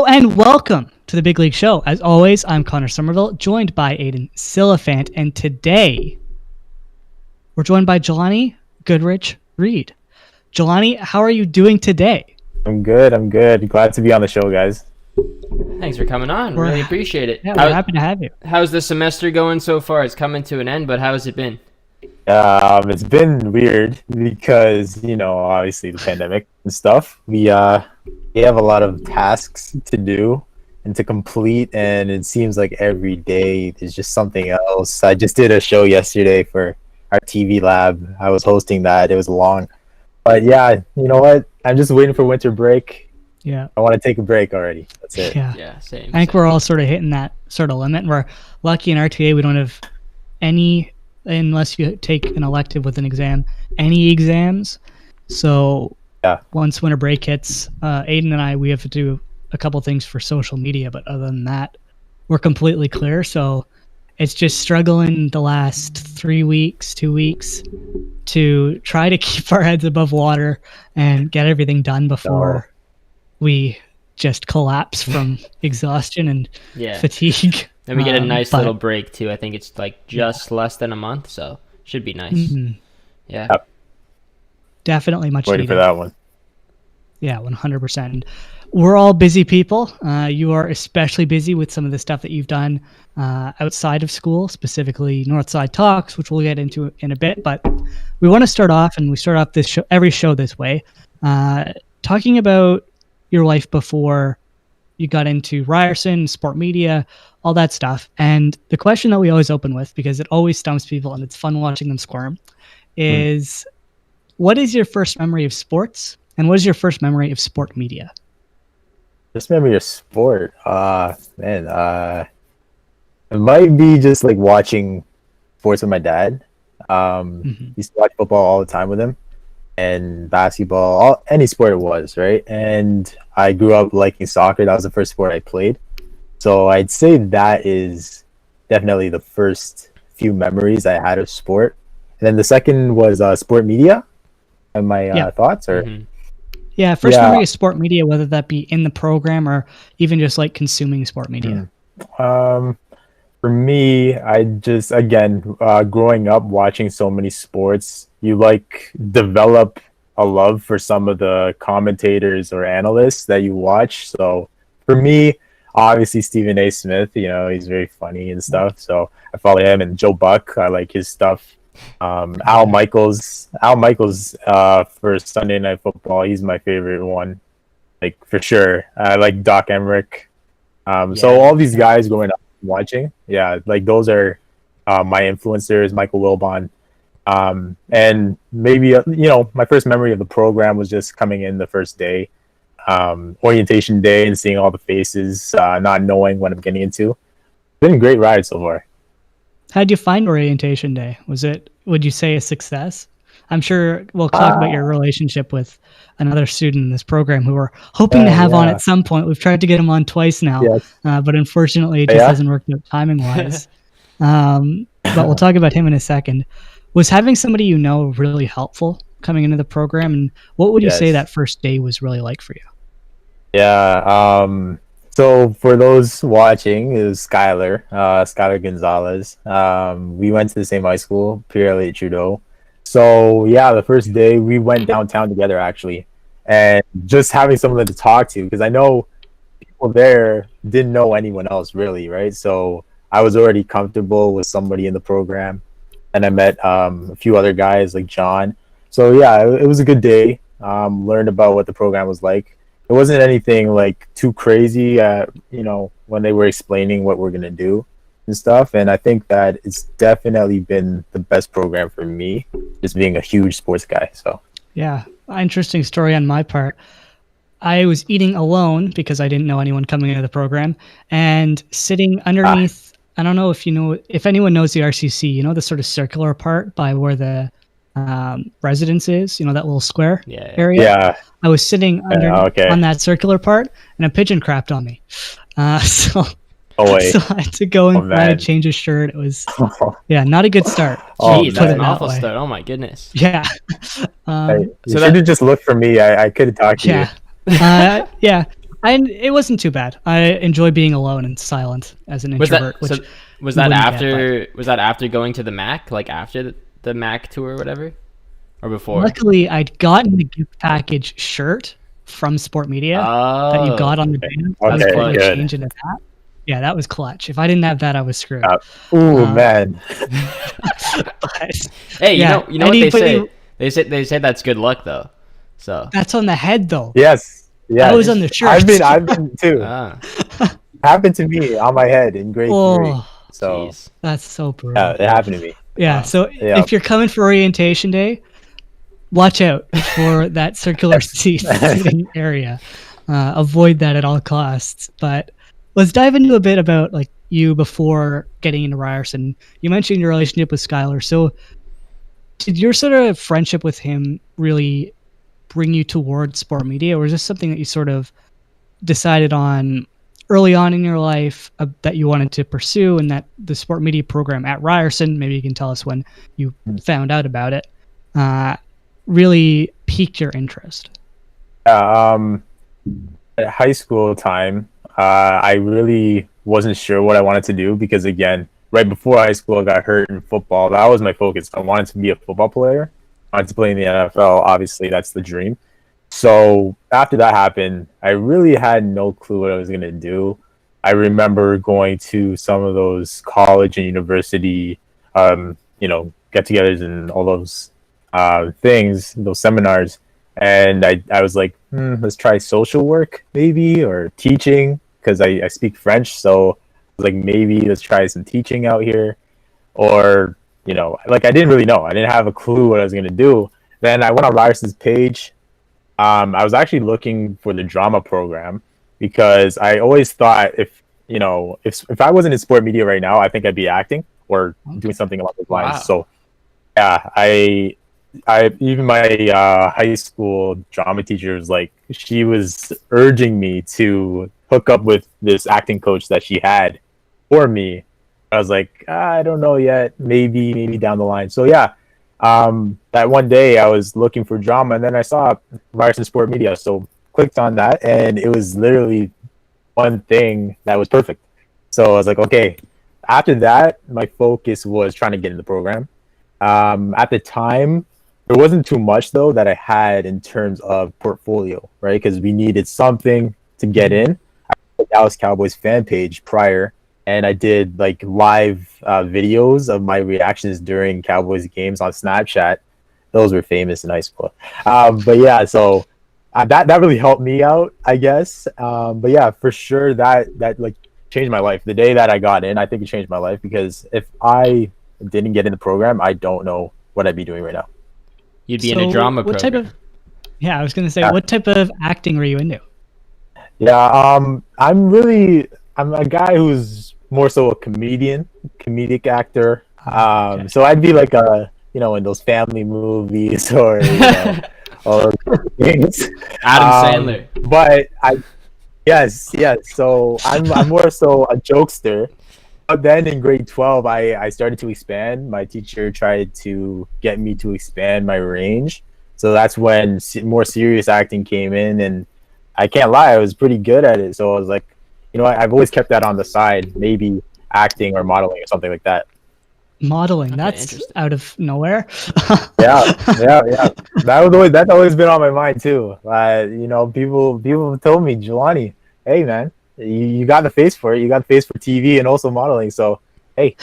Hello and welcome to the Big League Show. As always, I'm Connor Somerville, joined by Aiden Silliphant, and today we're joined by Jelani Reid. Jelani, how are you doing today? I'm good. Glad to be on the show, guys. Thanks for coming on. Really appreciate it. Yeah, we're happy to have you. How's the semester going so far? It's coming to an end, but how has it been? It's been weird because, obviously the pandemic and stuff. We have a lot of tasks to do and to complete, and it seems like every day there's just something else. I just did a show yesterday for our TV lab. I was hosting that. It was long. But yeah, you know what? I'm just waiting for winter break. Yeah. I want to take a break already. That's it. Yeah, same. I think we're all sort of hitting that sort of limit. We're lucky in RTA we don't have any, unless you take an elective with an exam, any exams. So yeah, once winter break hits, Aiden and I, we have to do a couple things for social media, but other than that, we're completely clear. So it's just struggling the last 2 weeks to try to keep our heads above water and get everything done before we just collapse from exhaustion and fatigue. And we get a nice little break too. I think it's like just less than a month, so should be nice. Mm-hmm. Yeah. Yep. Definitely much Waiting needed. for that one. Yeah, 100%. We're all busy people. You are especially busy with some of the stuff that you've done outside of school, specifically Northside Talks, which we'll get into in a bit. But we want to start off, and we start off this show, every show this way, talking about your life before you got into Ryerson, sport media, all that stuff. And the question that we always open with, because it always stumps people and it's fun watching them squirm, is what is your first memory of sports, and what is your first memory of sport media? Just memory of sport. It might be just like watching sports with my dad. Used to watch football all the time with him, and basketball, any sport it was, right? And I grew up liking soccer. That was the first sport I played. So I'd say that is definitely the first few memories I had of sport. And then the second was sport media. And my thoughts are. Yeah, first memory of sport media, whether that be in the program or even just like consuming sport media. For me, I just, again, growing up watching so many sports, you develop a love for some of the commentators or analysts that you watch. So for me, obviously Stephen A. Smith, he's very funny and stuff. So I follow him, and Joe Buck, I like his stuff. Al Michaels for Sunday Night Football, he's my favorite one, like for sure. I like Doc Emmerich. So all these guys growing up watching, those are my influencers. Michael Wilbon, and maybe my first memory of the program was just coming in the first day, orientation day, and seeing all the faces, not knowing what I'm getting into. It's been a great ride so far. How did you find orientation day? Would you say, a success? I'm sure we'll talk about your relationship with another student in this program who we're hoping to have on at some point. We've tried to get him on twice now, but unfortunately it just hasn't worked out timing-wise. But we'll talk about him in a second. Was having somebody really helpful coming into the program? And what would you say that first day was really like for you? Yeah, so for those watching, it was Skylar Gonzalez. We went to the same high school, Pierre Elliott Trudeau. So the first day we went downtown together, actually, and just having someone to talk to, because I know people there didn't know anyone else really, right? So I was already comfortable with somebody in the program, and I met a few other guys like John. So it was a good day. Learned about what the program was like. It wasn't anything like too crazy, when they were explaining what we're going to do and stuff. And I think that it's definitely been the best program for me, just being a huge sports guy. So, yeah, interesting story on my part. I was eating alone because I didn't know anyone coming into the program, and sitting underneath, I don't know if anyone knows the RCC, the sort of circular part by where the residence is, that little square area. Yeah. I was sitting on that circular part, and a pigeon crapped on me. So I had to go and try to change his shirt. It was, not a good start. Jeez, that's an awful start. Oh my goodness. Yeah. So that did just look for me. I could have talked to you. Yeah. And it wasn't too bad. I enjoy being alone and silent as an Was introvert. that so? Which Was you that wouldn't get, after? Was that after going to the Mac? Like after the Mac tour or whatever, or before? luckily, I'd gotten the gift package shirt from Sport Media that you got Oh, on the band. I was Okay, able to clutch. change into that. Yeah, that was clutch. If I didn't have that, I was screwed. Ooh, Uh, man. but, Hey, yeah, you know what they anybody- say? They say that's good luck though. So That's on the head, though. Yes. Yes. That was on the shirt. I've been too. ah, Happened to me on my head in grade 3. Oh, So jeez. that's so brutal. yeah, it happened to me. Yeah, Wow. so Yeah. if you're coming for orientation day, watch out for that circular seating area. Avoid that at all costs. But let's dive into a bit about like you before getting into Ryerson. You mentioned your relationship with Skylar. So did your sort of friendship with him really bring you towards sport media, or is this something that you sort of decided on early on in your life that you wanted to pursue, and that the sport media program at Ryerson, maybe you can tell us when you found out about it, really piqued your interest? At high school time, I really wasn't sure what I wanted to do because, again, right before high school, I got hurt in football. That was my focus. I wanted to be a football player. I wanted to play in the NFL. Obviously, that's the dream. So after that happened, I really had no clue what I was going to do. I remember going to some of those college and university, get-togethers and all those things, those seminars. And I was like, let's try social work maybe, or teaching, because I speak French. So I was like, maybe let's try some teaching out here. Or, I didn't really know. I didn't have a clue what I was going to do. Then I went on Ryerson's page. I was actually looking for the drama program because I always thought if I wasn't in sport media right now, I think I'd be acting or doing something along those lines. Wow. So yeah, I even my high school drama teacher was like, she was urging me to hook up with this acting coach that she had for me. I was like, I don't know yet, maybe down the line. So yeah, that one day I was looking for drama, and then I saw Ryerson Sport Media, so clicked on that, and it was literally one thing that was perfect. So I was like, okay. After that, my focus was trying to get in the program. At the time, there wasn't too much though that I had in terms of portfolio, right? Because we needed something to get in. I had the Dallas Cowboys fan page prior, and I did like live videos of my reactions during Cowboys games on Snapchat. Those were famous in high school. But yeah, so that really helped me out, I guess. But yeah, for sure that like changed my life. The day that I got in, I think it changed my life, because if I didn't get in the program, I don't know what I'd be doing right now. You'd be in a drama what program. I was going to say, Yeah. what type of acting were you into? Yeah, I'm a guy who's more so a comedic actor. Okay. So I'd be like in those family movies or or things. Adam Sandler. But yes. So I'm more so a jokester. But then in grade 12, I started to expand. My teacher tried to get me to expand my range. So that's when more serious acting came in, and I can't lie, I was pretty good at it. So I was like, I've always kept that on the side, maybe acting or modeling or something like that. Modeling, Okay, that's interesting. out of nowhere. Yeah. That's always been on my mind too. People told me, Jelani, hey man, you got the face for it. You got the face for TV and also modeling. So hey,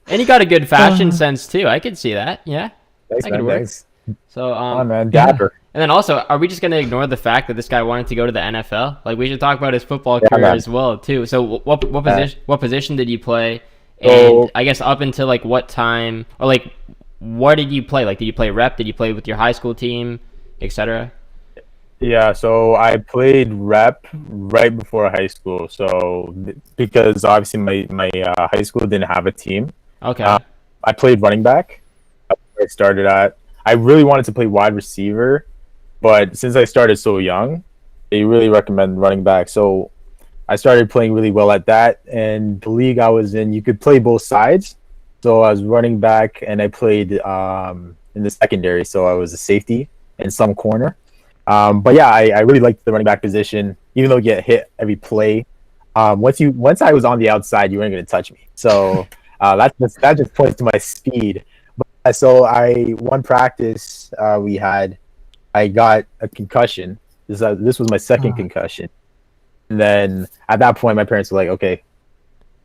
And you got a good fashion sense too. I could see that. Yeah. thanks That could man, work. thanks. So Come on man, dapper. and then also, are we just gonna ignore the fact that this guy wanted to go to the NFL? Like, we should talk about his football Yeah, career man. as well too. So what position did you play? So- And I guess up until like what time, or like what did you play? Like, did you play rep? Did you play with your high school team, etc.? Yeah, so I played rep right before high school. So because obviously my high school didn't have a team, Okay. I played running back. That's where I started at. I really wanted to play wide receiver, but since I started so young, they really recommend running back. So I started playing really well at that. And the league I was in, you could play both sides. So I was running back, and I played in the secondary. So I was a safety in some corner. But yeah, I really liked the running back position, even though you get hit every play. Once I was on the outside, you weren't going to touch me. So that just points to my speed. But so I one practice we had, I got a concussion. This was my second concussion, and then at that point, my parents were like, "Okay,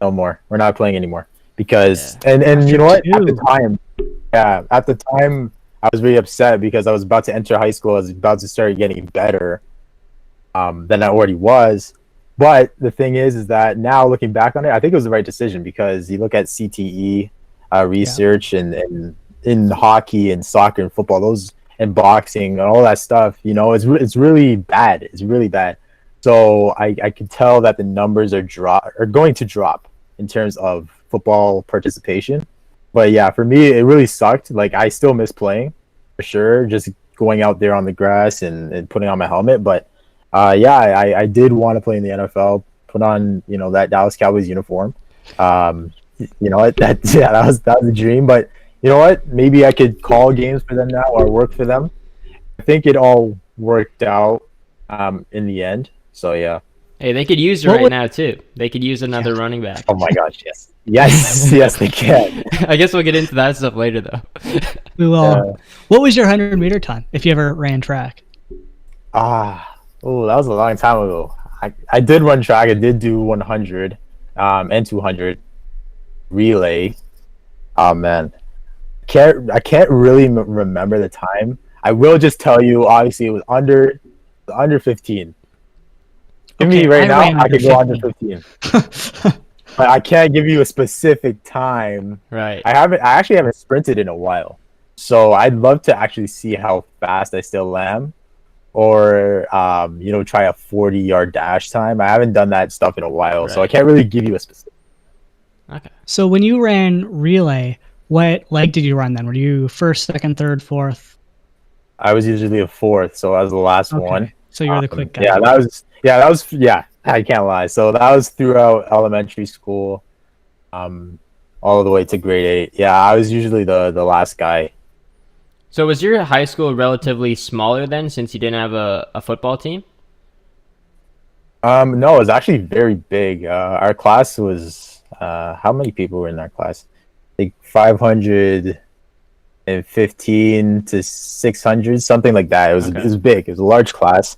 no more. We're not playing anymore." Because and you know what? At the time, I was really upset because I was about to enter high school. I was about to start getting better than I already was. But the thing is that now looking back on it, I think it was the right decision because you look at CTE research and in hockey and soccer and football, those and boxing and all that stuff, it's really bad. It's really bad. So I can tell that the numbers are going to drop in terms of football participation. But yeah, for me, it really sucked. Like I still miss playing for sure, just going out there on the grass and putting on my helmet. But yeah, I did want to play in the NFL, put on that Dallas Cowboys uniform. You know what? That was a dream. But you know what? Maybe I could call games for them now or work for them. I think it all worked out in the end. So yeah. Hey, they could use it right now too. They could use another running back. Oh my gosh, yes. Yes, they can. I guess we'll get into that stuff later though. We will. What was your 100-meter time if you ever ran track? Oh, that was a long time ago. I did run track. I did do 100 and 200 relay. Oh man, I can't really remember the time. I will just tell you. Obviously, it was under 15. Give me right now, I could go under 15. But I can't give you a specific time. Right. I actually haven't sprinted in a while. So I'd love to actually see how fast I still am. Or try a 40-yard dash time. I haven't done that stuff in a while, so I can't really give you a specific. Okay. So when you ran relay, what leg did you run then? Were you first, second, third, fourth? I was usually a fourth, so I was the last one. So you're the quick guy. That was I can't lie. So that was throughout elementary school, all the way to grade 8. Yeah, I was usually the last guy. So was your high school relatively smaller then, since you didn't have a football team? No, it was actually very big. Our class was how many people were in our class? Like 515 to 600, something like that. It was big. It was a large class.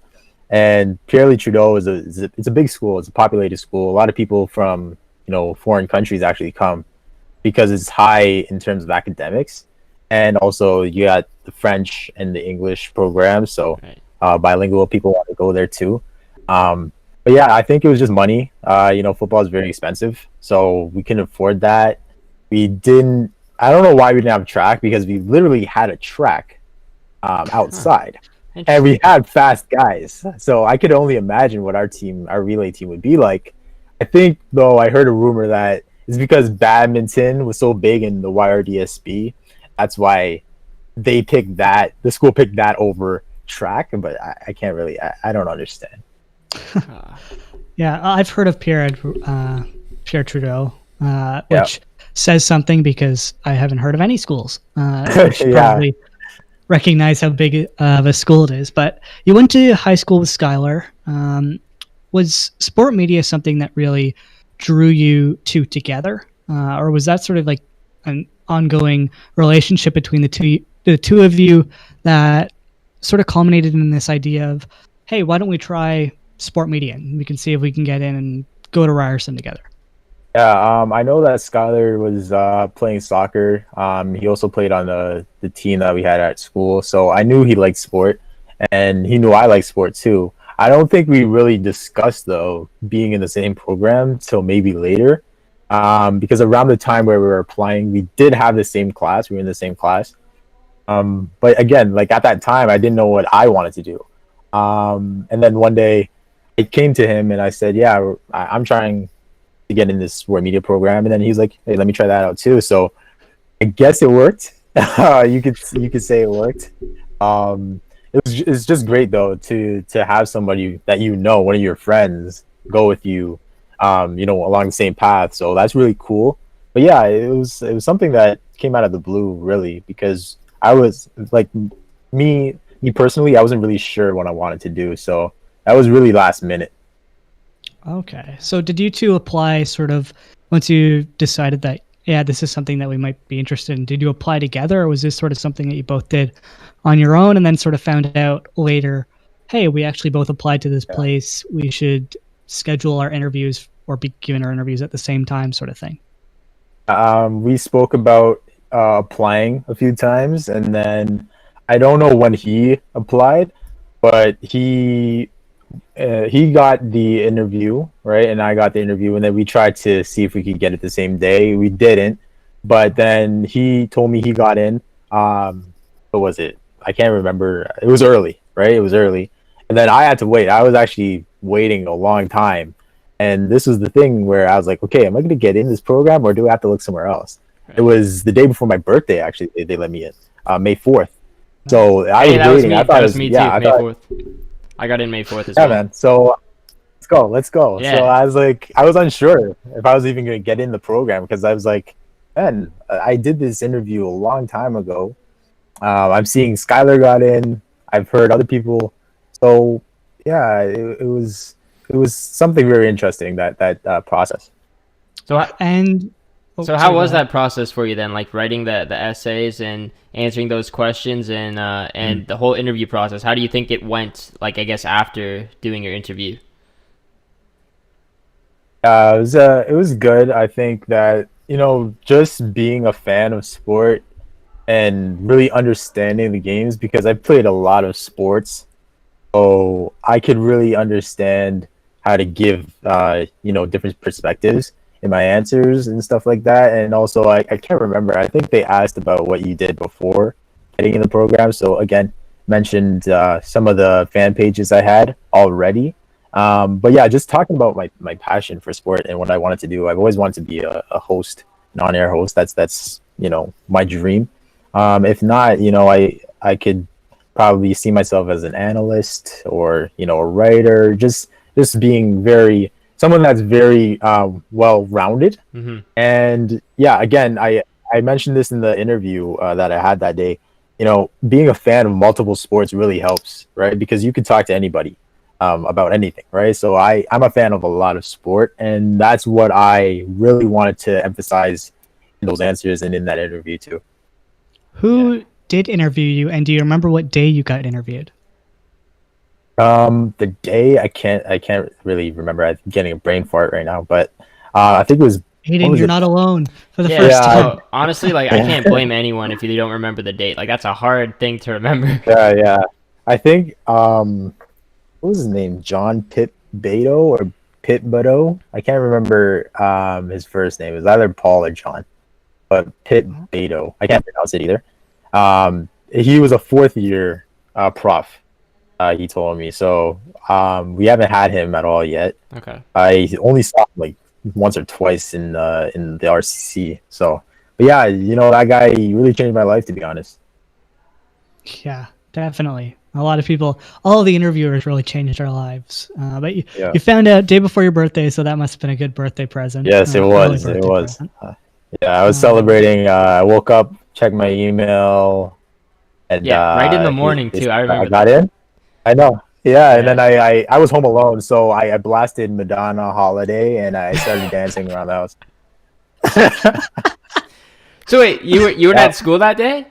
And Pierre Trudeau it's a big school. It's a populated school. A lot of people from foreign countries actually come because it's high in terms of academics, and also you got the French and the English program. So bilingual people want to go there too. But yeah, I think it was just money. Football is very expensive, so we couldn't afford that. We didn't. I don't know why we didn't have track because we literally had a track outside. And we had fast guys, so I could only imagine what our relay team would be like. I think, though, I heard a rumor that it's because badminton was so big in the YRDSB. That's why the school picked that over track. But I can't really, I don't understand. Yeah, I've heard of Pierre Trudeau, which says something because I haven't heard of any schools. Probably recognize how big of a school it is. But you went to high school with Skylar. Was sport media something that really drew you two together, or was that sort of like an ongoing relationship between the two of you that sort of culminated in this idea of, hey, why don't we try sport media and we can see if we can get in and go to Ryerson together? Yeah, I know that Skylar was playing soccer. He also played on the team that we had at school. So I knew he liked sport, and he knew I liked sport too. I don't think we really discussed, though, being in the same program till maybe later. Because around the time where we were applying, we did have the same class. We were in the same class. But again, like at that time, I didn't know what I wanted to do. And then one day, I came to him and I said, yeah, I'm trying to get in this sport media program. And then he's like, hey, let me try that out too. So I guess it worked. You could say it worked. It's just great though to have somebody that one of your friends, go with you, along the same path. So that's really cool. But yeah, it was something that came out of the blue, really, because I was like, me personally, I wasn't really sure what I wanted to do, so that was really last minute. Okay. So did you two apply sort of once you decided that, yeah, this is something that we might be interested in? Did you apply together, or was this sort of something that you both did on your own and then sort of found out later, hey, we actually both applied to this Yeah. place. We should schedule our interviews or be given our interviews at the same time, sort of thing? We spoke about applying a few times, and then I don't know when he applied, but he got the interview, right, and I got the interview, and then we tried to see if we could get it the same day. We didn't, but then he told me he got in. What was it? I can't remember. It was early, right? It was early, and then I had to wait. I was actually waiting a long time, and this was the thing where I was like, okay, am I going to get in this program, or do I have to look somewhere else? Right. It was the day before my birthday. Actually, they let me in, May 4th. So I Hey, was that was waiting. me. I thought That it was was me too. yeah. I May thought 4th. I got in May 4th as yeah, well. man. So let's go. Yeah. So I was like, I was unsure if I was even going to get in the program because I was like, man, I did this interview a long time ago. I'm seeing Skylar got in. I've heard other people. So yeah, it was something very interesting that process. So, And oh, so how sorry, go was ahead. that process for you then? Like writing the essays and answering those questions and the whole interview process. How do you think it went? Like I guess after doing your interview. It was good. I think that just being a fan of sport and really understanding the games because I played a lot of sports, so I could really understand how to give different perspectives in my answers and stuff like that. And also, I can't remember. I think they asked about what you did before getting in the program. So again, mentioned some of the fan pages I had already. But yeah, just talking about my passion for sport and what I wanted to do. I've always wanted to be a host, an on-air host. That's my dream. If not, I could probably see myself as an analyst or a writer. Just being very someone that's very well rounded. Mm-hmm. And yeah, again, I mentioned this in the interview that I had that day. Being a fan of multiple sports really helps, right? Because you can talk to anybody about anything, right? So I'm a fan of a lot of sport, and that's what I really wanted to emphasize in those answers and in that interview too. Who did interview you, and do you remember what day you got interviewed? The day I can't really remember. I'm getting a brain fart right now, but I think it was. What Hayden, was you're it? not alone for the Yeah, first Yeah, time. no, honestly, like I can't blame anyone if you don't remember the date. Like that's a hard thing to remember. Yeah. I think what was his name? John Pitt Beto or Pitt Beto? I can't remember his first name. It was either Paul or John, but Pitt Beto. I can't pronounce it either. He was a fourth year prof. He told me so. We haven't had him at all yet. Okay. I only saw him like once or twice in the RCC. So, but yeah, that guy really changed my life, to be honest. Yeah, definitely. A lot of people, all of the interviewers really changed our lives. But Yeah. you found out day before your birthday, so that must have been a good birthday present. Yes, it early was. It birthday was. present. Yeah, I was celebrating. I woke up, checked my email, and Yeah, right in the morning too. I I remember got that. in. I know. Yeah, and Yeah. then I was home alone, so I blasted Madonna Holiday, and I started dancing around the house. So wait, you were Yeah. at school that day?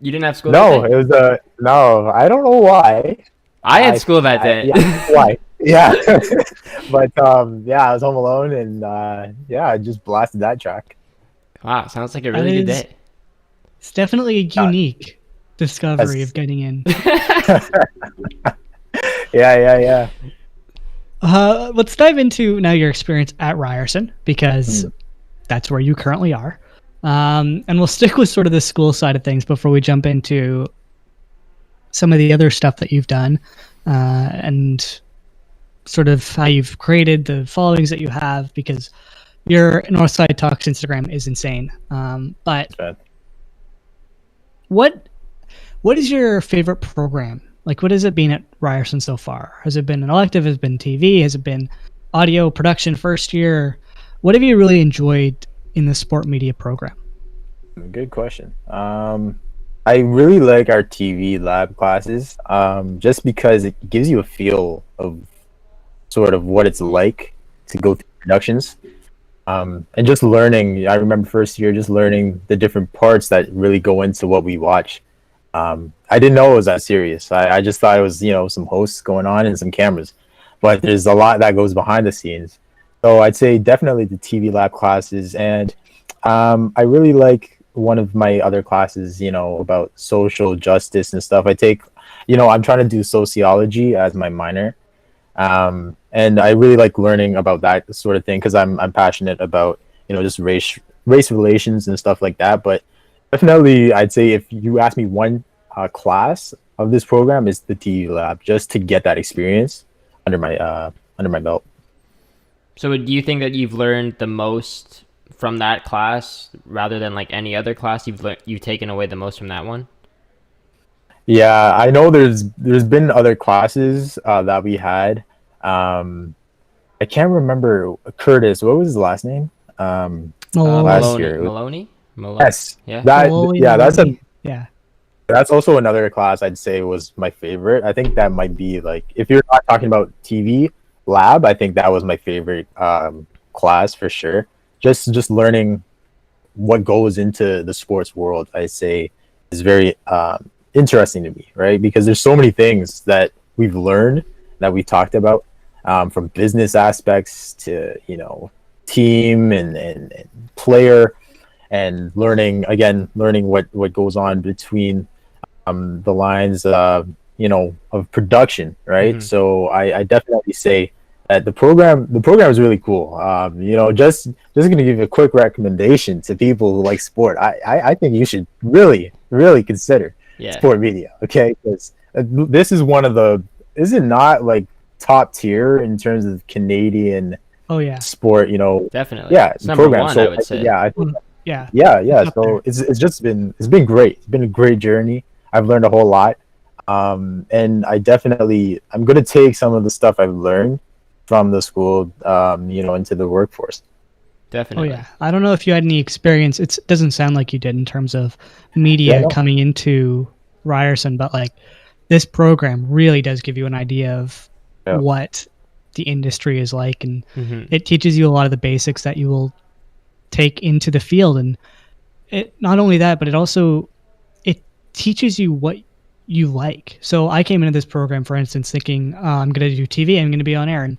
You didn't have school No, that day? it was no. I don't know why. I had school that day. Yeah, why? Yeah, but yeah, I was home alone, and yeah, I just blasted that track. Wow, sounds like a That really good is- day. It's definitely a unique discovery Yes. of getting in. Yeah. Let's dive into now your experience at Ryerson, because that's where you currently are. And we'll stick with sort of the school side of things before we jump into some of the other stuff that you've done and sort of how you've created the followings that you have, because your Northside Talks Instagram is insane. But Bad. what is your favorite program? Like, what has it been at Ryerson so far? Has it been an elective? Has it been TV? Has it been audio production first year? What have you really enjoyed in the sport media program? Good question. I really like our TV lab classes, just because it gives you a feel of sort of what it's like to go through productions. And just learning. I remember first year just learning the different parts that really go into what we watch. I didn't know it was that serious. I just thought it was, some hosts going on and some cameras, but there's a lot that goes behind the scenes. So I'd say definitely the TV lab classes, and I really like one of my other classes, about social justice and stuff. I take, I'm trying to do sociology as my minor, and I really like learning about that sort of thing because I'm passionate about just race relations and stuff like that. But definitely, I'd say if you ask me one class of this program is the TV lab, just to get that experience under my belt. So do you think that you've learned the most from that class rather than like any other class you've taken away the most from that one? Yeah, I know there's been other classes that we had. Um, I can't remember Curtis. What was his last name? Last Maloney. year. Maloney. Yes, Yeah. that Maloney, yeah, Maloney. Yeah. that's also another class I'd say was my favorite. I think that might be like if you're not talking about TV lab, I think that was my favorite class for sure. Just learning what goes into the sports world, I say, is very interesting to me, right? Because there's so many things that we've learned that we talked about, from business aspects to team and player, and learning what goes on between the lines of production, right? Hmm. So I definitely say that the program is really cool. Just gonna give you a quick recommendation to people who like sport. I think you should really consider Yeah. sport media, okay? Because this is one of the is it not like top tier in terms of Canadian Oh yeah. sport? Definitely. Yeah, It's the number program. one, I So would say. yeah, I think Yeah. yeah. It's up So there. it's been great. It's been a great journey. I've learned a whole lot, and I'm gonna take some of the stuff I've learned from the school, into the workforce. Oh Definitely. yeah. I don't know if you had any experience. It doesn't sound like you did in terms of Yeah, media no, coming into Ryerson, but like this program really does give you an idea of yeah, what the industry is like, and Hmm. it teaches you a lot of the basics that you will take into the field. And it not only that, but it teaches you what you like. So I came into this program, for instance, thinking I'm going to do TV, I'm going to be on air, and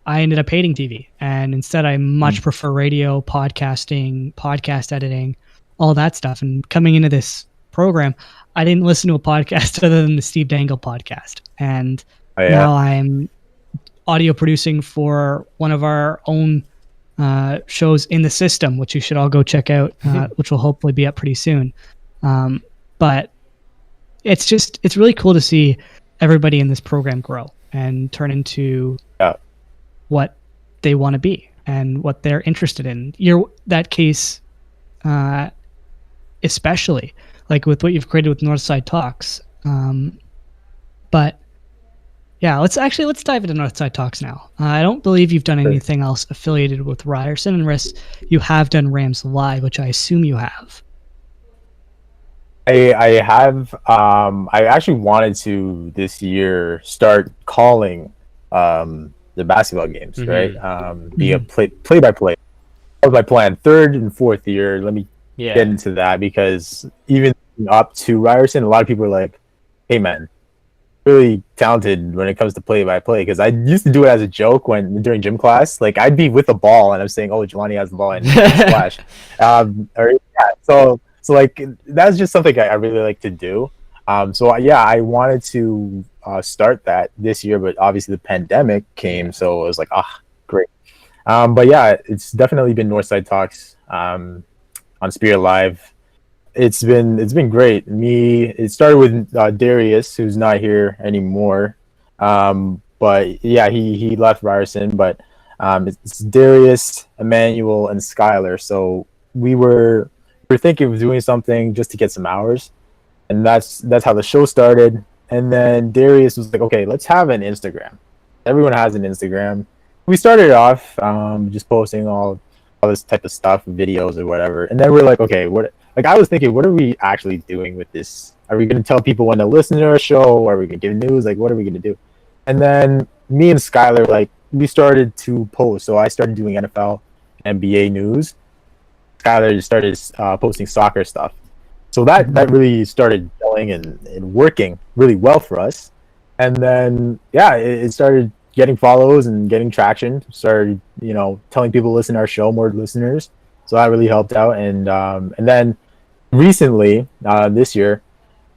I ended up hating TV. And instead, I much mm, prefer radio, podcasting, podcast editing, all that stuff. And coming into this program, I didn't listen to a podcast other than the Steve Dangle podcast. And oh, yeah, now I'm audio producing for one of our own shows in the system, which you should all go check out, which will hopefully be up pretty soon. But it's really cool to see everybody in this program grow and turn into yeah, what they want to be and what they're interested in. That case, uh, especially like with what you've created with Northside Talks. But yeah, let's dive into Northside Talks now. I don't believe you've done sure. anything else affiliated with Ryerson, unless you have done Rams Live, which I assume you have. I have I actually wanted to this year start calling the basketball games, right? Hmm. Be a Mhm. play by play. That was my plan. Third and fourth year, let me get Yeah. into that because even up to Ryerson, a lot of people are like, "Hey, man, really talented when it comes to play by play." Because I used to do it as a joke when during gym class, like I'd be with the ball and I'm saying, "Oh, Jelani has the ball," and splash. Or yeah, so like that's just something I really like to do. So yeah, I wanted to start that this year, but obviously the pandemic came, Yeah. so it was like, great. But yeah, it's definitely been Northside Talks on Spirit Live. It's been great. It started with Darius, who's not here anymore. But yeah, he left Ryerson, but it's Darius, Emmanuel, and Skylar. So we were thinking of doing something just to get some hours, and that's how the show started. And then Darius was like, "Okay, let's have an Instagram. Everyone has an Instagram." We started off just posting all this type of stuff, videos or whatever, and then we're like, "Okay, like I was thinking, what are we actually doing with this? Are we going to tell people when to listen to our show? Are we going to give news? Like, what are we going to do? And then me and Skylar, like, we started to post. So I started doing NFL, NBA news. Skylar started posting soccer stuff. So that really started gelling and working really well for us. And then yeah, it started getting follows and getting traction. Started telling people to listen to our show, more listeners. So that really helped out. And then recently this year,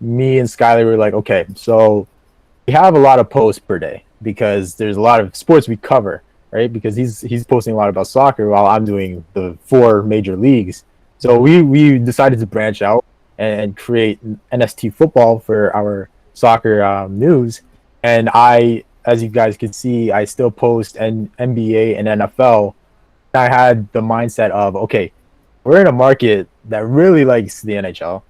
me and Skylar were like, okay, so we have a lot of posts per day because there's a lot of sports we cover, right? Because he's posting a lot about soccer while I'm doing the 4 major leagues. So we decided to branch out and create NST football for our soccer news. And as you guys can see, I still post NBA and NFL. I had the mindset of, okay, we're in a market that really likes the NHL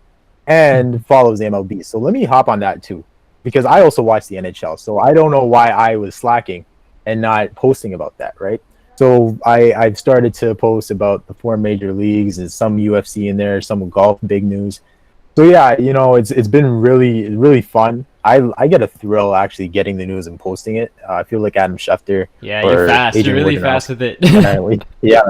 and follows the MLB. So let me hop on that too, because I also watch the NHL. So I don't know why I was slacking and not posting about that, right? So I've started to post about the 4 major leagues and some UFC in there, some golf, big news. So yeah, it's been really fun. I get a thrill actually getting the news and posting it. I feel like Adam Schefter. Yeah, you're fast. You're really fast with it. Yeah.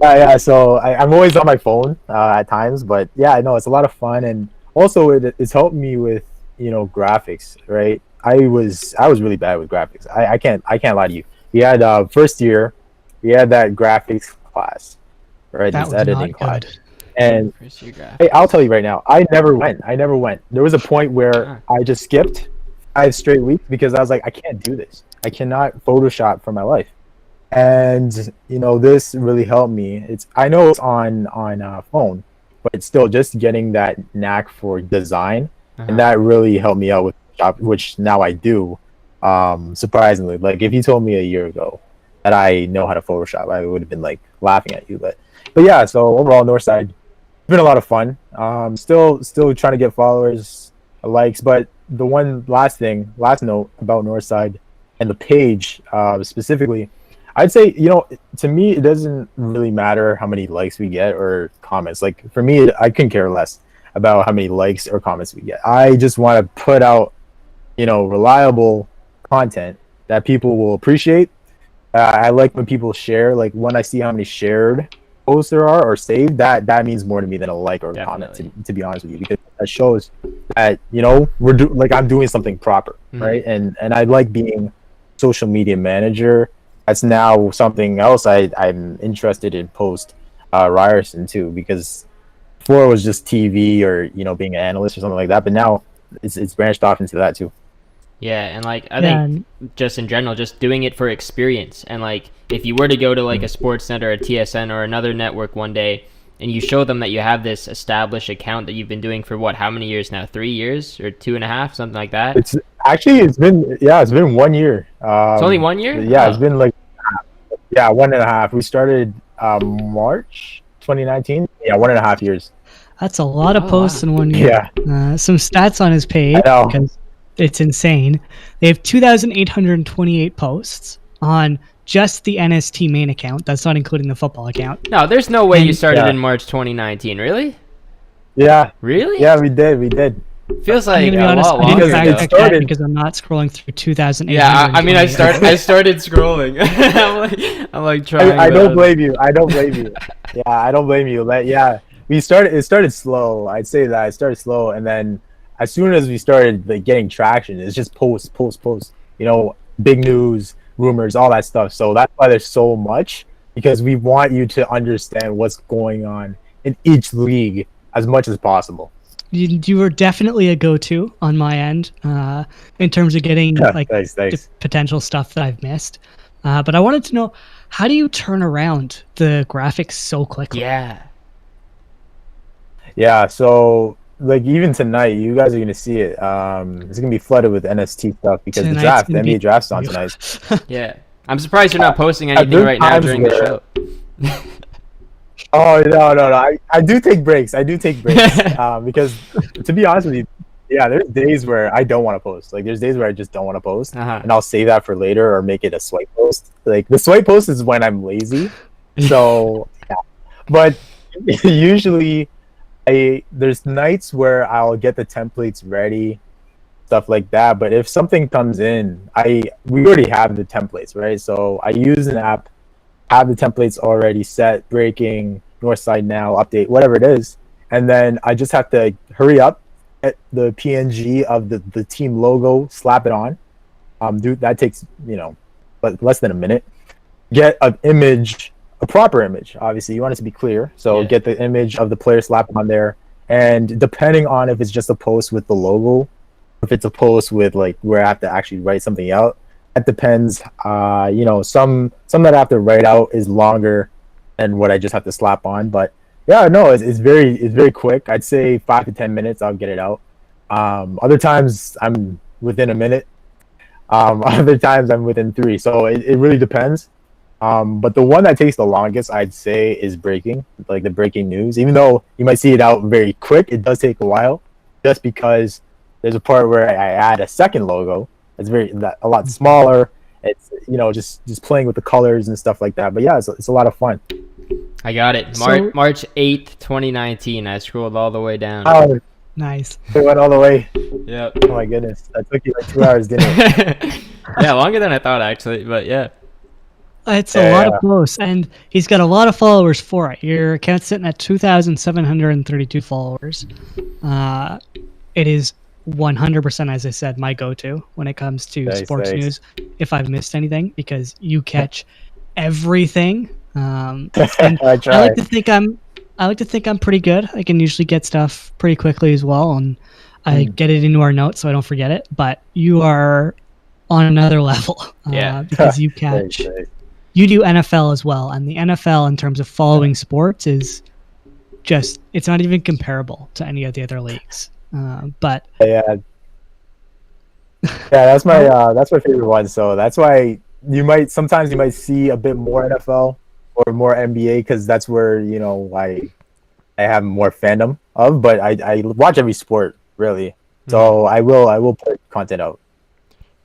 Yeah. So I'm always on my phone at times, but yeah, I know it's a lot of fun, and also it's helped me with graphics. Right, I was really bad with graphics. I can't lie to you. We had first year, we had that graphics class, right? That This was editing not class. good. And hey, I'll tell you right now, I never went. There was a point where I just skipped 5 straight weeks because I was like, I can't do this. I cannot Photoshop for my life. And this really helped me. I know it's on phone, but it's still just getting that knack for design, and that really helped me out with Photoshop, which now I do. Surprisingly, like if you told me a year ago that I know how to Photoshop, I would have been like laughing at you. But yeah, so overall, Northside, it's been a lot of fun. Still trying to get followers, likes, but the last note about Northside and the page specifically, I'd say to me it doesn't really matter how many likes we get or comments. Like for me, I couldn't care less about how many likes or comments we get. I just want to put out reliable content that people will appreciate. I like when people share. Like when I see how many shared posts there are or saved, that means more to me than a like or a comment. To be honest with you, because that shows that I'm doing something proper, right? And I like being social media manager. That's now something else I'm interested in post Ryerson too, because before it was just TV or being an analyst or something like that, but now it's branched off into that too. Yeah, and like I think just in general, just doing it for experience, and like if you were to go to like a Sportsnet or a TSN or another network one day, and you show them that you have this established account that you've been doing for how many years now? 3 years or 2.5, something like that. It's been 1 year. It's only 1 year. Yeah, It's been like 1.5. We started March 2019. Yeah, 1.5 years. That's a lot of posts in 1 year. Yeah. Some stats on his page, because it's insane. They have 2,828 posts on just the NST main account. That's not including the football account. No, there's no way you started in March 2019. Really? Yeah. Really? Yeah, we did. Feels like I'm gonna be honest, lot I didn't longer fact check ago. that because I'm not scrolling through 2,800. Yeah, I mean, I started scrolling. I'm like trying. I don't blame you. Yeah, I don't blame you. But yeah, it started slow. I'd say that it started slow, and then as soon as we started like getting traction, it's just post. Big news, rumors, all that stuff. So that's why there's so much, because we want you to understand what's going on in each league as much as possible. You were definitely a go-to on my end in terms of getting Thanks. the potential stuff that I've missed. But I wanted to know, how do you turn around the graphics so quickly? Yeah. So like even tonight, you guys are gonna see it. It's gonna be flooded with NST stuff because the NBA draft's on tonight. Yeah, I'm surprised you're not posting anything right now during the show. Oh no! I do take breaks. Because to be honest with you, yeah, there's days where I don't want to post. Like there's days where I just don't want to post, and I'll save that for later or make it a swipe post. Like the swipe post is when I'm lazy. So yeah, but usually there's nights where I'll get the templates ready, stuff like that. But if something comes in, we already have the templates, right? So I use an app, have the templates already set, breaking, north side now, update, whatever it is, and then I just have to hurry up, get the PNG of the team logo, slap it on. Dude, that takes but less than a minute. Get an image, a proper image. Obviously, you want it to be clear, so get the image of the player, slap on there, and depending on if it's just a post with the logo, if it's a post with like where I have to actually write something out, that depends. Some that I have to write out is longer than what I just have to slap on. But yeah, no, it's very quick. I'd say 5 to 10 minutes, I'll get it out. Other times I'm within a minute. Other times I'm within 3. So it really depends. But the one that takes the longest, I'd say, is breaking, like the breaking news. Even though you might see it out very quick, it does take a while, just because there's a part where I add a second logo. It's a lot smaller. It's just playing with the colors and stuff like that. But yeah, it's a lot of fun. I got it. March 8th, 2019. I scrolled all the way down. Oh, nice. It went all the way. Yep. Oh my goodness, that took you like 2 hours, didn't it? Yeah, longer than I thought actually. But yeah. It's a lot of posts, and he's got a lot of followers for it. Your account's sitting at 2,732 followers. It is 100%, as I said, my go-to when it comes to sports news. If I've missed anything, because you catch everything. And I like to think I'm pretty good. I can usually get stuff pretty quickly as well, and I get it into our notes so I don't forget it. But you are on another level, because you catch. You do NFL as well, and the NFL in terms of following sports is it's not even comparable to any of the other leagues. But that's my favorite one. So that's why sometimes you might see a bit more NFL or more NBA, because that's where I have more fandom of. But I watch every sport really, so I will put content out.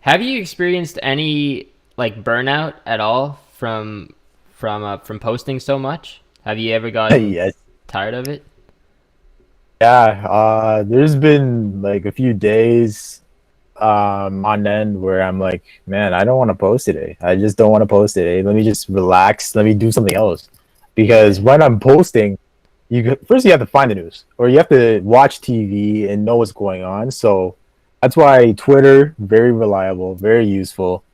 Have you experienced any like burnout at all from posting so much? Have you ever gotten tired of it? Yeah, there's been like a few days on end where I'm like, man, I don't want to post today. I just don't want to post today. Let me just relax. Let me do something else. Because when I'm posting, first you have to find the news, or you have to watch TV and know what's going on. So that's why Twitter, very reliable, very useful.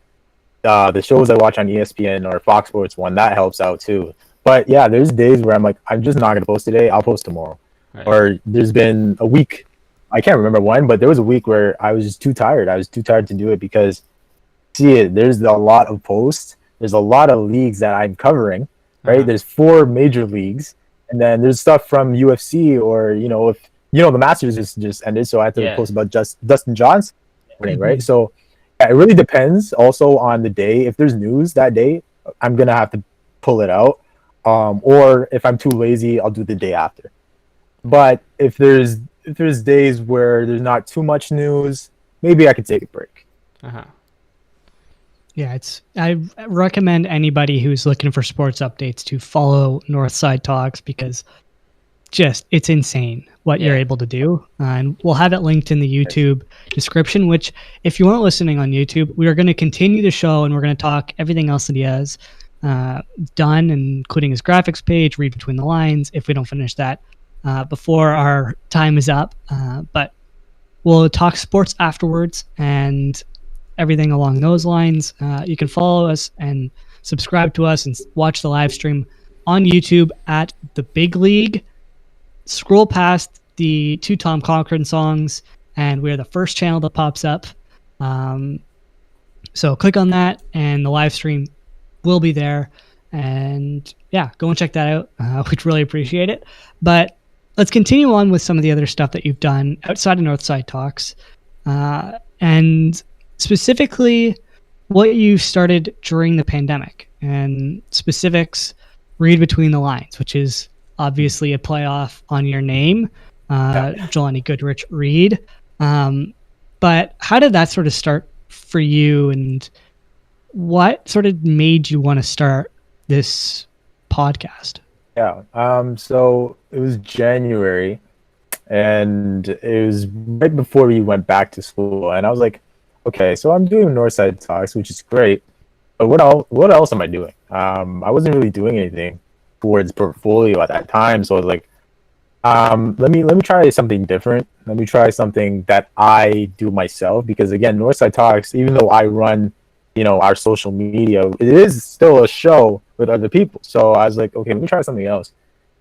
The shows I watch on ESPN or Fox Sports 1, that helps out too. But yeah, there's days where I'm like, I'm just not gonna post today. I'll post tomorrow. Right. Or there's been a week, I can't remember when, but there was a week where I was just too tired. I was too tired to do it because, there's a lot of posts. There's a lot of leagues that I'm covering, right? There's 4 major leagues, and then there's stuff from UFC, or if the Masters just ended, so I have to post about Dustin Johnson, right? So. Yeah, it really depends also on the day. If there's news that day, I'm going to have to pull it out. Or if I'm too lazy, I'll do the day after. But if there's days where there's not too much news, maybe I could take a break. Yeah, I recommend anybody who's looking for sports updates to follow Northside Talks, because it's insane what you're able to do. And we'll have it linked in the YouTube description, which if you aren't listening on YouTube, we are going to continue the show and we're going to talk everything else that he has done, including his graphics page, read between the lines, if we don't finish that before our time is up. But we'll talk sports afterwards and everything along those lines. You can follow us and subscribe to us and watch the live stream on YouTube at The Big League. Scroll past the 2 Tom Cochrane songs, and we're the first channel that pops up. So click on that, and the live stream will be there. And yeah, go and check that out. We'd really appreciate it. But let's continue on with some of the other stuff that you've done outside of Northside Talks, and specifically what you started during the pandemic, and specifics. Read between the lines, which is obviously a playoff on your name, Jelani Reid. But how did that sort of start for you, and what sort of made you want to start this podcast? Yeah. So it was January. and it was right before we went back to school. And I was like, okay, so I'm doing Northside Talks, which is great, but what else? What else am I doing? I wasn't really doing anything towards portfolio at that time, so I was like, let me try something different. Let me try something that I do myself, because again, Northside Talks, even though I run, our social media, it is still a show with other people. So I was like, okay, let me try something else.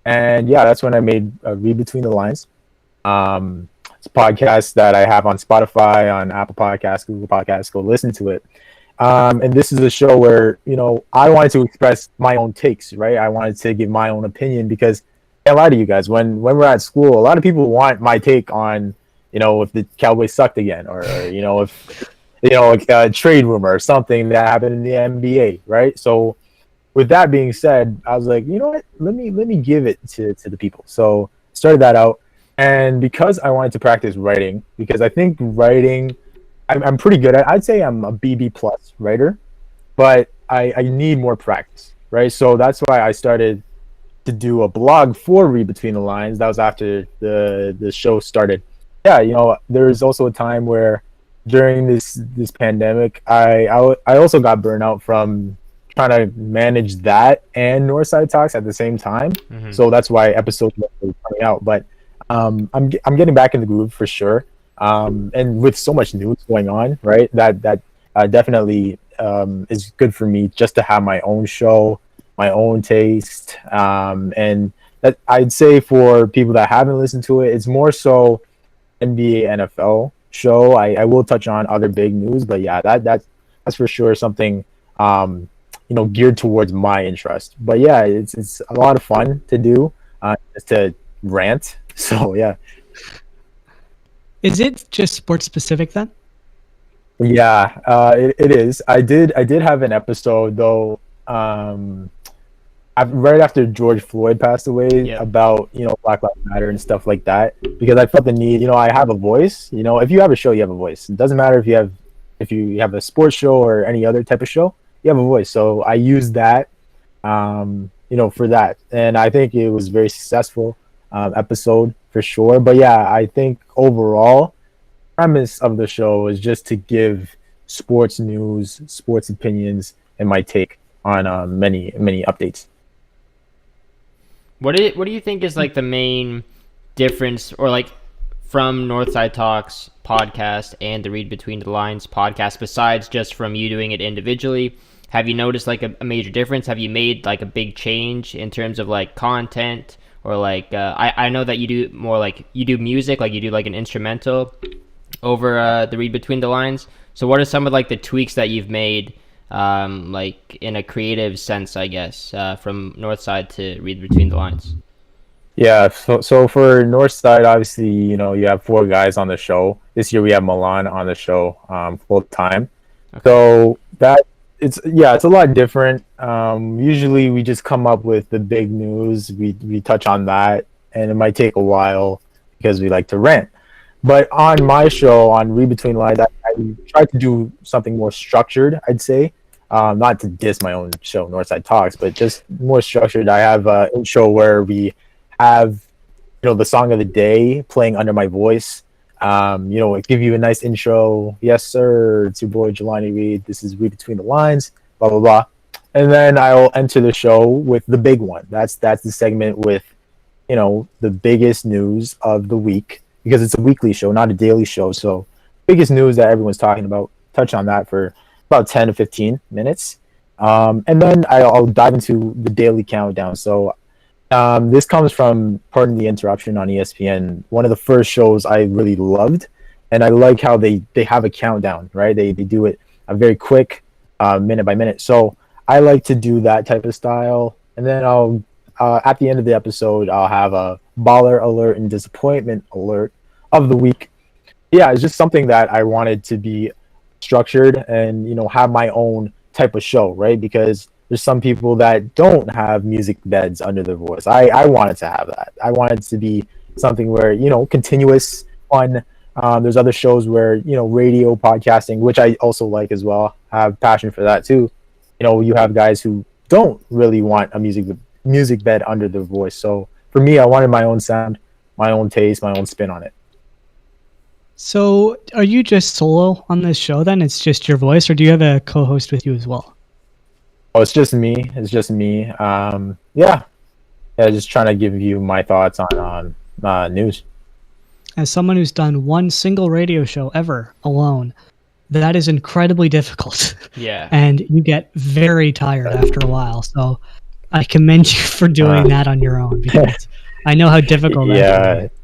And yeah, that's when I made Read Between the Lines. It's a podcast that I have on Spotify, on Apple Podcasts, Google Podcasts. Go listen to it. And this is a show where, I wanted to express my own takes, right? I wanted to give my own opinion, because I lie to you guys, when we're at school, a lot of people want my take on, if the Cowboys sucked again, or if like a trade rumor or something that happened in the NBA, right? So with that being said, I was like, you know what? Let me give it to the people. So started that out, and because I wanted to practice writing, because I think writing, I'm pretty good at. I'd say I'm a BB plus writer, but I need more practice, right? So that's why I started to do a blog for Read Between the Lines. That was after the show started. Yeah, there was also a time where during this pandemic, I also got burnout from trying to manage that and Northside Talks at the same time. Mm-hmm. So that's why episodes were coming out. But I'm getting back in the groove for sure. And with so much news going on, right? That definitely is good for me, just to have my own show, my own taste, and that I'd say for people that haven't listened to it, it's more so NBA, NFL show. I will touch on other big news, but yeah, that's for sure something geared towards my interest. But yeah, it's a lot of fun to do, just to rant. So yeah. Is it just sports specific then? Yeah, it is. I did have an episode though. Right after George Floyd passed away, about Black Lives Matter and stuff like that, because I felt the need. I have a voice. If you have a show, you have a voice. It doesn't matter if you have a sports show or any other type of show, you have a voice. So I used that, for that, and I think it was a very successful episode for sure. But yeah, I think overall premise of the show is just to give sports news, sports opinions, and my take on many updates. What do you think is like the main difference, or like from Northside Talks podcast and the Read Between the Lines podcast, besides just from you doing it individually? Have you noticed like a major difference? Have you made like a big change in terms of like content, or like I know that you do more like you do music, like you do like an instrumental over the Read Between the Lines. So what are some of like the tweaks that you've made, like in a creative sense, I guess, from Northside to Read Between the Lines? Yeah, so for Northside, obviously, you have 4 guys on the show. This year we have Milan on the show full time. Okay. So that it's a lot different. Usually we just come up with the big news, we touch on that, and it might take a while because we like to rant. But on my show, on Read Between the Lines, I try to do something more structured, I'd say. Not to diss my own show, Northside Talks, but just more structured. I have a intro where we have, the song of the day playing under my voice. Give you a nice intro. Yes, sir. It's your boy Jelani Reid. This is Read Between the Lines. Blah blah blah. And then I'll enter the show with the big one. That's the segment with, the biggest news of the week, because it's a weekly show, not a daily show. So biggest news that everyone's talking about. Touch on that for about 10 to 15 minutes. And then I'll dive into the daily countdown. So this comes from Pardon the Interruption on ESPN, one of the first shows I really loved. And I like how they have a countdown, right? They do it very quick, minute by minute. So I like to do that type of style. And then I'll, at the end of the episode, I'll have a baller alert and disappointment alert of the week. Yeah, it's just something that I wanted to be structured and, have my own type of show, right? Because there's some people that don't have music beds under their voice. I wanted to have that. I wanted to be something where, continuous, fun. There's other shows where, radio, podcasting, which I also like as well, have passion for that too. You have guys who don't really want a music bed under their voice. So for me, I wanted my own sound. my own taste, my own spin on it. So, are you just solo on this show then? It's just your voice, or do you have a co-host with you as well? Oh, it's just me. It's just me. Yeah, just trying to give you my thoughts on news. As someone who's done one single radio show ever alone, that is incredibly difficult. Yeah. And you get very tired after a while. So I commend you for doing that on your own, because I know how difficult that can be.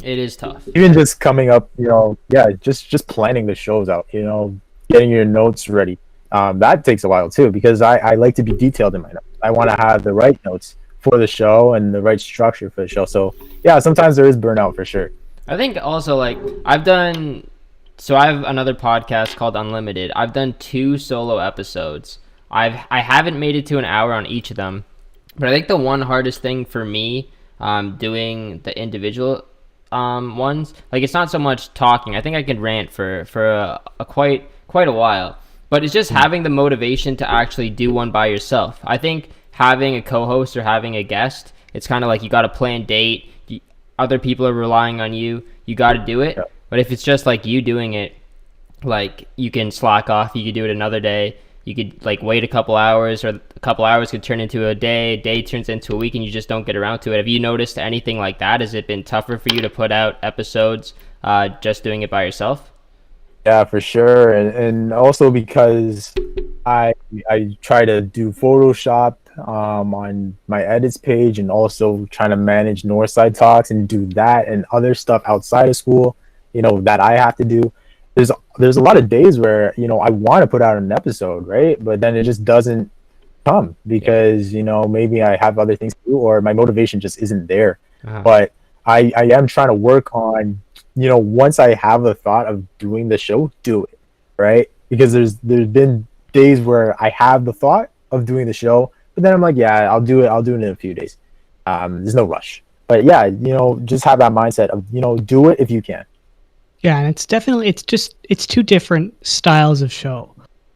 It is tough. Even just coming up, just planning the shows out, getting your notes ready. That takes a while too, because I like to be detailed in my notes. I want to have the right notes for the show and the right structure for the show. So yeah, sometimes there is burnout for sure. I think also, like, I have another podcast called Unlimited. I've done 2 solo episodes. I haven't made it to an hour on each of them, but I think the one hardest thing for me, doing the individual ones, like, it's not so much talking. I think I can rant for a quite a while, but it's just having the motivation to actually do one by yourself. I think having a co-host or having a guest, it's kind of like you got to plan date. Other people are relying on you. You got to do it. Yeah. But if it's just like you doing it, like, you can slack off. You could do it another day. You could, like, wait a couple hours, or a couple hours could turn into a day turns into a week, and you just don't get around to it. Have you noticed anything like that? Has it been tougher for you to put out episodes just doing it by yourself? Yeah, for sure. And also because I try to do Photoshop on my edits page, and also trying to manage Northside Talks and do that and other stuff outside of school, that I have to do. There's a lot of days where, I want to put out an episode, right? But then it just doesn't come because, maybe I have other things to do, or my motivation just isn't there. But I am trying to work on, once I have a thought of doing the show, do it, right? Because there's been days where I have the thought of doing the show, but then I'm like, yeah, I'll do it in a few days. There's no rush. But yeah, just have that mindset of, do it if you can. Yeah, and it's 2 different styles of show.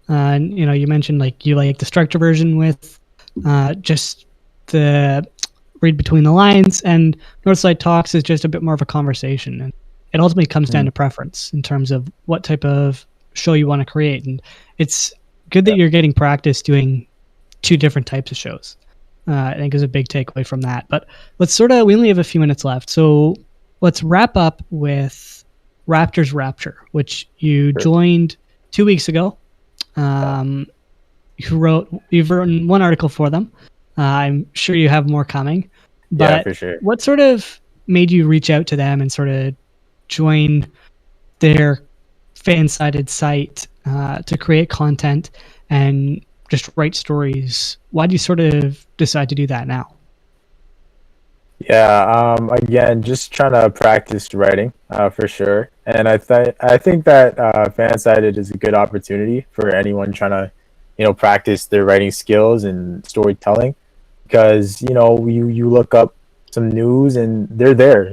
And you mentioned, like, you like the structure version with just the read between the lines, and Northside Talks is just a bit more of a conversation. And it ultimately comes down to preference in terms of what type of show you want to create. And it's good that you're getting practice doing 2 different types of shows. I think is a big takeaway from that. But we only have a few minutes left. So let's wrap up with Raptors Rapture, which you joined 2 weeks ago. You've written one article for them. I'm sure you have more coming. But yeah, for sure. What sort of made you reach out to them and sort of join their fan-sided site to create content and just write stories? Why do you sort of decide to do that now? Yeah, again, just trying to practice writing for sure. And I think that Fansided is a good opportunity for anyone trying to, practice their writing skills and storytelling, because, you look up some news and they're there,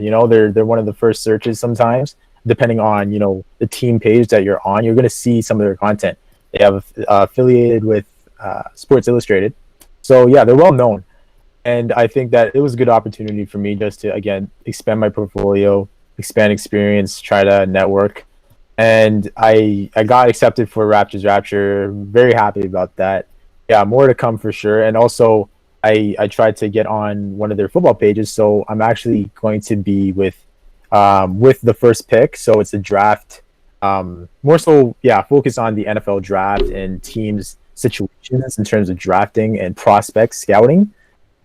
they're one of the first searches sometimes, depending on, the team page that you're on. You're going to see some of their content. They have affiliated with Sports Illustrated. So yeah, they're well known. And I think that it was a good opportunity for me just to, again, expand my portfolio, expand experience, try to network. And I got accepted for Raptors Rapture. Very happy about that. Yeah, more to come for sure. And also, I tried to get on one of their football pages. So I'm actually going to be with the first pick. So it's a draft. More so, yeah, focus on the NFL draft and teams' situations in terms of drafting and prospect scouting.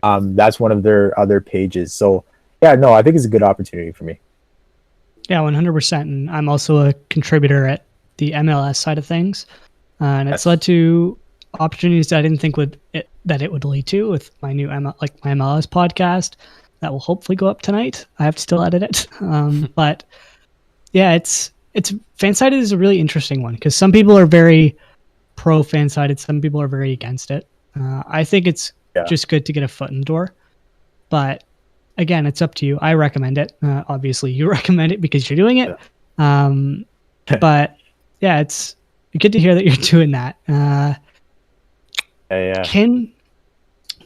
That's one of their other pages. So yeah, no, I think it's a good opportunity for me. Yeah, 100%. And I'm also a contributor at the MLS side of things. And it's led to opportunities that I didn't think that it would lead to with my new my MLS podcast that will hopefully go up tonight. I have to still edit it. But yeah, it's Fansided is a really interesting one because some people are very pro Fansided, some people are very against it. I think it's just good to get a foot in the door. But again, it's up to you. I recommend it. Obviously, you recommend it because you're doing it. But yeah, it's good to hear that you're doing that. Yeah. I'm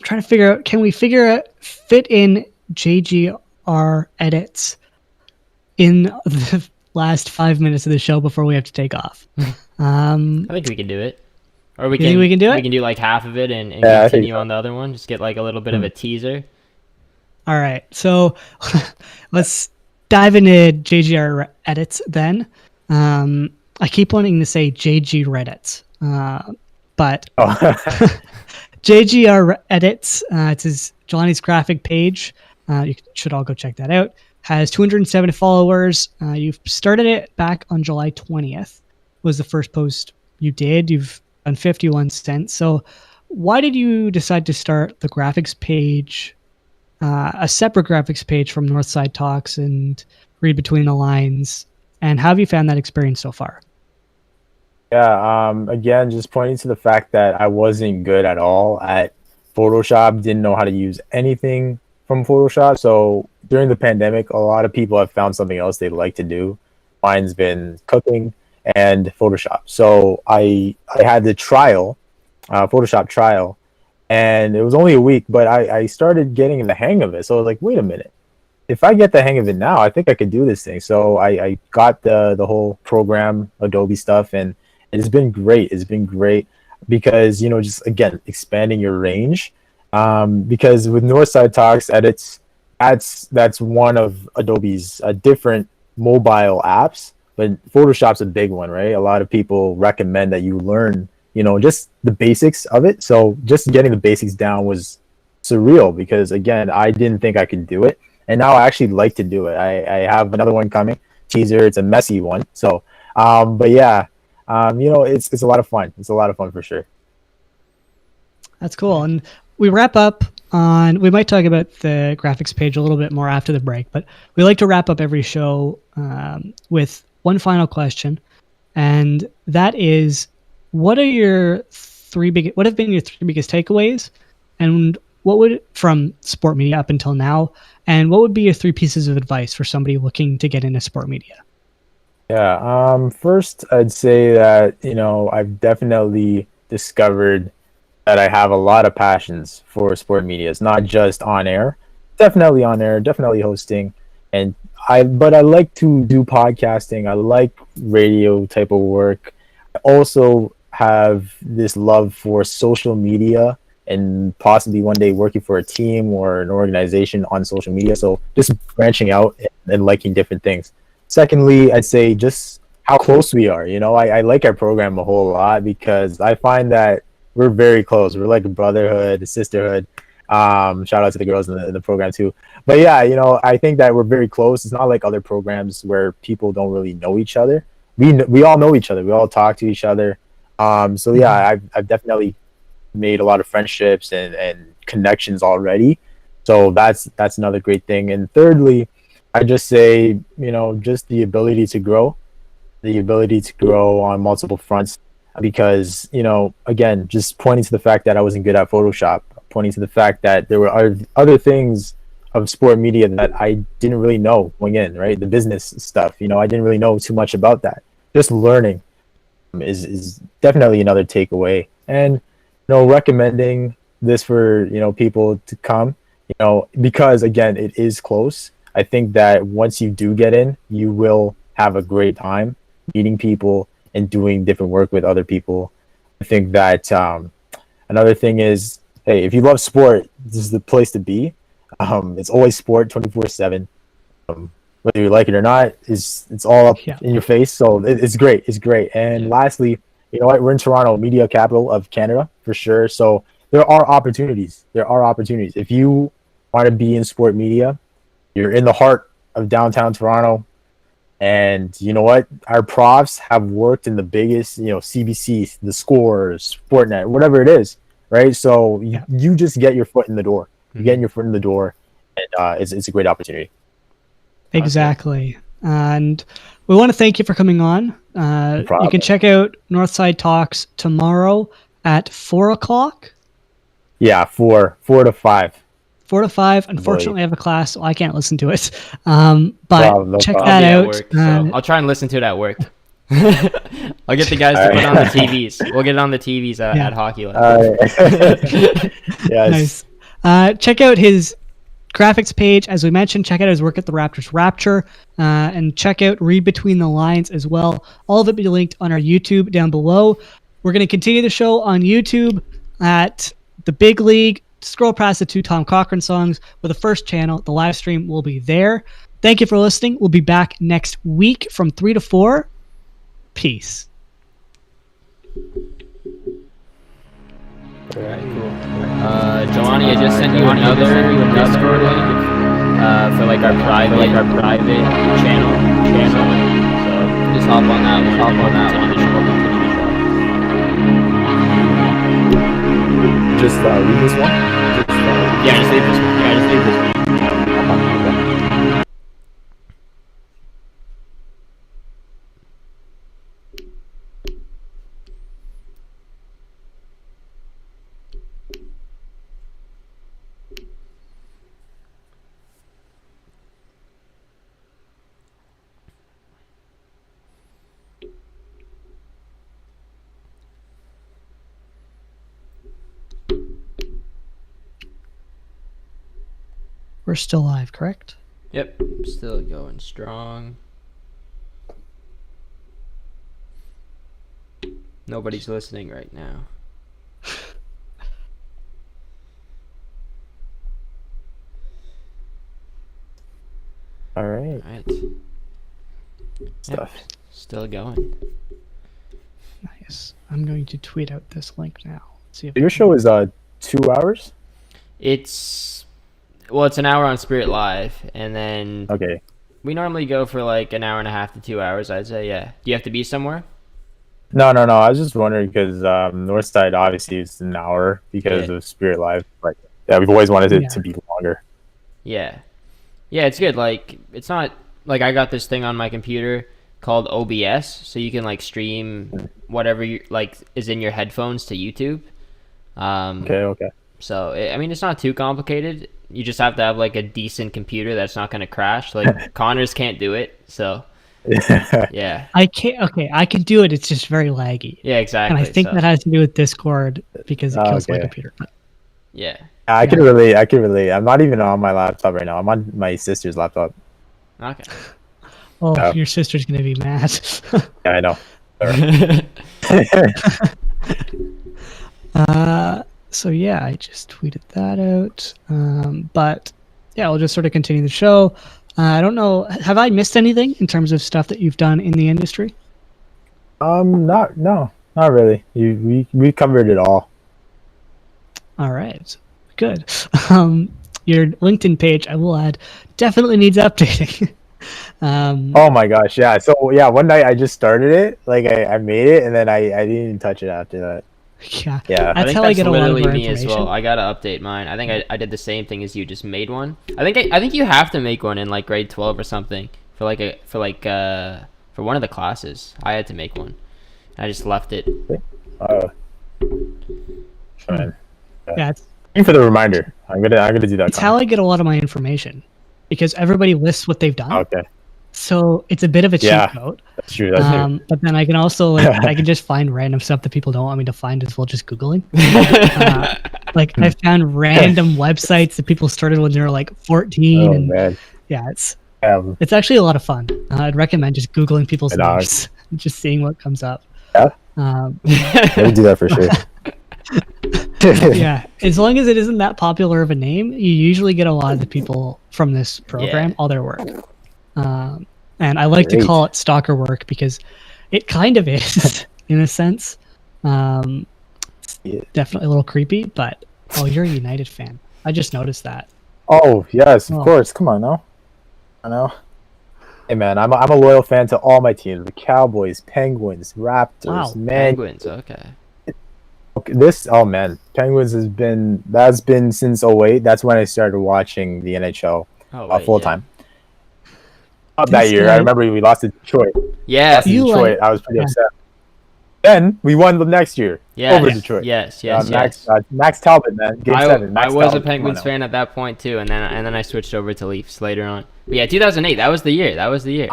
trying to figure out, can we fit in JGR edits in the last 5 minutes of the show before we have to take off. I think we can do it. Or we think we can do it? We can do like half of it and Yeah, continue on the other one. Just get like a little bit of a teaser. All right. So let's dive into JGR edits then. I keep wanting to say JG Reddits, but JGR edits. It's his Jelani's graphic page. You should all go check that out. Has 207 followers. You've started it back on July 20th. Was the first post you did. You've done 51 cents. So why did you decide to start the graphics page, a separate graphics page from Northside Talks, and read between the lines? And how have you found that experience so far? Yeah, again, just pointing to the fact that I wasn't good at all at Photoshop, didn't know how to use anything from Photoshop. So during the pandemic, a lot of people have found something else they like to do. Mine's been cooking and Photoshop. So I had the trial, Photoshop trial, and it was only a week, but I started getting the hang of it. So I was like, wait a minute. If I get the hang of it now, I think I could do this thing. So I got the whole program, Adobe stuff, and it's been great. It's been great because, just again, expanding your range. Because with Northside Talks edits, that's one of Adobe's different mobile apps, but Photoshop's a big one, right? A lot of people recommend that you learn, just the basics of it. So just getting the basics down was surreal because, again, I didn't think I could do it. And now I actually like to do it. I have another one coming, teaser. It's a messy one. So, but yeah. It's a lot of fun. It's a lot of fun for sure. That's cool. And we wrap up on, we might talk about the graphics page a little bit more after the break, but we like to wrap up every show with one final question. And that is, what have been your three biggest takeaways? And what would, from sport media up until now, and what would be your three pieces of advice for somebody looking to get into sport media? Yeah, first I'd say that, I've definitely discovered that I have a lot of passions for sport media. It's not just on air, definitely on air, definitely hosting. But I like to do podcasting. I like radio type of work. I also have this love for social media and possibly one day working for a team or an organization on social media. So just branching out and liking different things. Secondly, I'd say just how close we are. I like our program a whole lot because I find that we're very close. We're like a brotherhood, a sisterhood. Shout out to the girls in the program too. But yeah, I think that we're very close. It's not like other programs where people don't really know each other. We all know each other. We all talk to each other. So yeah, I've definitely made a lot of friendships and connections already. So that's another great thing. And thirdly, I just say, just the ability to grow on multiple fronts because, again, just pointing to the fact that I wasn't good at Photoshop, pointing to the fact that there were other things of sport media that I didn't really know going in, right? The business stuff, I didn't really know too much about that. Just learning is definitely another takeaway. And, recommending this for, people to come, because, again, it is close. I think that once you do get in, you will have a great time meeting people and doing different work with other people. I think that another thing is, hey, if you love sport, this is the place to be. It's always sport 24/7. Whether you like it or not, it's all up in your face. So it's great. It's great. And lastly, we're in Toronto, media capital of Canada for sure. So there are opportunities. If you want to be in sport media, you're in the heart of downtown Toronto. And you know what? Our profs have worked in the biggest, CBC, the Scores, Sportnet, whatever it is, right? So you just get your foot in the door. You're getting your foot in the door, and it's a great opportunity. Exactly. And we want to thank you for coming on. You can check out Northside Talks tomorrow at 4 o'clock. Yeah, 4 to 5. 4 to 5. Unfortunately, I have a class, so I can't listen to it. But check that out. Work, so I'll try and listen to it at work. I'll get the guys to put on the TVs. We'll get it on the TVs at Hockey Land. Yes. Nice. Check out his graphics page, as we mentioned, check out his work at the Raptors Rapture, and check out Read Between the Lines as well. All of it will be linked on our YouTube down below. We're going to continue the show on YouTube at The Big League. Scroll past the 2 Tom Cochran songs with the first channel. The live stream will be there. Thank you for listening. We'll be back next week from 3 to 4. Peace. All right, cool. Jelani, I just sent you another Discord link for like our private channel. So just hop on that one. Continue the show. Just read this one? Yeah, just leave this one. We're still live, correct? Yep, still going strong. Nobody's listening right now. All right. All right. Stuff. Yep, still going. Nice. I'm going to tweet out this link now. See if Your show is 2 hours? It's an hour on Spirit Live, and then Okay. we normally go for like an hour and a half to 2 hours, I'd say. Yeah. Do you have to be somewhere? No. I was just wondering because Northside obviously is an hour because of Spirit Live. But yeah, we've always wanted it to be longer. Yeah. Yeah, it's good. Like, it's not like I got this thing on my computer called OBS, so you can like stream whatever you like is in your headphones to YouTube. Okay. So I mean, it's not too complicated. You just have to have like a decent computer that's not going to crash. Like Connors can't do it, so yeah. I can't. Okay, I can do it. It's just very laggy. Yeah, exactly. And I think that has to do with Discord because it kills my computer. Yeah. I can relate. I'm not even on my laptop right now. I'm on my sister's laptop. Okay. Oh, your sister's gonna be mad. Yeah, I know. So yeah, I just tweeted that out. But yeah, we'll just sort of continue the show. I don't know. Have I missed anything in terms of stuff that you've done in the industry? Not really. We covered it all. All right, good. Your LinkedIn page, I will add, definitely needs updating. Oh my gosh, yeah. So yeah, one night I just started it, like I made it, and then I didn't even touch it after that. Yeah. I think how I get a lot of more me as information. well. I gotta update mine. I think I did the same thing as you, just made one. I think you have to make one in like grade 12 or something for one of the classes. I had to make one. I just left it. Oh. Fine. Yeah, Thank you for the reminder. I'm gonna do that. It's how I get a lot of my information because everybody lists what they've done. Okay. So it's a bit of a cheat code. That's true. That's true. But then I can also I can just find random stuff that people don't want me to find as well, just Googling. Like I found random websites that people started when they were like 14. Oh and man. Yeah, it's actually a lot of fun. I'd recommend just Googling people's names, just seeing what comes up. Yeah. We'll do that for sure. Yeah, as long as it isn't that popular of a name, you usually get a lot of the people from this program, all their work. And I like to call it stalker work because it kind of is in a sense. Definitely a little creepy, but you're a United fan. I just noticed that. Oh yes, of course. Come on now. I know. Hey man, I'm a loyal fan to all my teams: the Cowboys, Penguins, Raptors. Man, Penguins. Okay. Penguins that's been since 2008. That's when I started watching the NHL full time. That year, I remember we lost to Detroit. Yes, Detroit. I was pretty upset. Then we won the next year over Detroit. Yes. Max Talbot, man. Game 7. I was a Penguins fan at that point too, and then I switched over to Leafs later on. But yeah, 2008. That was the year.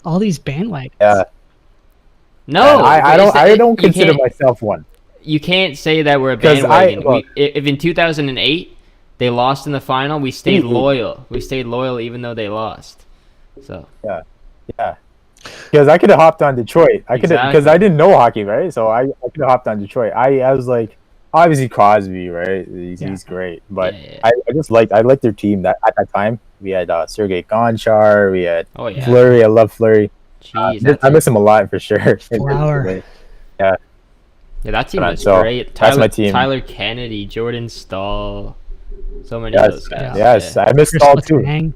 All these bandwagons. Yeah. No, I don't consider myself one. You can't say that we're a bandwagon. If in 2008 they lost in the final. We stayed loyal. We stayed loyal even though they lost. So yeah. Because I could have hopped on Detroit. Because I didn't know hockey, right? So I could have hopped on Detroit. I was like, obviously Crosby, right? He's great, but I liked their team. That at that time we had Sergei Gonchar, we had Fleury. I love Fleury. Jeez, I miss him a lot for sure. Flower. Yeah, that team was great. That's my team. Tyler Kennedy, Jordan Stahl, so many of those guys. Yes, I miss Stahl too. In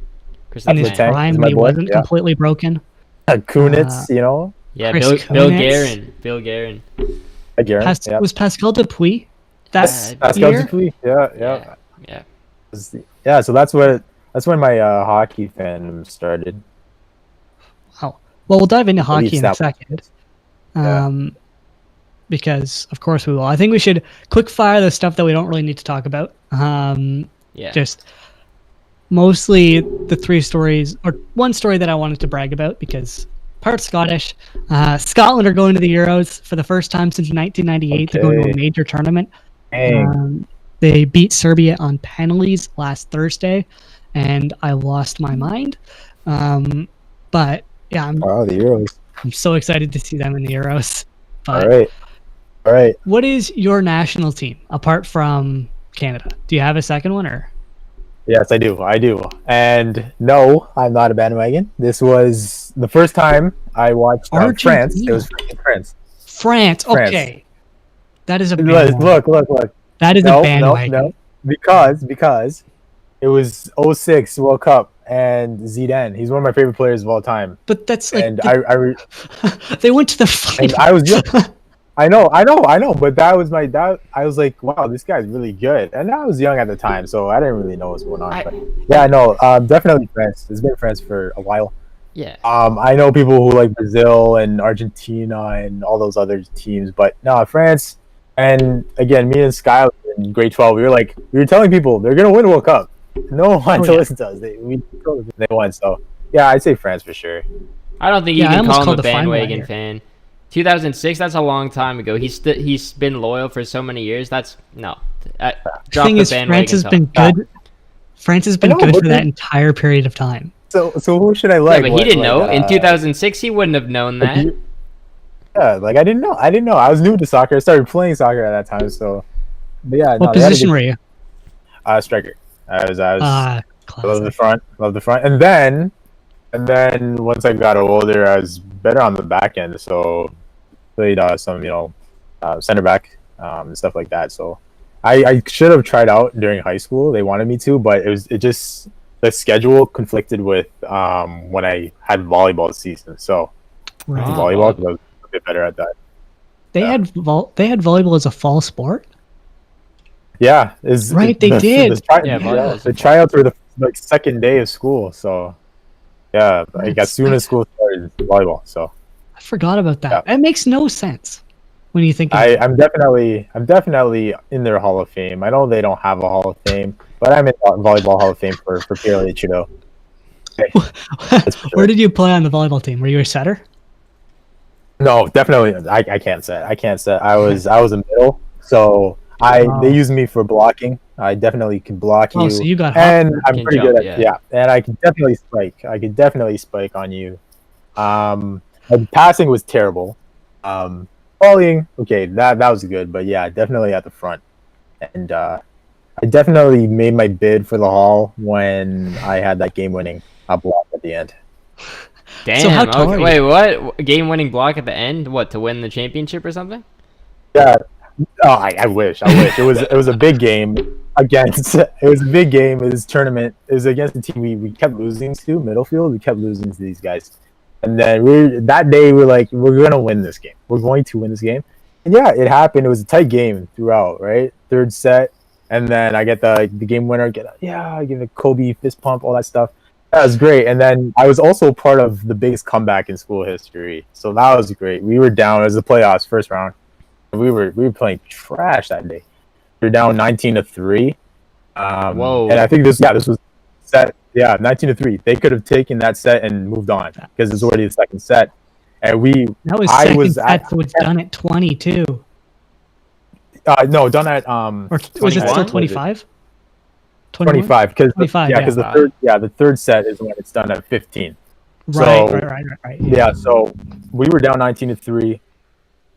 his prime, when he wasn't completely broken. Kunitz, you know. Yeah, Bill Guerin. Guerin. Was Pascal Dupuis that Pascal year? Dupuis. Yeah. So that's when my hockey fandom started. Wow. Well, we'll dive into hockey in a second. Because of course we will. I think we should quick fire the stuff that we don't really need to talk about. Just mostly the three stories, or one story that I wanted to brag about because part Scottish. Scotland are going to the Euros for the first time since 1998. They're going to a major tournament. They beat Serbia on penalties last Thursday, and I lost my mind. But yeah, the Euros. I'm so excited to see them in the Euros. But All right. what is your national team apart from Canada? Do you have a second one or? Yes, I do. And no, I'm not a bandwagon. This was the first time I watched France. It was France. France. Okay. That is a bandwagon. Look. That is a bandwagon. No. Because it was 06 World Cup and Zidane. He's one of my favorite players of all time. But that's like... And they went to the final. And I was young. I know. But that was I was like, wow, this guy's really good. And I was young at the time, so I didn't really know what was going on. But yeah, no, definitely France. It's been France for a while. Yeah. I know people who like Brazil and Argentina and all those other teams, but no, France. And again, me and Skylar in grade 12, we were telling people they're gonna win World Cup. No one wanted to listen to us. They won. So yeah, I'd say France for sure. I don't think you can call him a bandwagon fan. 2006, that's a long time ago. He's been loyal for so many years. That's no. The thing is, France has been good. France has been good for that entire period of time. So who should I like? Yeah, but he didn't know. In 2006, he wouldn't have known that. Yeah, like I didn't know. I was new to soccer. I started playing soccer at that time. So, but yeah. What position were you? Striker. I was. I love the front. And then once I got older, I was better on the back end. So played some, center back, and stuff like that. So I should have tried out during high school. They wanted me to, but the schedule conflicted with when I had volleyball season. So volleyball was a bit better at that. They had volleyball as a fall sport. Yeah, they did. The tryouts were the second day of school. So yeah, as soon as school started, volleyball. So I forgot about that. Yeah. It makes no sense when you think. I'm definitely in their Hall of Fame. I know they don't have a Hall of Fame, but I'm in volleyball Hall of Fame for purely Trudeau. Okay. Where did you play on the volleyball team? Were you a setter? No, definitely. I can't set. I was a middle, so they used me for blocking. I definitely can block you. Oh, so you got and I'm pretty good at and I can definitely spike on you. My passing was terrible. Volleying, okay, that was good, but yeah, definitely at the front. And I definitely made my bid for the Hall when I had that game-winning block at the end. Damn. So how tall wait, what? Game-winning block at the end? What, to win the championship or something? Yeah. Oh, I wish. It was a big game against. It was a big game. It was tournament. It was against the team we kept losing to, Middlefield. We kept losing to these guys, and then that day we're like, we're gonna win this game. We're going to win this game, and yeah, it happened. It was a tight game throughout. Right, third set, and then I get the game winner. I give a Kobe fist pump, all that stuff. That was great. And then I was also part of the biggest comeback in school history, so that was great. We were down. It was the playoffs, first round. We were playing trash that day. We were down 19-3. Whoa! And I think this was set. Yeah, 19-3. They could have taken that set and moved on because it's already the second set. And that was set, so it's done at 22. No, done at Or was it still 25? 21? 25 because 25, yeah, yeah. because the third set is when it's done at 15. Right, So right. yeah, so we were down 19-3,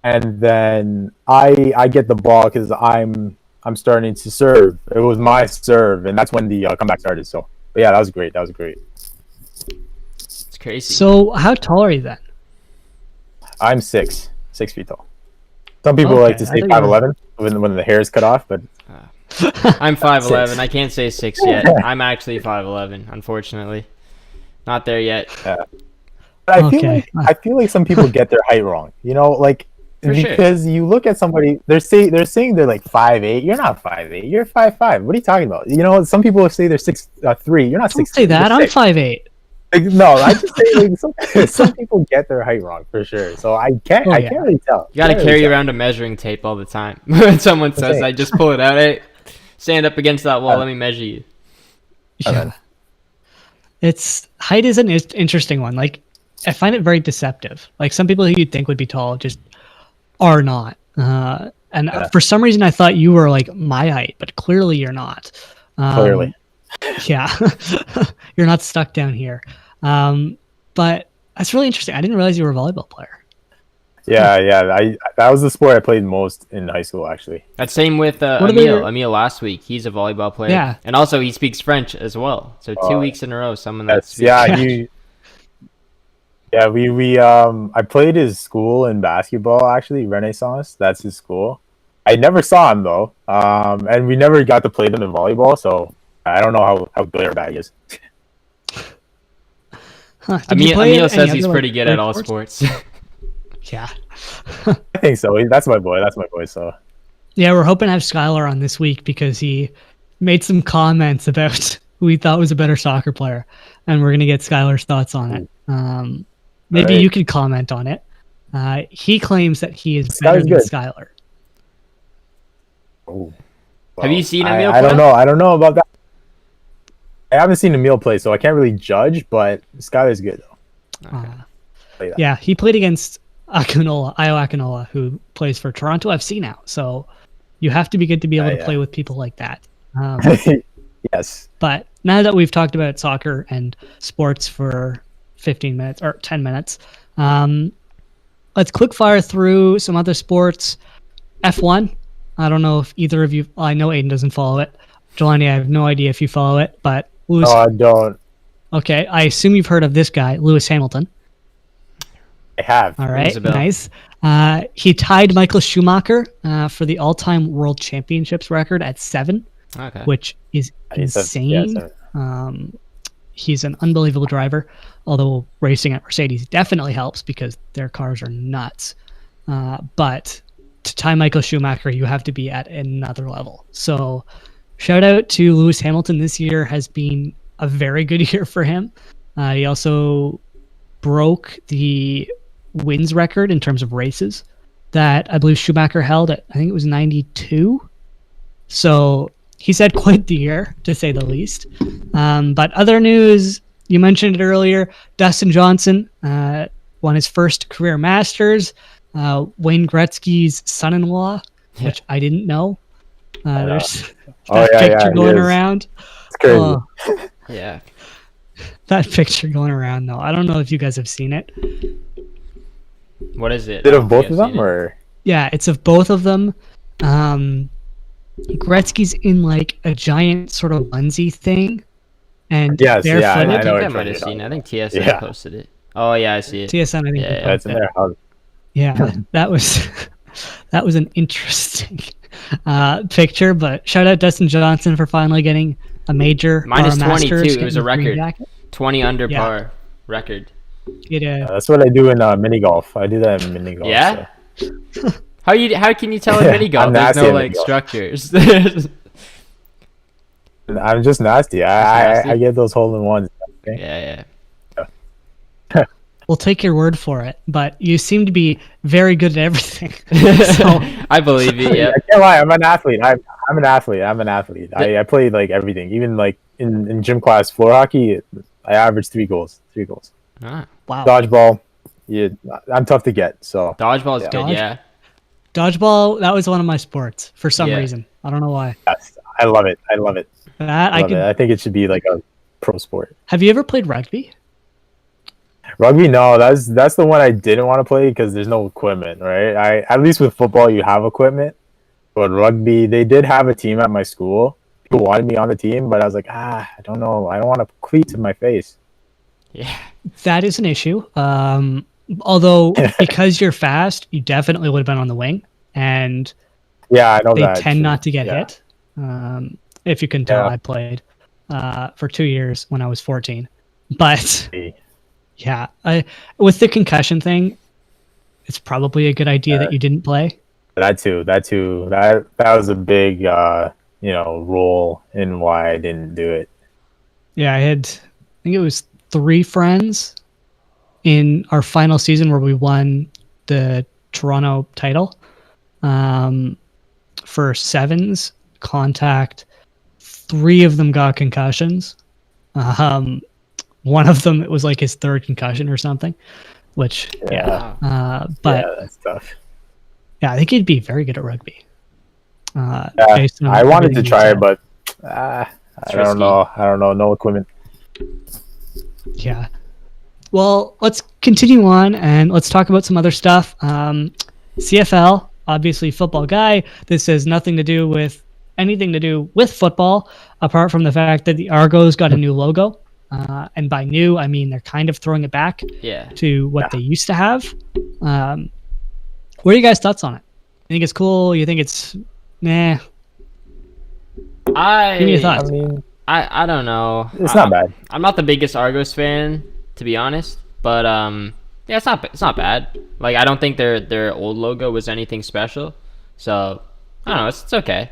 and then I get the ball because I'm starting to serve. It was my serve, and that's when the comeback started. So, but yeah, that was great. That was great. It's crazy. So how tall are you then? I'm 6 feet tall. Some people like to say 5'11" when the hair is cut off, but I'm 5'11". I can't say 6 yet. I'm actually 5'11", unfortunately. Not there yet. But I feel like some people get their height wrong. You know, like because you look at somebody, they're saying they're like 5'8". You're not 5'8". You're 5'5". What are you talking about? You know, some people say they're 6'3". You're not 6'3". Don't say that. I'm 5'8". Like, no, I just say like some people get their height wrong for sure. So I can't really tell. You got to carry around a measuring tape all the time. When someone says that, just pull it out. Hey, stand up against that wall. Let me measure you. Yeah. Height is an interesting one. Like, I find it very deceptive. Like, some people who you'd think would be tall just are not. And for some reason, I thought you were like my height, but clearly you're not. Clearly. Yeah. You're not stuck down here. But that's really interesting. I didn't realize you were a volleyball player. Yeah. That was the sport I played most in high school, actually. That's same with Emil last week. He's a volleyball player. Yeah. And also he speaks French as well. So 2 weeks in a row, someone that speaks French. I played his school in basketball, actually, Renaissance. That's his school. I never saw him though. And we never got to play them in volleyball, so I don't know how good or bad he is. Emil says he's pretty good at all sports. Yeah. I think so. That's my boy. So yeah, we're hoping to have Skylar on this week because he made some comments about who he thought was a better soccer player, and we're gonna get Skylar's thoughts on it. Maybe you could comment on it. He claims that he is better than Skylar. Oh. Well, have you seen Emil play? I don't know about that. I haven't seen Emil play, so I can't really judge, but Skylar's good though. Okay. Yeah, he played against Io Akinola, who plays for Toronto FC now. So you have to be good to be able to play with people like that. Yes. But now that we've talked about soccer and sports for 15 minutes or 10 minutes, let's quick fire through some other sports. F1. I don't know if either of you, I know Aiden doesn't follow it. Jelani, I have no idea if you follow it, but Lewis. No, I don't. Okay, I assume you've heard of this guy, Lewis Hamilton. I have. All right, nice. He tied Michael Schumacher for the all-time world championships record at 7, which is insane. He's an unbelievable driver, although racing at Mercedes definitely helps because their cars are nuts. But to tie Michael Schumacher, you have to be at another level. So shout out to Lewis Hamilton. This year has been a very good year for him. He also broke the wins record in terms of races that I believe Schumacher held at, I think it was 92. So he's had quite the year, to say the least. But other news, you mentioned it earlier, Dustin Johnson won his first career Masters. Wayne Gretzky's son-in-law, which I didn't know. There's that picture going around. It's crazy. Yeah. That picture going around, though. I don't know if you guys have seen it. What is it? Is it of both of them, or? Yeah, it's of both of them. Gretzky's in like a giant sort of onesie thing, and barefooted. I think I might have seen it. I think TSN posted it. Oh yeah, I see it. TSN, I think. Yeah, it's in there. Yeah, that was an interesting picture. But shout out Dustin Johnson for finally getting a major minus 22. Masters, it was a record. 20 under par record. That's what I do in mini golf. I do that in mini golf. Yeah. So. How can you tell in mini golf? There's no like structures. I'm just nasty. I get those hole in ones. Okay? Yeah. We'll take your word for it, but you seem to be very good at everything. So I believe you. Yeah. I can't lie. I'm an athlete. I'm an athlete. I played like everything. Even like in gym class, floor hockey, I averaged 3 goals. Ah. Wow. Dodgeball, I'm tough to get. So dodgeball is good. Yeah. Dodgeball, that was one of my sports for some reason. I don't know why. Yes, I love it. I love it. That I love it. I think it should be like a pro sport. Have you ever played rugby? Rugby, no, that's the one I didn't want to play because there's no equipment, right? At least with football you have equipment, but rugby they did have a team at my school. People wanted me on the team, but I was like, I don't know, I don't want a cleat to my face. Yeah, that is an issue. Although because you're fast, you definitely would have been on the wing, and yeah, I know they that tend too. not to get Yeah. hit. If you can tell, Yeah. I played for 2 years when I was 14, but. Yeah, with the concussion thing, it's probably a good idea that you didn't play. That too. That was a big role in why I didn't do it. Yeah, I think it was 3 friends in our final season where we won the Toronto title. For sevens contact, 3 of them got concussions. One of them, it was like his 3rd concussion or something, which, but yeah, that's tough. Yeah, I think he'd be very good at rugby. I wanted to try it, but I don't know. No equipment. Yeah. Well, let's continue on and let's talk about some other stuff. CFL, obviously football guy. This has anything to do with football, apart from the fact that the Argos got a new logo. And by new, I mean they're kind of throwing it back to what they used to have. What are you guys' thoughts on it? You think it's cool? You think it's nah? Give me your thoughts. I mean, I don't know. It's not bad. I'm not the biggest Argos fan, to be honest, but yeah, it's not bad. Like, I don't think their old logo was anything special, so I don't know. It's okay.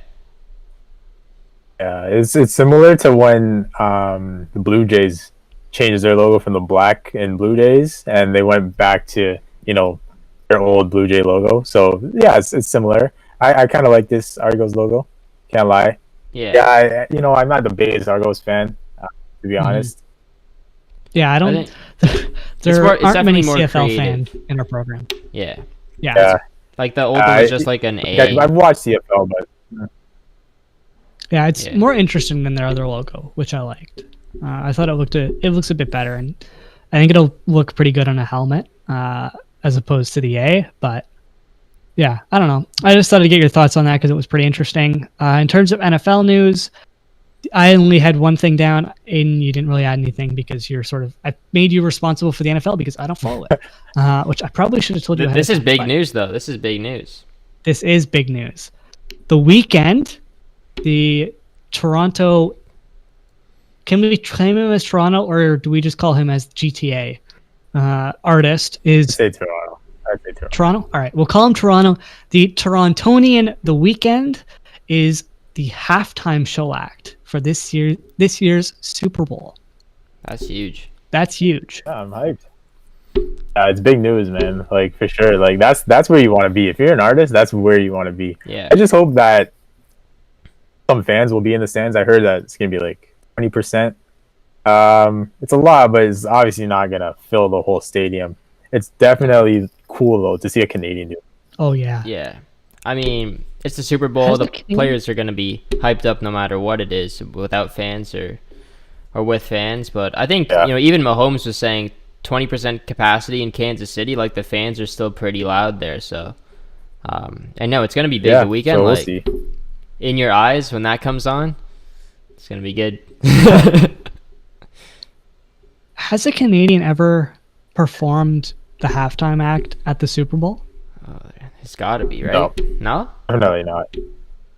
Yeah, it's similar to when the Blue Jays changed their logo from the black and blue days, and they went back to their old Blue Jay logo. So yeah, it's similar. I kind of like this Argos logo. Can't lie. Yeah. Yeah, I'm not the biggest Argos fan, to be honest. Yeah, I don't. There aren't many CFL fans in our program. Yeah. Yeah. Like the old one was just like an A. I've watched CFL, but. Yeah, it's more interesting than their other logo, which I liked. I thought it looks a bit better, and I think it'll look pretty good on a helmet as opposed to the A. But yeah, I don't know. I just thought I'd get your thoughts on that because it was pretty interesting. In terms of NFL news, I only had one thing down, and you didn't really add anything because I made you responsible for the NFL because I don't follow it, which I probably should have told you. This is big news, though. This is big news. This is big news. The weekend. The Toronto, can we claim him as Toronto or do we just call him as GTA artist is... I'd say Toronto. Toronto? All right, we'll call him Toronto. The Torontonian The Weeknd is the halftime show act for this year's Super Bowl. That's huge. That's huge. Yeah, I'm hyped. It's big news, man. Like, for sure. Like, that's where you want to be. If you're an artist, that's where you want to be. Yeah. I just hope that some fans will be in the stands. I heard that it's gonna be like 20%. It's a lot, but it's obviously not gonna fill the whole stadium. It's definitely cool though to see a Canadian do it. Oh yeah. Yeah. I mean, it's the Super Bowl. The players are gonna be hyped up no matter what it is, without fans or with fans. But I think even Mahomes was saying 20% capacity in Kansas City. Like, the fans are still pretty loud there. So I know it's gonna be big the weekend. So we'll like, see. In your eyes when that comes on, it's gonna be good. Has a Canadian ever performed the halftime act at the Super Bowl? It's got to be, right? No? Definitely not.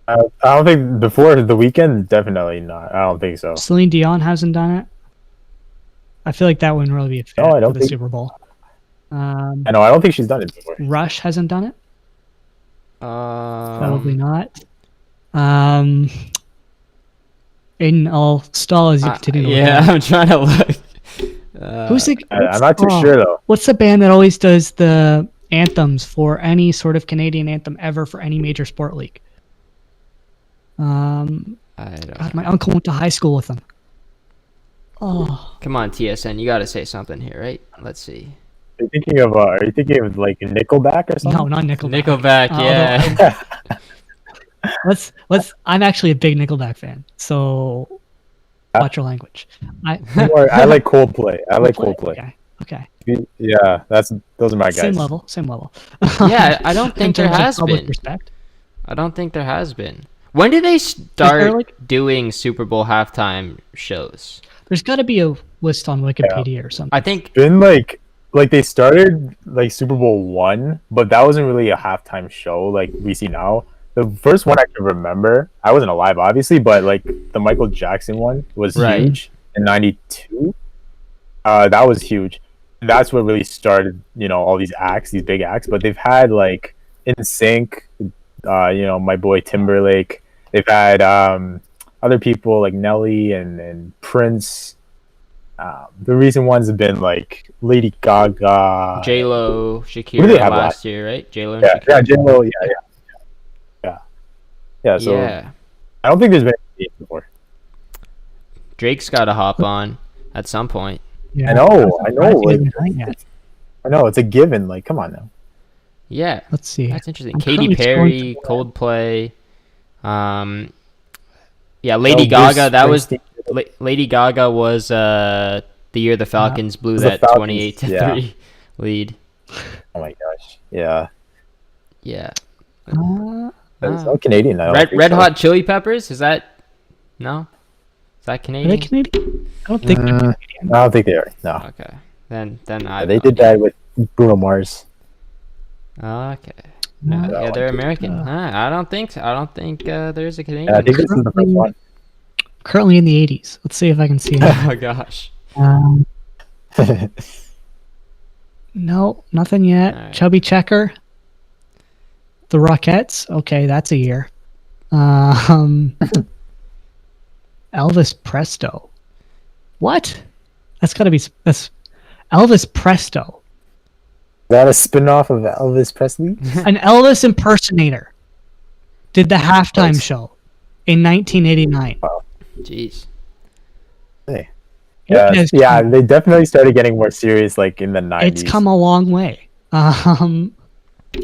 I don't think before the weekend. Definitely not. I don't think so. Celine Dion hasn't done it. I feel like that wouldn't really be a fit for the Super Bowl. I know. I don't think she's done it before. Rush hasn't done it. Probably not. Aiden, I'll stall as you continue. I'm trying to look. I'm not too sure though. What's the band that always does the anthems for any sort of Canadian anthem ever for any major sport league? I don't know. My uncle went to high school with them. Oh, come on, TSN, you got to say something here, right? Let's see. Are you thinking of like Nickelback or something? No, not Nickelback. Nickelback, yeah. let's. I'm actually a big Nickelback fan, so watch your language. I like Coldplay. I like Coldplay. Okay. Yeah, those are my guys. Same level. Yeah, I don't think there has been. Respect. I don't think there has been. When did they start doing Super Bowl halftime shows? There's got to be a list on Wikipedia or something. I think been like they started like Super Bowl 1, but that wasn't really a halftime show like we see now. The first one I can remember, I wasn't alive obviously, but like the Michael Jackson one was huge in '92. That was huge. That's what really started, all these acts, these big acts. But they've had like NSYNC, my boy Timberlake. They've had other people like Nelly and Prince. The recent ones have been like Lady Gaga, J-Lo, Shakira last year, right? J-Lo and Shakira. Yeah, J-Lo, yeah. So I don't think there's been any before. Drake's got to hop on at some point. Yeah, I know. Like, I know it's a given. Like, come on now. Yeah, let's see. That's interesting. Katy Perry, Coldplay. Lady Gaga. That was Lady Gaga was the year the Falcons blew that 28-3 lead. Oh my gosh! Yeah. That's all Canadian. Red Hot Chili Peppers. Is that no? Is that Canadian? Are they Canadian? I don't think they're Canadian. I don't think they are. No. Okay. Then they did that with Bruno Mars. Okay. No, they're American. I don't think so. I don't think there's a Canadian. I think this is the first one. Currently in the 80s. Let's see if I can see it. Oh my gosh. No, nothing yet. Right. Chubby Checker. The Rockettes. Okay, that's a year. Elvis Presto. What? That's Elvis Presto. Is that a spin-off of Elvis Presley? An Elvis impersonator did the halftime show in 1989. Wow. Jeez. Hey. Yeah, they definitely started getting more serious like in the 90s. It's come a long way. I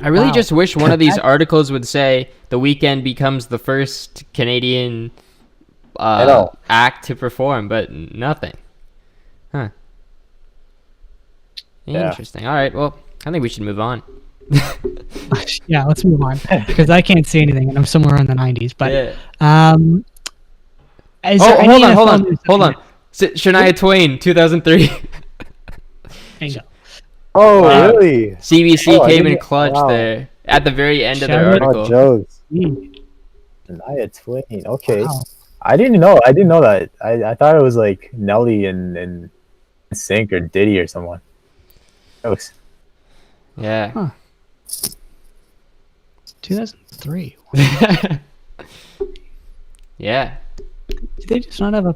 really just wish one of these articles would say The Weeknd becomes the first Canadian act to perform, but nothing. Huh. Interesting. All right, well, I think we should move on. Yeah, let's move on because I can't see anything and I'm somewhere in the 90s. But hold on. Shania Twain, 2003. Oh, really? CBC came in clutch there at the very end of their article. Jokes. Shania Twain. Okay. Wow. I didn't know that. I thought it was like Nelly and Sync or Diddy or someone. Jokes. Yeah. Huh. 2003. Yeah. Did they just not have a...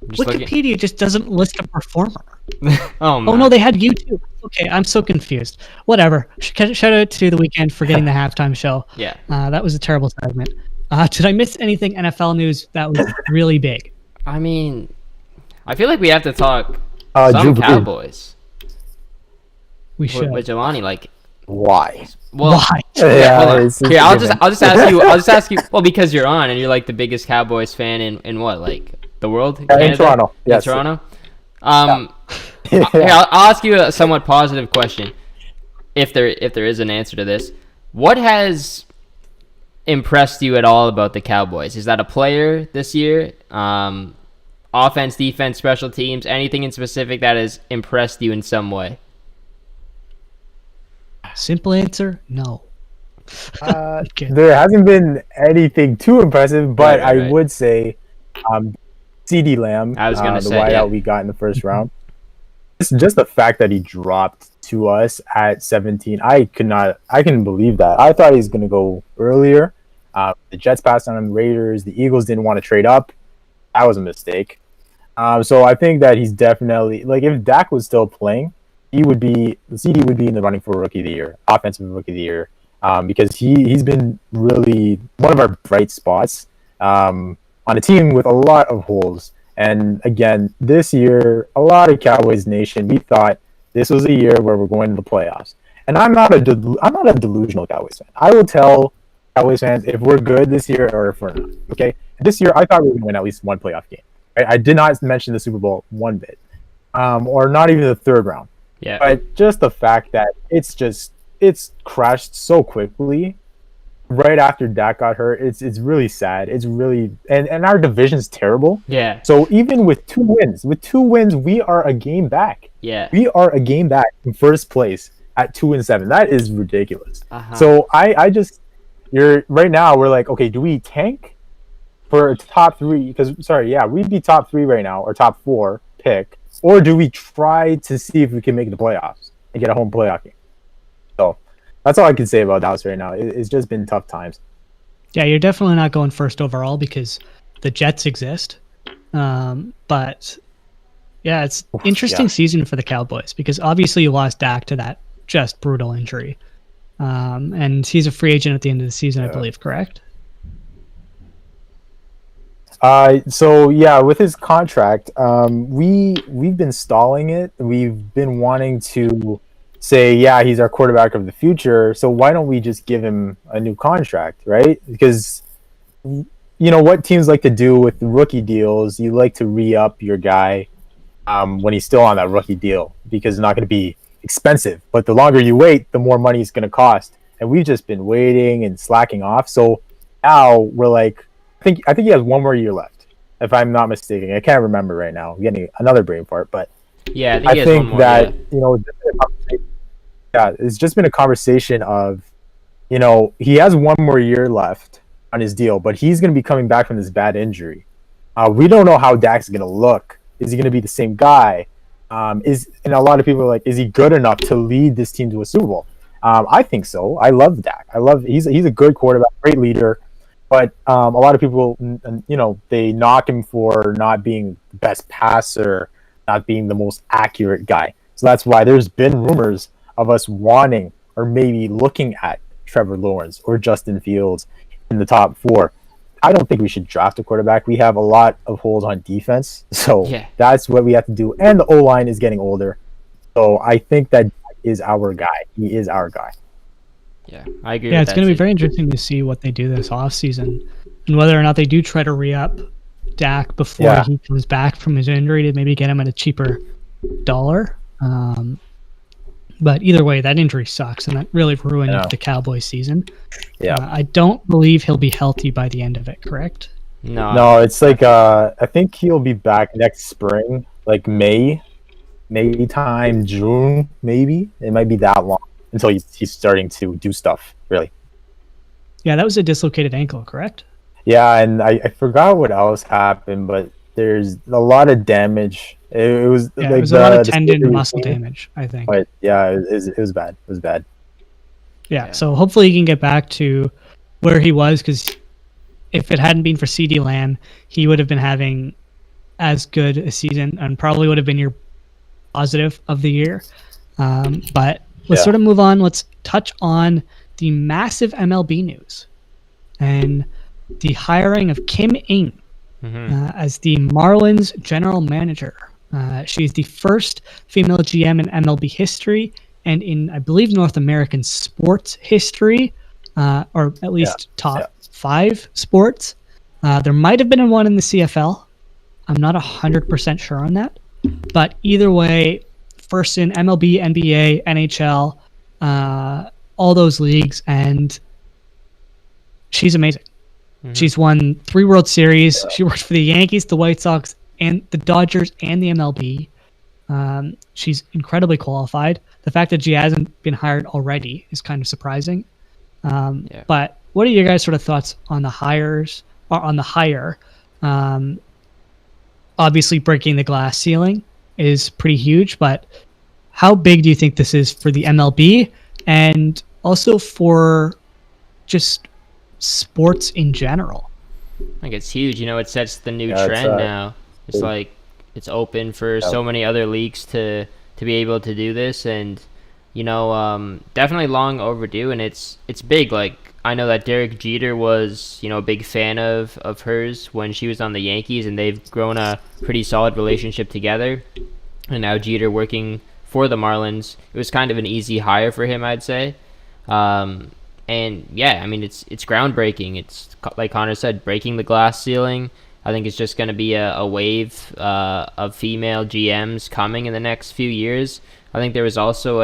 Wikipedia just doesn't list a performer. Oh no, they had YouTube. Okay, I'm so confused. Whatever. Shout out to The Weeknd for getting the halftime show. Yeah. That was a terrible segment. Did I miss anything NFL news that was really big? I mean, I feel like we have to talk some Cowboys. We should. With Jelani, like, why? Well, why? Here, I'll just ask you. Well, because you're on and you're like the biggest Cowboys fan in what, like the world? Canada? In Toronto. Yes. In Toronto. Here, I'll ask you a somewhat positive question, if there is an answer to this. What has impressed you at all about the Cowboys? Is that a player this year? Offense, defense, special teams, anything in specific that has impressed you in some way? Simple answer, no. There hasn't been anything too impressive, but right. I would say CeeDee Lamb, I was gonna the say, wideout we got in the first round. It's just the fact that he dropped to us at 17. I couldn't believe that. I thought he was going to go earlier. The Jets passed on him, the Raiders, the Eagles didn't want to trade up. That was a mistake. So I think that he's definitely, like, if Dak was still playing, CD would be in the running for Rookie of the Year, Offensive Rookie of the Year, because he's been really one of our bright spots on a team with a lot of holes. And again, this year, a lot of Cowboys Nation, we thought this was a year where we're going to the playoffs. And I'm not a delusional Cowboys fan. I will tell Cowboys fans, if we're good this year or if we're not. Okay, this year I thought we would win at least one playoff game. Right? I did not mention the Super Bowl one bit, or not even the third round. Yeah. But just the fact that it's crashed so quickly right after Dak got hurt, it's really sad. It's really and our division's terrible. Yeah. So even with two wins, we are a game back. Yeah. We are a game back in first place at 2-7. That is ridiculous. Uh-huh. So I just right now we're like, okay, do we tank for a top 3? Because we'd be top 3 right now or top 4 pick, or do we try to see if we can make the playoffs and get a home playoff game? So that's all I can say about Dallas right now. It's just been tough times. Yeah, you're definitely not going first overall because the Jets exist. But yeah, it's interesting season for the Cowboys because obviously you lost Dak to that just brutal injury. And he's a free agent at the end of the season, I believe, correct? So yeah, with his contract, we've been stalling it. We've been wanting to say, yeah, he's our quarterback of the future. So why don't we just give him a new contract, right? Because what teams like to do with rookie deals, you like to re-up your guy when he's still on that rookie deal because it's not going to be expensive. But the longer you wait, the more money it's going to cost. And we've just been waiting and slacking off. So now we're like, I think he has one more year left, if I'm not mistaken. I can't remember right now. I'm getting another brain fart, but yeah, I think that it's just been a conversation of, he has one more year left on his deal, but he's going to be coming back from this bad injury. We don't know how Dak's going to look. Is he going to be the same guy? And a lot of people are like, is he good enough to lead this team to a Super Bowl? I think so. I love Dak. He's a good quarterback, great leader. But a lot of people, they knock him for not being the best passer, not being the most accurate guy. So that's why there's been rumors of us wanting or maybe looking at Trevor Lawrence or Justin Fields in the top 4. I don't think we should draft a quarterback. We have a lot of holes on defense. So that's what we have to do. And the O-line is getting older. So I think that is our guy. He is our guy. Yeah, I agree. Yeah, it's going to be very interesting to see what they do this offseason and whether or not they do try to re-up Dak before he comes back from his injury to maybe get him at a cheaper dollar. But either way, that injury sucks, and that really ruined the Cowboys season. Yeah, I don't believe he'll be healthy by the end of it, correct? No, it's like I think he'll be back next spring, like May time, June, maybe. It might be that long until he's starting to do stuff, really. Yeah, that was a dislocated ankle, correct? Yeah, and I forgot what else happened, but there's a lot of damage. It was a lot of tendon muscle damage, I think. But yeah, it was bad. It was bad. Yeah, so hopefully he can get back to where he was, because if it hadn't been for CeeDee Lamb, he would have been having as good a season and probably would have been your positive of the year. But let's sort of move on. Let's touch on the massive MLB news and the hiring of Kim Ng as the Marlins general manager. She is the first female GM in MLB history and in, I believe, North American sports history, or at least top 5 sports. There might have been one in the CFL. I'm not 100% sure on that. But either way, first in MLB, NBA, NHL, all those leagues, and she's amazing. She's won 3 World Series. She worked for the Yankees, the White Sox, and the Dodgers, and the MLB. She's incredibly qualified. The fact that she hasn't been hired already is kind of surprising. But what are your guys' sort of thoughts on the hires, or on the hire? Obviously, breaking the glass ceiling is pretty huge, but how big do you think this is for the MLB and also for just sports in general? I think it's huge. It sets the new trend now. It's like it's open for so many other leagues to be able to do this, and definitely long overdue, and it's big. Like, I know that Derek Jeter was a big fan of hers when she was on the Yankees, and they've grown a pretty solid relationship together. And now Jeter working for the Marlins, it was kind of an easy hire for him, I'd say. But And yeah, I mean, it's groundbreaking. It's like Connor said, breaking the glass ceiling. I think it's just going to be a wave of female GMs coming in the next few years. I think there was also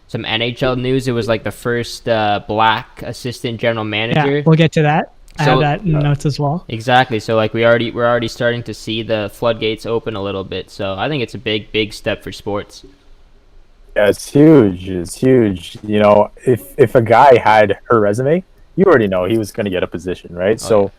some NHL news. It was like the first black assistant general manager. Yeah, we'll get to that. I have that in notes as well. Exactly. So like we're already starting to see the floodgates open a little bit. So I think it's a big step for sports. Yeah, it's huge. It's huge. You know, if a guy had her resume, you already know he was going to get a position, right? So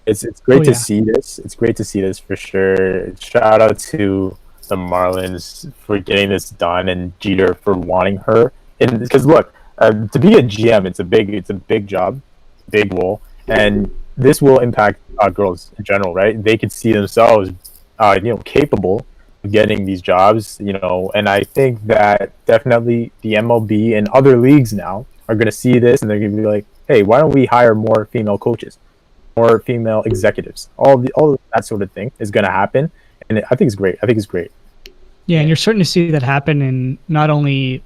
it's great to see this. It's great to see this for sure. Shout out to the Marlins for getting this done and Jeter for wanting her. And because look, to be a GM, it's a big job, big role, and this will impact girls in general, right? They could see themselves, capable getting these jobs, and I think that definitely the MLB and other leagues now are going to see this and they're going to be like, hey, why don't we hire more female coaches, more female executives? All that sort of thing is going to happen, and I think it's great. Yeah, and you're starting to see that happen in not only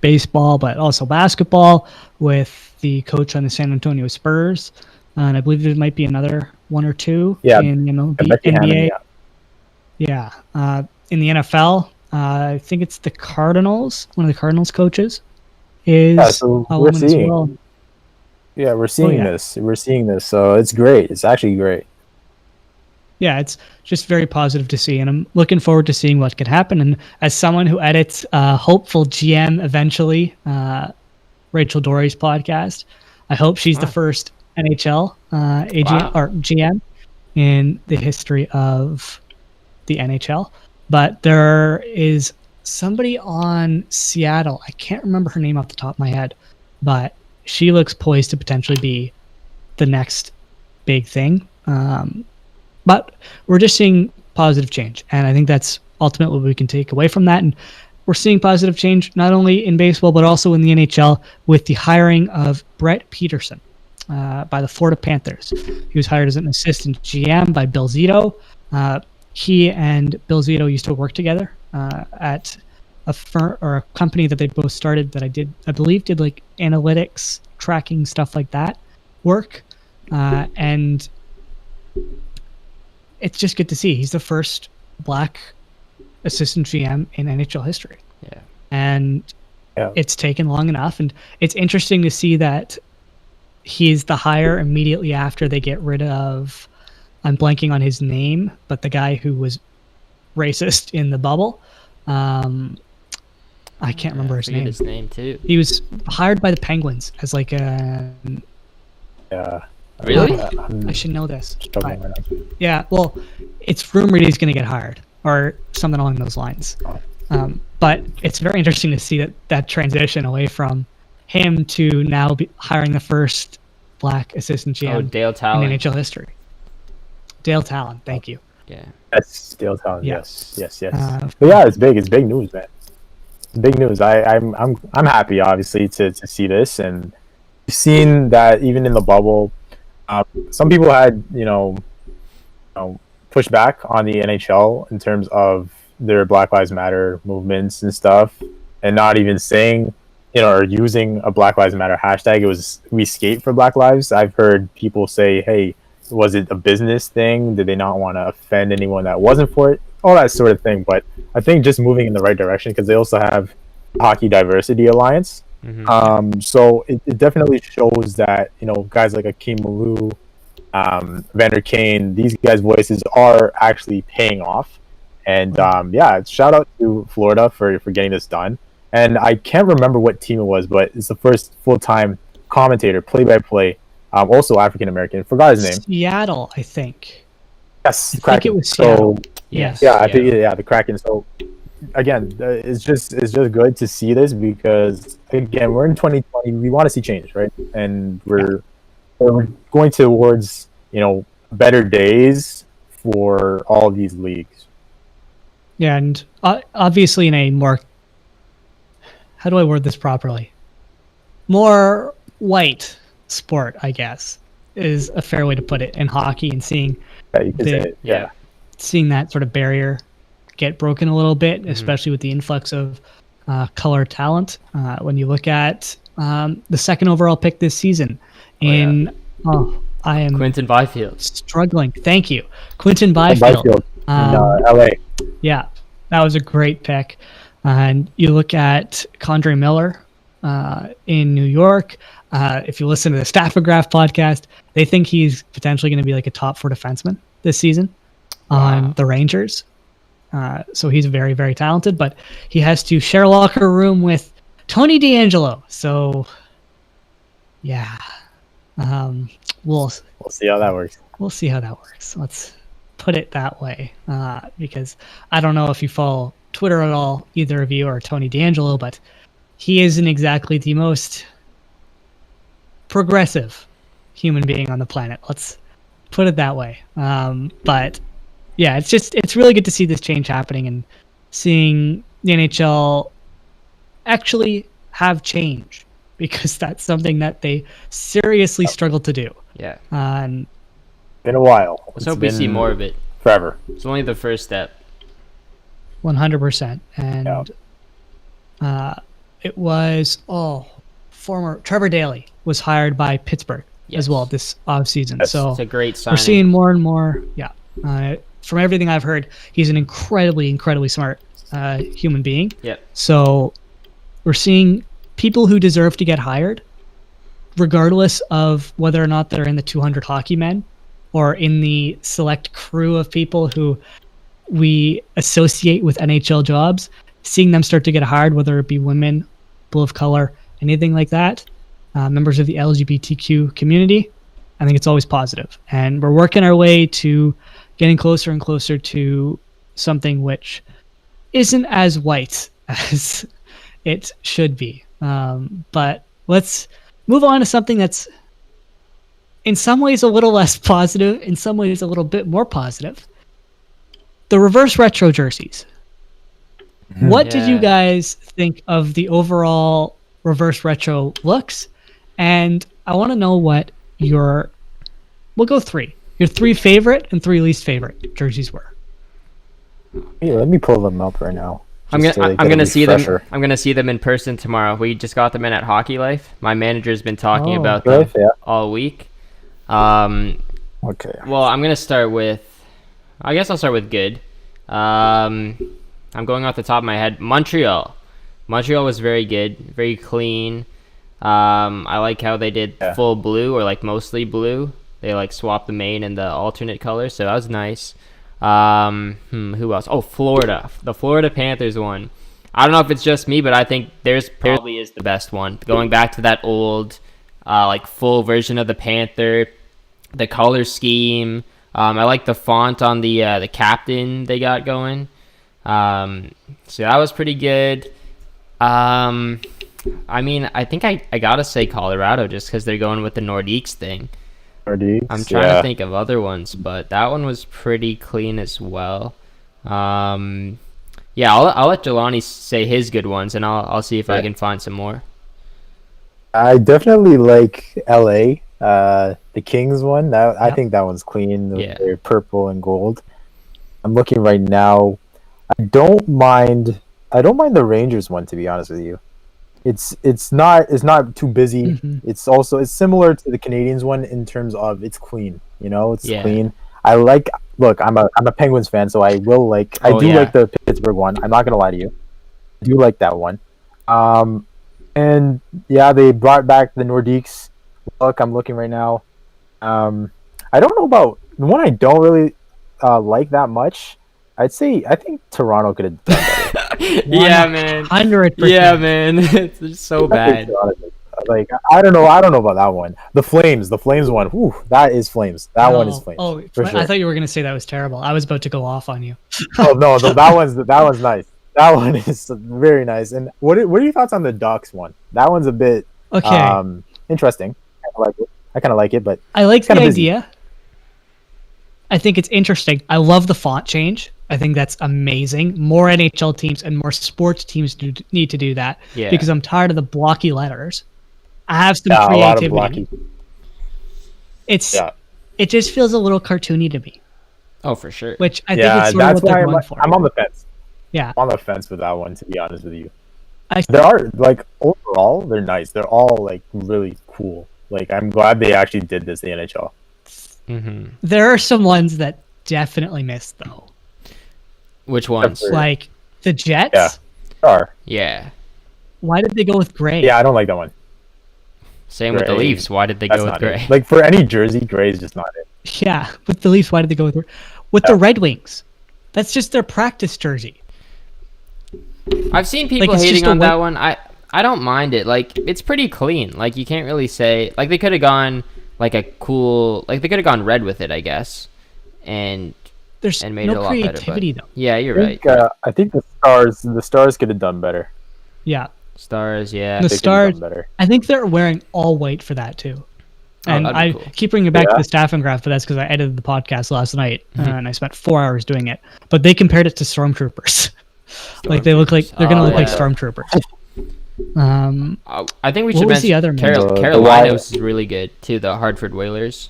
baseball but also basketball with the coach on the San Antonio Spurs, and I believe there might be another one or two in the NBA. Yeah, in the NFL, I think it's the Cardinals. One of the Cardinals coaches is a woman as well. Yeah, we're seeing this. We're seeing this, so it's great. It's actually great. Yeah, it's just very positive to see, and I'm looking forward to seeing what could happen. And as someone who edits hopeful GM eventually, Rachel Dory's podcast, I hope she's the first NHL AGM or GM in the history of the NHL. But there is somebody on Seattle, I can't remember her name off the top of my head, but she looks poised to potentially be the next big thing. But we're just seeing positive change, and I think that's ultimately what we can take away from that. And we're seeing positive change not only in baseball but also in the NHL with the hiring of Brett Peterson by the Florida Panthers. He was hired as an assistant GM by Bill Zito. He and Bill Zito used to work together at a firm or a company that they both started that I believe did like analytics, tracking, stuff like that work. And it's just good to see. He's the first black assistant GM in NHL history. Yeah. And it's taken long enough. And it's interesting to see that he's the hire immediately after they get rid of, I'm blanking on his name, but the guy who was racist in the bubble. I can't remember his name. His name too. He was hired by the Penguins as like a. Yeah. Really? I should know this. Yeah. Well, it's rumored he's going to get hired or something along those lines. But it's very interesting to see that transition away from him to now be hiring the first black assistant GM Dale Talon. in NHL history. Dale Talon, thank you. Yeah. That's Dale Talon. Yes. But yeah, it's big. It's big news, man. It's big news. I'm happy, obviously, to see this, and we've seen that even in the bubble. Some people had, pushed back on the NHL in terms of their Black Lives Matter movements and stuff, and not even saying, or using a Black Lives Matter hashtag. It was "We skate for Black Lives." I've heard people say, "Hey, was it a business thing? Did they not want to offend anyone that wasn't for it?" All that sort of thing. But I think just moving in the right direction, because they also have Hockey Diversity Alliance. Mm-hmm. So it definitely shows that, guys like Akeem Malou, Vander Kane, these guys' voices are actually paying off. And shout out to Florida for getting this done. And I can't remember what team it was, but it's the first full-time commentator, play-by-play, also African-American. Forgot his name. Seattle, I think. Yes, I think it was Seattle. Yes. Yeah, I think the Kraken. So again, it's just good to see this, because again, we're in 2020. We want to see change, right? And we're going towards better days for all these leagues. Yeah, and obviously in a more, how do I word this properly? More white sport, I guess, is a fair way to put it, in hockey, and seeing seeing that sort of barrier get broken a little bit, especially with the influx of color talent. When you look at the second overall pick this season. I am Quinton Byfield. Struggling. Thank you. Quinton Byfield. In LA. Yeah, that was a great pick. And you look at Condre Miller in New York. If you listen to the Staffograph podcast, they think he's potentially going to be like a top 4 defenseman this season on the Rangers. So he's very, very talented, but he has to share a locker room with Tony DeAngelo. So, yeah. We'll see how that works. We'll see how that works. Let's put it that way. Because I don't know if you follow Twitter at all, either of you or Tony DeAngelo, but he isn't exactly the most progressive human being on the planet. Let's put it that way. But yeah, it's really good to see this change happening and seeing the NHL actually have change, because that's something that they seriously struggled to do. Yeah. And been a while. Let's hope we see more of it. Forever. It's only the first step. 100%. And it was former Trevor Daley was hired by Pittsburgh as well this offseason. Yes. So it's a great signing. We're seeing more and more. Yeah. From everything I've heard, he's an incredibly, incredibly smart human being. Yeah. So we're seeing people who deserve to get hired, regardless of whether or not they're in the 200 hockey men or in the select crew of people who we associate with NHL jobs, seeing them start to get hired, whether it be women, people of color, anything like that, members of the LGBTQ community, I think it's always positive. And we're working our way to getting closer and closer to something which isn't as white as it should be. But let's move on to something that's in some ways a little less positive, in some ways a little bit more positive. The reverse retro jerseys. What did you guys think of the overall reverse retro looks? And I want to know what we'll go 3. Your 3 favorite and 3 least favorite jerseys were. Yeah, let me pull them up right now. I'm gonna see them. I'm gonna see them in person tomorrow. We just got them in at Hockey Life. My manager's been talking about them all week. Okay. Well, I'm gonna start with. I guess I'll start with good. I'm going off the top of my head. Montreal was very good, very clean. I like how they did full blue or like mostly blue. They like swapped the main and the alternate colors, so that was nice. Who else? Oh, Florida. The Florida Panthers one. I don't know if it's just me, but I think theirs probably is the best one. Going back to that old, like full version of the Panther, the color scheme. I like the font on the captain they got going. So that was pretty good. I mean, I think I gotta say Colorado just because they're going with the Nordiques thing. I'm trying to think of other ones, but that one was pretty clean as well. I'll let Jelani say his good ones, and I'll see if I can find some more. I definitely like LA, the Kings one. I think that one's clean. They're purple and gold. I'm looking right now. I don't mind the Rangers one, to be honest with you. It's not too busy. Mm-hmm. It's similar to the Canadiens one in terms of it's clean. It's clean. Look, I'm a Penguins fan, so I like the Pittsburgh one. I'm not gonna lie to you. I do like that one. And they brought back the Nordiques. Look, I'm looking right now. I don't know about the one I don't really like that much. I think Toronto could have done better. Yeah, man. 100%. Yeah, man. It's so bad. Like I don't know about that one. The Flames one. Whew, that is Flames. That one is Flames. Oh, for sure. I thought you were gonna say that was terrible. I was about to go off on you. Oh no, that one's nice. That one is very nice. And what are your thoughts on the Ducks one? That one's a bit interesting. I kind of like it, but I like the idea. I think it's interesting. I love the font change. I think that's amazing. More NHL teams and more sports teams need to do that because I'm tired of the blocky letters. I have some creativity. A lot of blocky. It just feels a little cartoony to me. Oh, for sure. Which I think it's sort of what they're going for. I'm on the fence. Yeah, I'm on the fence with that one, to be honest with you. There are like overall they're nice. They're all like really cool. Like I'm glad they actually did this in the NHL. Mm-hmm. There are some ones that definitely missed though. Which ones? Like the Jets. Yeah. Are. Yeah. Why did they go with gray? Yeah, I don't like that one. Same with the Gray. Leafs. Why did they That's go with not gray? it. Like for any jersey, gray is just not it. Yeah, with the Leafs, why did they go with the Red Wings? That's just their practice jersey. I've seen people it's hating just a on white- that one. I don't mind it. Like it's pretty clean. Like you can't really say like they could have gone like a cool like they could have gone red with it, I guess, and There's made no it a lot better. creativity But though. yeah, you're right. I think the Stars could have done better. Yeah, Stars, yeah. the They could have Stars. done better. I think they're wearing all white for that too. And that'd be I cool. keep bringing it back to Yeah. the staffing graph, but that's because I edited the podcast last night Mm-hmm. and I spent 4 hours doing it. But they compared it to stormtroopers. Like they look like they're gonna look like yeah. stormtroopers. I think we What should was the mention other one? The Carolinas is really good too. The Hartford Whalers,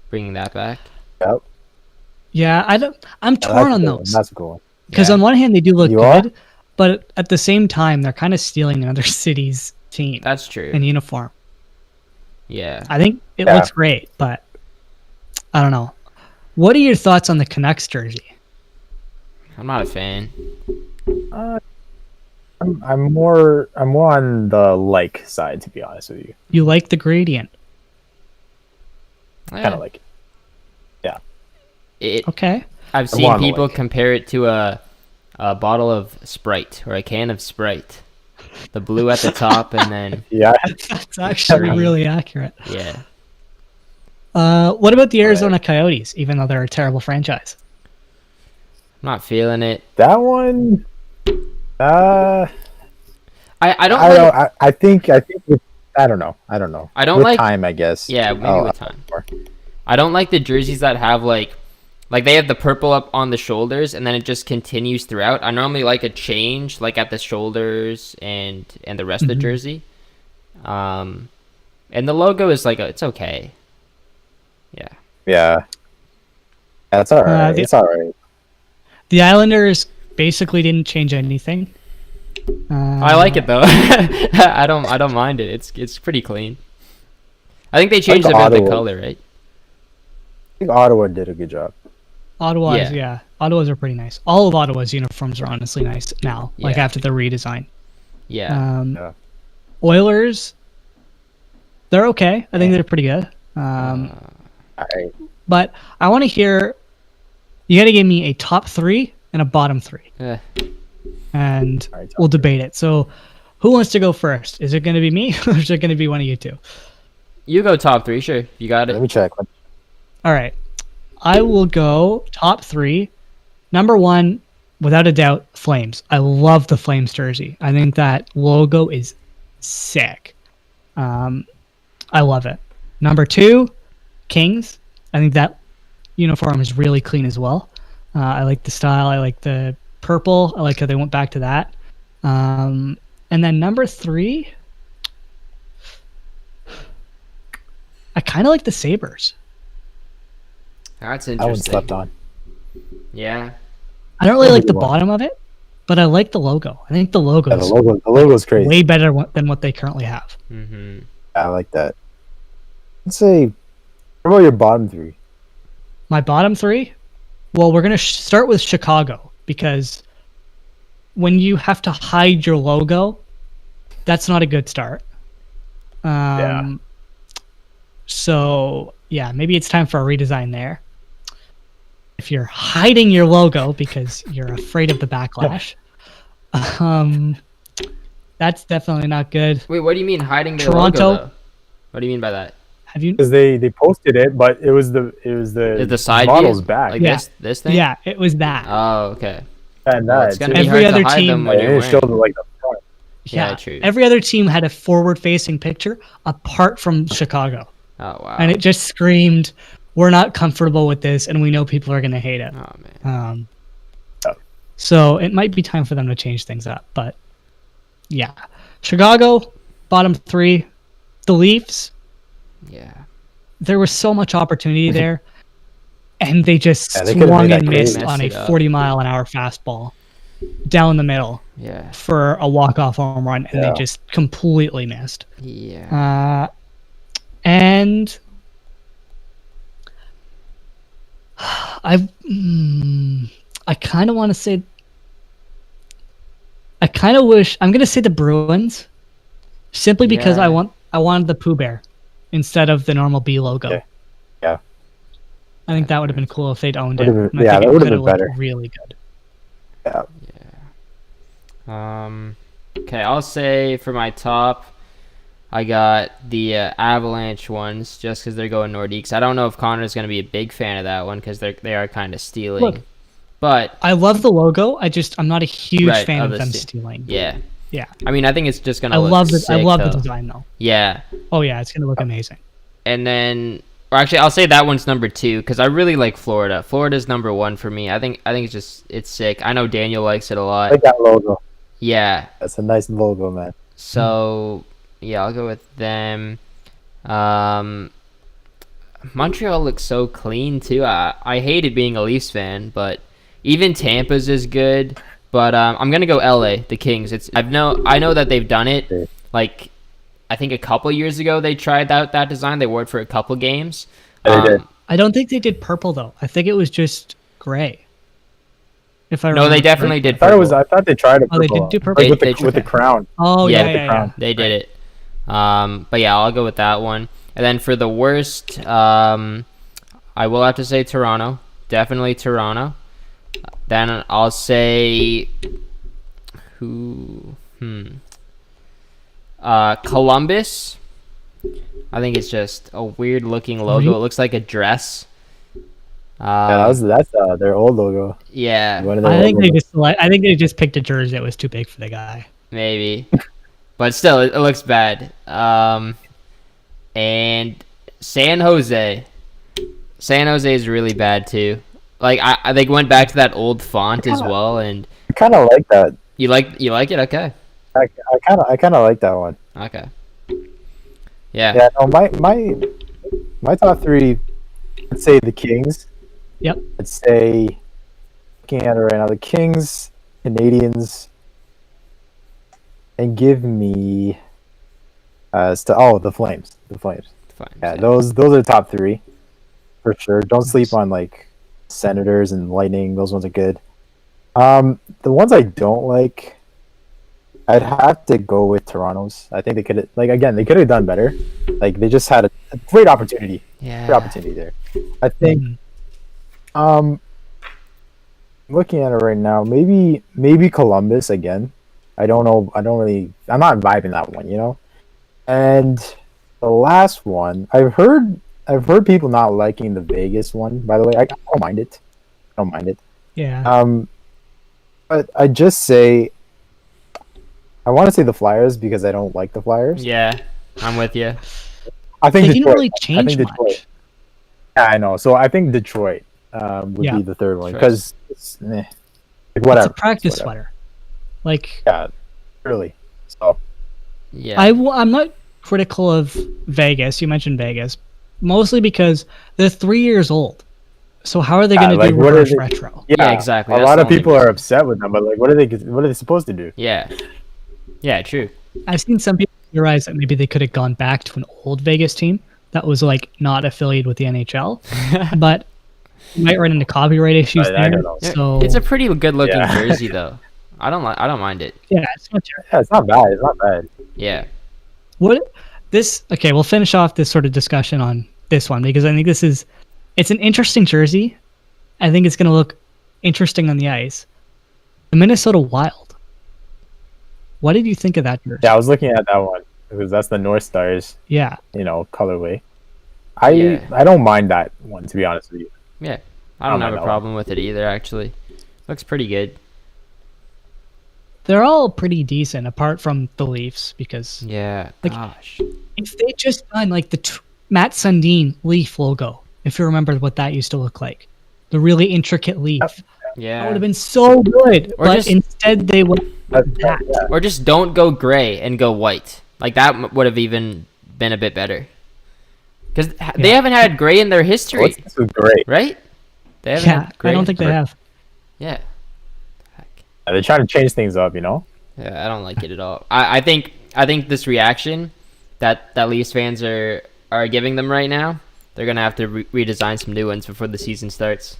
bringing that back. Yep. Yeah, I'm torn on those That's a cool one. because Yeah. on one hand they do look You good, but at the same time they're kind of stealing another city's team That's true. in uniform. Yeah. I think it Yeah. looks great, but I don't know. What are your thoughts on the Canucks jersey? I'm not a fan. I'm more on the like side, to be honest with you. You like the gradient? Yeah. Kind of like it. Okay. I've I seen wanna people like it. compare it to a bottle of Sprite or a can of Sprite. The blue at the top and then Yeah, That's actually Green. really accurate. yeah. What about the Arizona Coyotes, even though they're a terrible franchise? I'm not feeling it. that one. I don't I like, don't. I think. With, I don't know. I don't know. I don't with like- time. I guess. Yeah, maybe Oh, with time. I don't like the jerseys that have like they have the purple up on the shoulders and then it just continues throughout. I normally like a change like at the shoulders and the rest of the jersey. And the logo is like it's okay. Yeah. Yeah. That's all right. It's all right. The Islanders basically didn't change anything. I like it though. I don't mind it. It's pretty clean. I think they changed a bit the Ottawa. color, right? I think Ottawa did a good job. Ottawa's, yeah. Ottawa's are pretty nice. All of Ottawa's uniforms are honestly nice now, like Yeah. after the redesign. Yeah. Yeah. Oilers, they're okay. I think they're pretty good. All right. But I want to hear. You got to give me a top 3 and a bottom 3, Eh, and All right, top we'll debate it. So, who wants to go first? Is it going to be me, or is it going to be one of you two? you go top 3, sure. You got Let it. me check. All right, I will go top 3. Number 1, without a doubt, Flames. I love the Flames jersey. I think that logo is sick. I love it. Number 2, Kings. I think that uniform is really clean as well. I like the style. I like the purple. I like how they went back to that. And then number 3, I kind of like the Sabres. That's That one interesting. slept on. Yeah. I don't really like the Good one. bottom of it, but I like the logo. I think the logo Yeah, the is logo's crazy. way better than what they currently have. Mm-hmm. I like that. Let's say, what about your bottom 3? My bottom 3? Well, we're going to start with Chicago because when you have to hide your logo, that's not a good start. Yeah. So, yeah, maybe it's time for a redesign there. If you're hiding your logo because you're afraid of the backlash, that's definitely not good. Wait, what do you mean hiding the Toronto? logo? Though? What do you mean by that? Have you? Because they posted it, but it was the Is the side model's view? back. Like Yeah. this thing? Yeah, it was that. Oh, okay. and Well, that it's gonna too. be Every hard other to hide team- them when And you're it showed wearing. like the front. Yeah, true. Every other team had a forward-facing picture apart from Chicago, Oh wow. and it just screamed, "We're not comfortable with this, and we know people are going to hate it." Oh man. So it might be time for them to change things up. But yeah, Chicago, bottom 3. The Leafs, Yeah. there was so much opportunity there, and they just Yeah, they could've swung made and that missed crazy. on a Messed it up. 40-mile-an-hour fastball. down the middle Yeah. for a walk-off home run, and they just completely missed. Yeah. And I kind of want to say. I kind of wish I'm gonna say the Bruins, simply because I wanted the Pooh Bear instead of the normal B logo. Okay. Yeah. I think that would have been cool if they'd owned it. Yeah, that would have been better. Really good. Yeah. Okay, I'll say for my top, I got the Avalanche ones just because they're going Nordiques. I don't know if Connor's going to be a big fan of that one because they are kind of stealing. Look, but I love the logo. I'm not a huge fan of them stealing. Yeah. Yeah. I mean, I think it's just going to look sick, I love the design, though. Yeah. Oh, yeah, it's going to look amazing. And then, or actually, I'll say that one's number 2 because I really like Florida. Florida's number 1 for me. I think it's sick. I know Daniel likes it a lot. I like that logo. Yeah. That's a nice logo, man. So, yeah, I'll go with them. Montreal looks so clean, too. I hated being a Leafs fan, but even Tampa's is good. But I'm going to go LA, the Kings. I know that they've done it. Like, I think a couple years ago they tried that design. They wore it for a couple games. They did. I don't think they did purple, though. I think it was just gray. No, they definitely did purple. I thought they tried it purple. Oh, they did do purple? Like with the crown. Oh, yeah. They did it. But yeah, I'll go with that one. And then for the worst, I will have to say Toronto. Definitely Toronto. Then I'll say Columbus. I think it's just a weird looking logo. It looks like a dress. That's their old logo. Yeah. I think they just picked a jersey that was too big for the guy. Maybe. But still, it looks bad. And San Jose. San Jose is really bad too. Like I think went back to that old font as well, and I kind of like that. You like it? Okay. I kind of like that one. Okay. Yeah. Yeah. No, my top 3. I'd say the Kings. Yep. I'd say, looking at it right now, the Kings, Canadians, and give me the Flames. The Flames. Yeah, those are the top 3 for sure. Don't sleep on like Senators and Lightning. Those ones are good. The ones I don't like, I'd have to go with Toronto's. I think they could have done better. Like they just had a great opportunity. Yeah. Great opportunity there. I think looking at it right now, maybe Columbus again. I don't know. I'm not vibing that one, you know. And the last one, I've heard people not liking the Vegas one. By the way, I don't mind it. Yeah. But I just say, I want to say the Flyers because I don't like the Flyers. Yeah, I'm with you. I think they Detroit. didn't really change much. Yeah, I know. So I think Detroit would be the third one because it's whatever. It's a practice sweater. Like really. So yeah, I'm not critical of Vegas. You mentioned Vegas, mostly because they're 3 years old. So how are they going to do reverse retro? Yeah, exactly. A lot of people are upset with them, but like, what are they supposed to do? Yeah, true. I've seen some people theorize that maybe they could have gone back to an old Vegas team that was like not affiliated with the NHL, but you might run into copyright issues there. So it's a pretty good looking jersey, though. I don't mind it. Yeah, it's not terrible. Yeah, it's not bad. It's not bad. Yeah. Okay, we'll finish off this sort of discussion on this one because I think it's an interesting jersey. I think it's going to look interesting on the ice. The Minnesota Wild. What did you think of that jersey? Yeah, I was looking at that one because that's the North Stars. Yeah. Colorway. I don't mind that one, to be honest with you. Yeah, I don't have a problem with it either. Actually, looks pretty good. They're all pretty decent, apart from the Leafs, because gosh, if they just done like the Matt Sundin Leaf logo, if you remember what that used to look like, the really intricate leaf, that would have been so good. But instead, they went with that. Or just don't go gray and go white. Like that would have even been a bit better. Because they haven't had gray in their history. This is great, right? They haven't had gray. I don't think they have. Yeah. They're trying to change things up, you know? Yeah, I don't like it at all. I think this reaction that Leafs fans are giving them right now, they're gonna have to redesign some new ones before the season starts.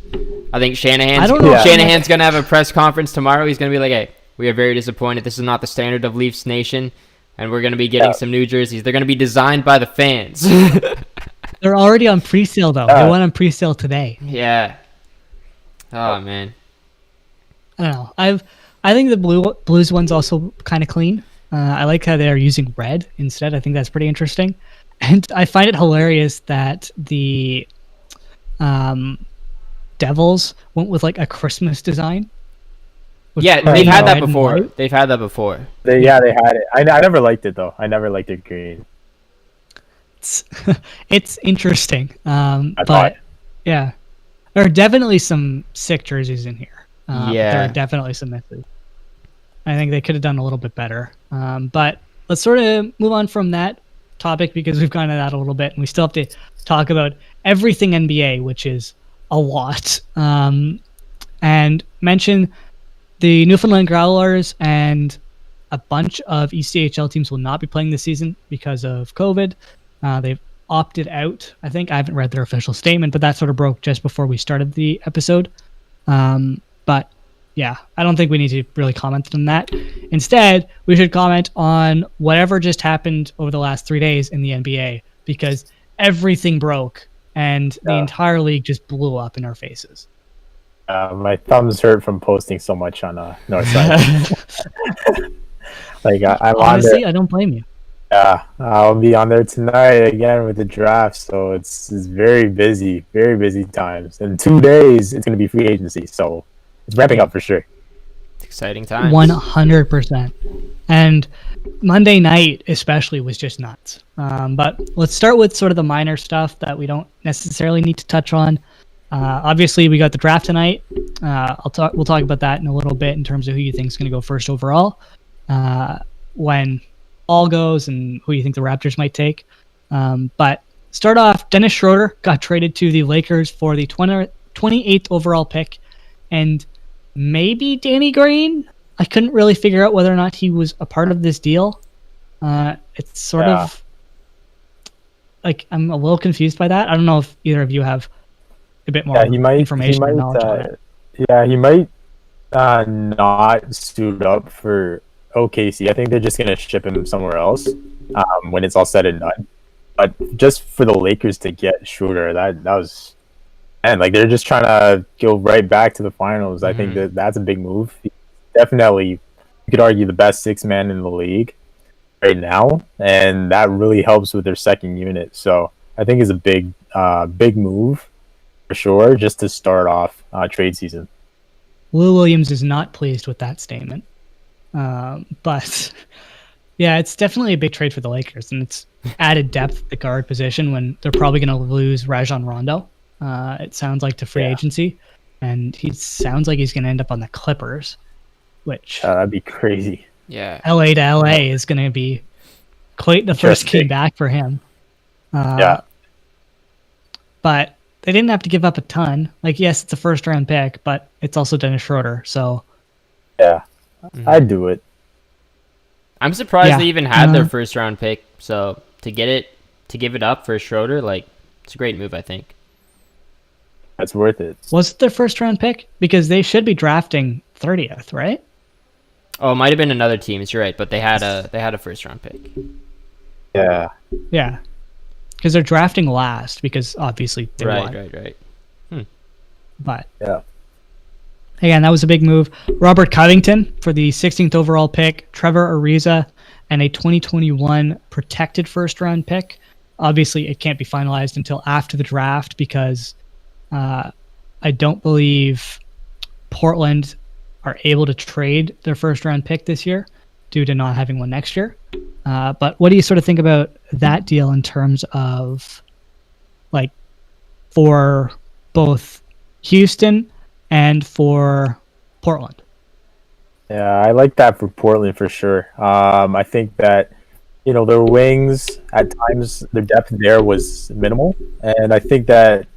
I think Shanahan's gonna have a press conference tomorrow. He's gonna be like, "Hey, we are very disappointed. This is not the standard of Leafs Nation, and we're gonna be getting some new jerseys. They're gonna be designed by the fans." They're already on pre-sale though. They went on pre-sale today. Yeah. Oh man. I don't know. I think the Blues one's also kind of clean. I like how they're using red instead. I think that's pretty interesting. And I find it hilarious that the Devils went with like a Christmas design. Yeah, they've had that before. They've had that before. They had it. I never liked it though. I never liked it green. It's interesting. But yeah, there are definitely some sick jerseys in here. There are definitely some misses. I think they could have done a little bit better. But let's sort of move on from that topic because we've gone into that a little bit, and we still have to talk about everything NBA, which is a lot. And mention the Newfoundland Growlers and a bunch of ECHL teams will not be playing this season because of COVID. They've opted out. I think I haven't read their official statement, but that sort of broke just before we started the episode. But yeah, I don't think we need to really comment on that. Instead, we should comment on whatever just happened over the last 3 days in the NBA because everything broke and the entire league just blew up in our faces. My thumbs hurt from posting so much on Northside. Honestly, I don't blame you. Yeah, I'll be on there tonight again with the draft, so it's very busy times. In 2 days, it's going to be free agency, so it's ramping up for sure. It's exciting times. 100%. And Monday night especially was just nuts. But let's start with sort of the minor stuff that we don't necessarily need to touch on. Obviously, we got the draft tonight. We'll talk about that in a little bit in terms of who you think is going to go first overall. When all goes and who you think the Raptors might take. But start off, Dennis Schroeder got traded to the Lakers for the 28th overall pick. And maybe Danny Green? I couldn't really figure out whether or not he was a part of this deal. It's sort of like I'm a little confused by that. I don't know if either of you have a bit more information or knowledge on it. Yeah, he might not suit up for OKC. I think they're just gonna ship him somewhere else when it's all said and done. But just for the Lakers to get Schroeder, that was, and like they're just trying to go right back to the finals. I think that's a big move. Definitely, you could argue the best six man in the league right now, and that really helps with their second unit. So I think it's a big move for sure, just to start off trade season. Lou Williams is not pleased with that statement. But yeah, it's definitely a big trade for the Lakers, and it's added depth at the guard position when they're probably going to lose Rajon Rondo. It sounds like to free agency, and he sounds like he's going to end up on the Clippers, which that'd be crazy. Yeah, LA to LA is going to be quite the first game back for him. But they didn't have to give up a ton. Like, yes, it's a first round pick, but it's also Dennis Schroeder, so yeah. I'd do it. I'm surprised they even had their first round pick. So to give it up for Schroeder, like it's a great move, I think. That's worth it. Was it their first round pick? Because they should be drafting 30th, right? Oh, it might have been another team. You're right, but they had a first round pick. Yeah. Yeah. Because they're drafting last because obviously they won. Right. But yeah. Again, that was a big move. Robert Covington for the 16th overall pick, Trevor Ariza, and a 2021 protected first-round pick. Obviously, it can't be finalized until after the draft because I don't believe Portland are able to trade their first-round pick this year due to not having one next year. But what do you sort of think about that deal in terms of, like, for both Houston and for Portland? Yeah, I like that for Portland for sure. I think that, their wings, at times, their depth there was minimal. And I think that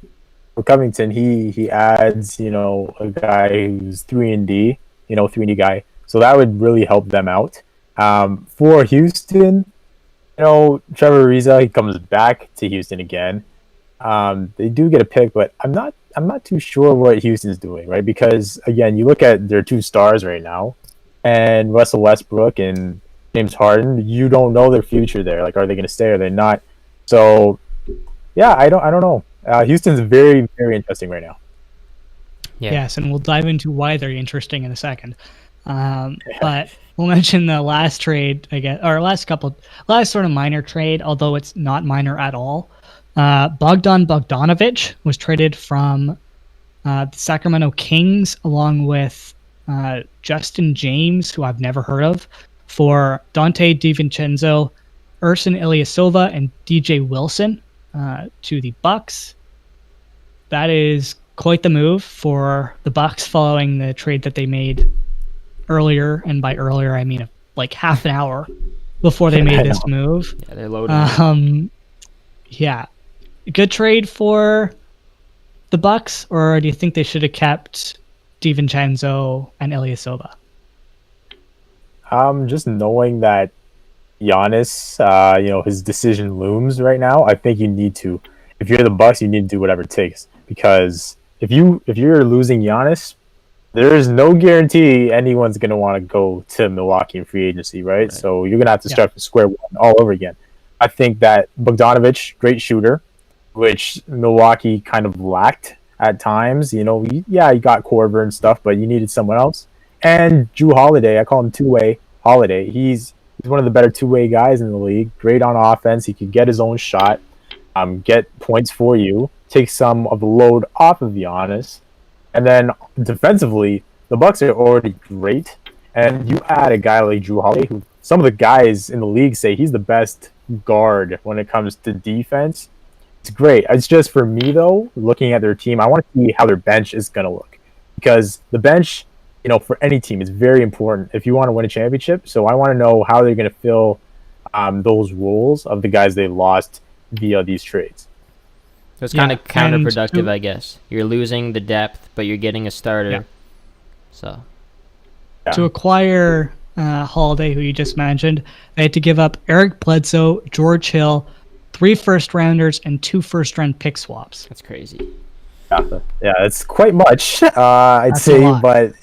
for Covington, he adds, a guy who's 3-and-D three and D guy. So that would really help them out. For Houston, Trevor Ariza, he comes back to Houston again. They do get a pick, but I'm not too sure what Houston's doing, right? Because again, you look at their two stars right now, and Russell Westbrook and James Harden. You don't know their future there. Like, are they going to stay? Or are they not? So, yeah, I don't know. Houston's very, very interesting right now. Yeah. Yes, and we'll dive into why they're interesting in a second. But we'll mention the last trade, I guess, or last sort of minor trade, although it's not minor at all. Bogdan Bogdanovic was traded from the Sacramento Kings along with Justin James, who I've never heard of, for Dante DiVincenzo, Ersan Ilyasova, and DJ Wilson to the Bucks. That is quite the move for the Bucks following the trade that they made earlier, and by earlier I mean like half an hour before they made this move. Yeah, they're loaded. Yeah. Good trade for the Bucks, or do you think they should have kept DiVincenzo and Ilyasova? Just knowing that Giannis, his decision looms right now, I think you need to. If you're the Bucks, you need to do whatever it takes, because if you're losing Giannis, there is no guarantee anyone's going to want to go to Milwaukee in free agency, right? So you're going to have to start from square one all over again. I think that Bogdanovic, great shooter, which Milwaukee kind of lacked at times. You got Korver and stuff, but you needed someone else. And Drew Holiday, I call him two-way Holiday. He's one of the better two-way guys in the league. Great on offense. He could get his own shot, get points for you, take some of the load off of Giannis. And then defensively, the Bucks are already great. And you add a guy like Drew Holiday, who some of the guys in the league say he's the best guard when it comes to defense. It's great. It's just, for me, though, looking at their team, I want to see how their bench is going to look. Because the bench, for any team is very important if you want to win a championship. So I want to know how they're going to fill those roles of the guys they lost via these trades. So it's kind of counterproductive, I guess. You're losing the depth, but you're getting a starter. Yeah. So to acquire Holiday, who you just mentioned, they had to give up Eric Bledsoe, George Hill, 3 first-rounders, and 2 first-round pick swaps. That's crazy. Yeah, it's quite much, I'd say, but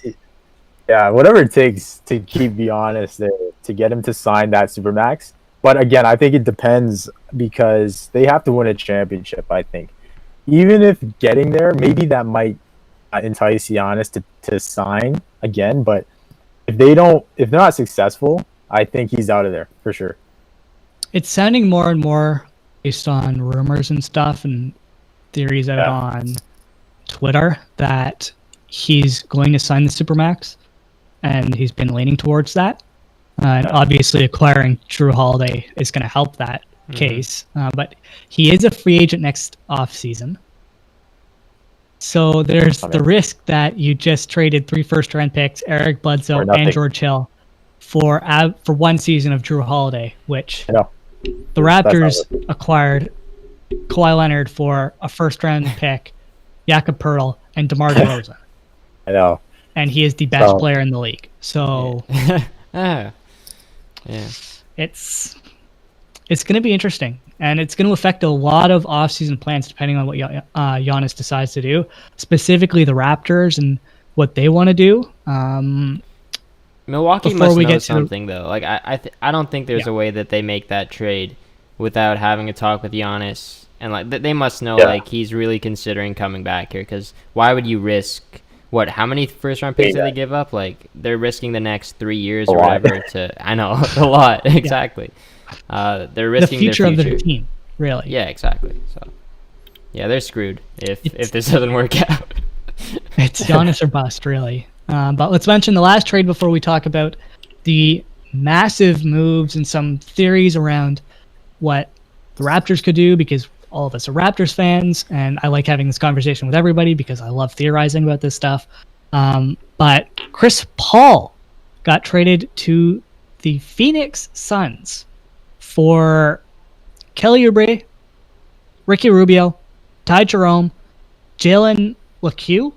whatever it takes to keep Giannis there, to get him to sign that Supermax. But again, I think it depends, because they have to win a championship, I think. Even if getting there, maybe that might entice Giannis to sign again, but if they're not successful, I think he's out of there for sure. It's sounding more and more, based on rumors and stuff and theories out on Twitter, that he's going to sign the Supermax, and he's been leaning towards that. And obviously acquiring Drew Holiday is going to help that case. But he is a free agent next offseason. So there's the risk that you just traded 3 first-round picks, Eric Bledsoe and George Hill, for 1 season of Drew Holiday, which the Raptors acquired Kawhi Leonard for a first-round pick, Jakob Poeltl, and DeMar DeRozan. I know. And he is the best player in the league. So it's going to be interesting. And it's going to affect a lot of off-season plans depending on what Giannis decides to do, specifically the Raptors and what they want to do. Milwaukee must know something, though. Like I don't think there's a way that they make that trade without having a talk with Giannis. And like they must know like he's really considering coming back here, because why would you risk how many first round picks did they give up? Like they're risking the next 3 years or whatever I know a lot. Exactly. They're risking the future their of the team, really. Yeah, exactly. So yeah, they're screwed if this doesn't work out. It's Giannis or bust, really. But let's mention the last trade before we talk about the massive moves and some theories around what the Raptors could do, because all of us are Raptors fans, and I like having this conversation with everybody because I love theorizing about this stuff. But Chris Paul got traded to the Phoenix Suns for Kelly Oubre, Ricky Rubio, Ty Jerome, Jalen LeCue,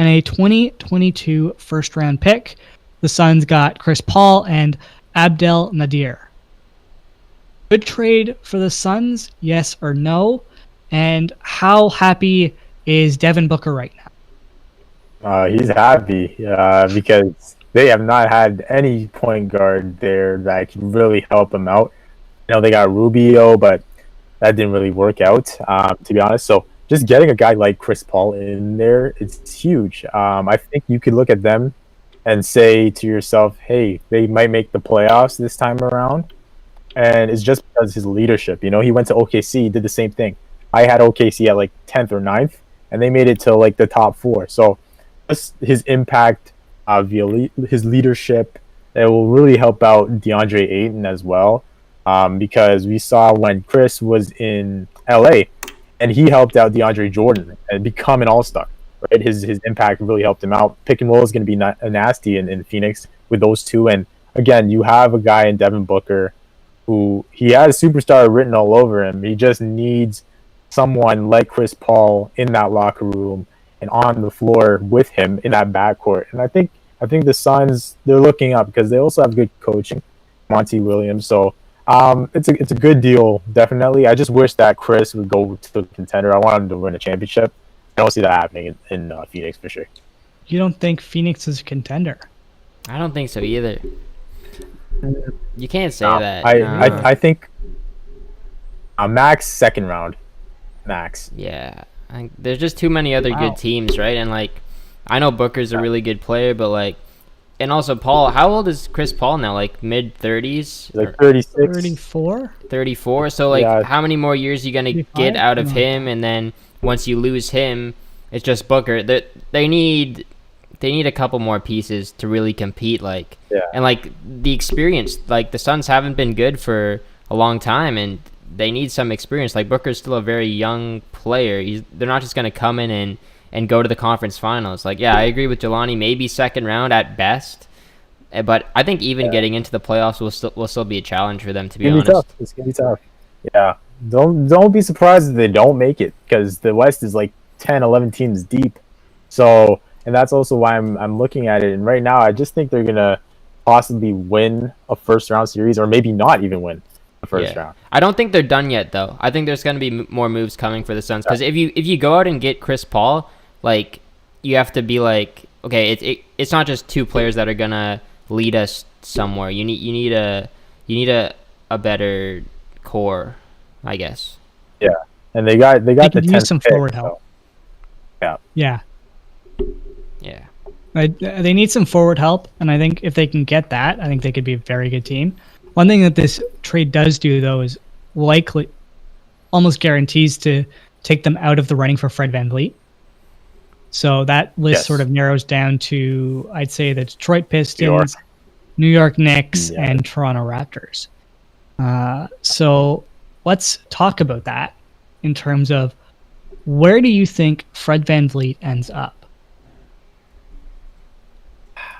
and a 2022 first-round pick. The Suns got Chris Paul and Abdel Nadir. Good trade for the Suns, yes or no? And how happy is Devin Booker right now? He's happy because they have not had any point guard there that can really help him out. You know, they got Rubio, but that didn't really work out, to be honest. So just getting a guy like Chris Paul in there, it's huge. I think you could look at them and say to yourself, hey, they might make the playoffs this time around. And it's just because of his leadership. You know, he went to OKC, did the same thing. I had OKC at like 10th or 9th, and they made it to like the top 4. So just his impact via his leadership, it will really help out DeAndre Ayton as well. Because we saw when Chris was in LA and he helped out DeAndre Jordan and become an all-star, right? His impact really helped him out. Pick and roll is going to be nasty in Phoenix with those two. And again, you have a guy in Devin Booker who he has superstar written all over him. He just needs someone like Chris Paul in that locker room and on the floor with him in that backcourt. And I think the Suns, they're looking up because they also have good coaching, Monty Williams. So it's a good deal, definitely. I just wish that Chris would go to the contender. I want him to win a championship. I don't see that happening in Phoenix for sure. You don't think Phoenix is a contender? I don't think so either. You can't say that. I think max second round. Max. Yeah. There's just too many other good teams, right? And like, I know Booker's a really good player, but like, and also Paul, how old is Chris Paul now? Like mid-30s? Like 36. 34? 34. So like, how many more years are you going to get out of him? And then once you lose him, it's just Booker. They need a couple more pieces to really compete. Like, and like the experience, like the Suns haven't been good for a long time, and they need some experience. Like Booker's still a very young player. They're not just going to come in and go to the conference finals. Like, yeah, I agree with Jelani. Maybe second round at best, but I think even getting into the playoffs will still be a challenge for them. To be honest, it's gonna be tough. Yeah, don't be surprised if they don't make it because the West is like 10, 11 teams deep. So, and that's also why I'm looking at it. And right now, I just think they're gonna possibly win a first round series, or maybe not even win the first round. I don't think they're done yet, though. I think there's gonna be more moves coming for the Suns because if you go out and get Chris Paul, like you have to be like, okay, it's not just two players that are gonna lead us somewhere. You need a better core, I guess. Yeah, and they got the 10th some pick, forward help. So. Yeah. Yeah. They need some forward help, and I think if they can get that, I think they could be a very good team. One thing that this trade does do, though, is likely almost guarantees to take them out of the running for Fred VanVleet. So that list sort of narrows down to, I'd say, the Detroit Pistons, New York Knicks, and Toronto Raptors. So let's talk about that in terms of where do you think Fred VanVleet ends up?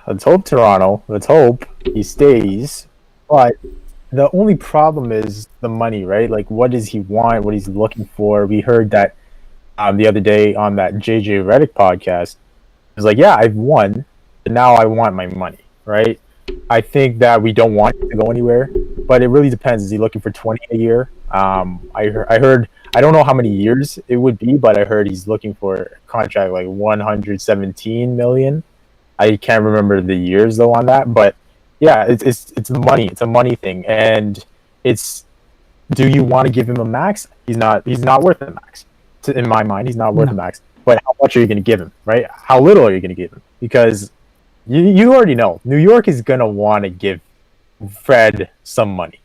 Let's hope Toronto. Let's hope he stays. But the only problem is the money, right? Like, what does he want? What he's looking for? We heard that the other day on that JJ Redick podcast. It was like, yeah, I've won, but now I want my money, right? I think that we don't want him to go anywhere, but it really depends. Is he looking for 20 a year? I heard, I don't know how many years it would be, but I heard he's looking for a contract like 117 million. I can't remember the years though on that, but yeah, it's the money. It's a money thing, and it's, do you want to give him a max? He's not worth a max. In my mind, he's not worth a max. But how much are you going to give him, right? How little are you going to give him? Because you already know New York is going to want to give Fred some money.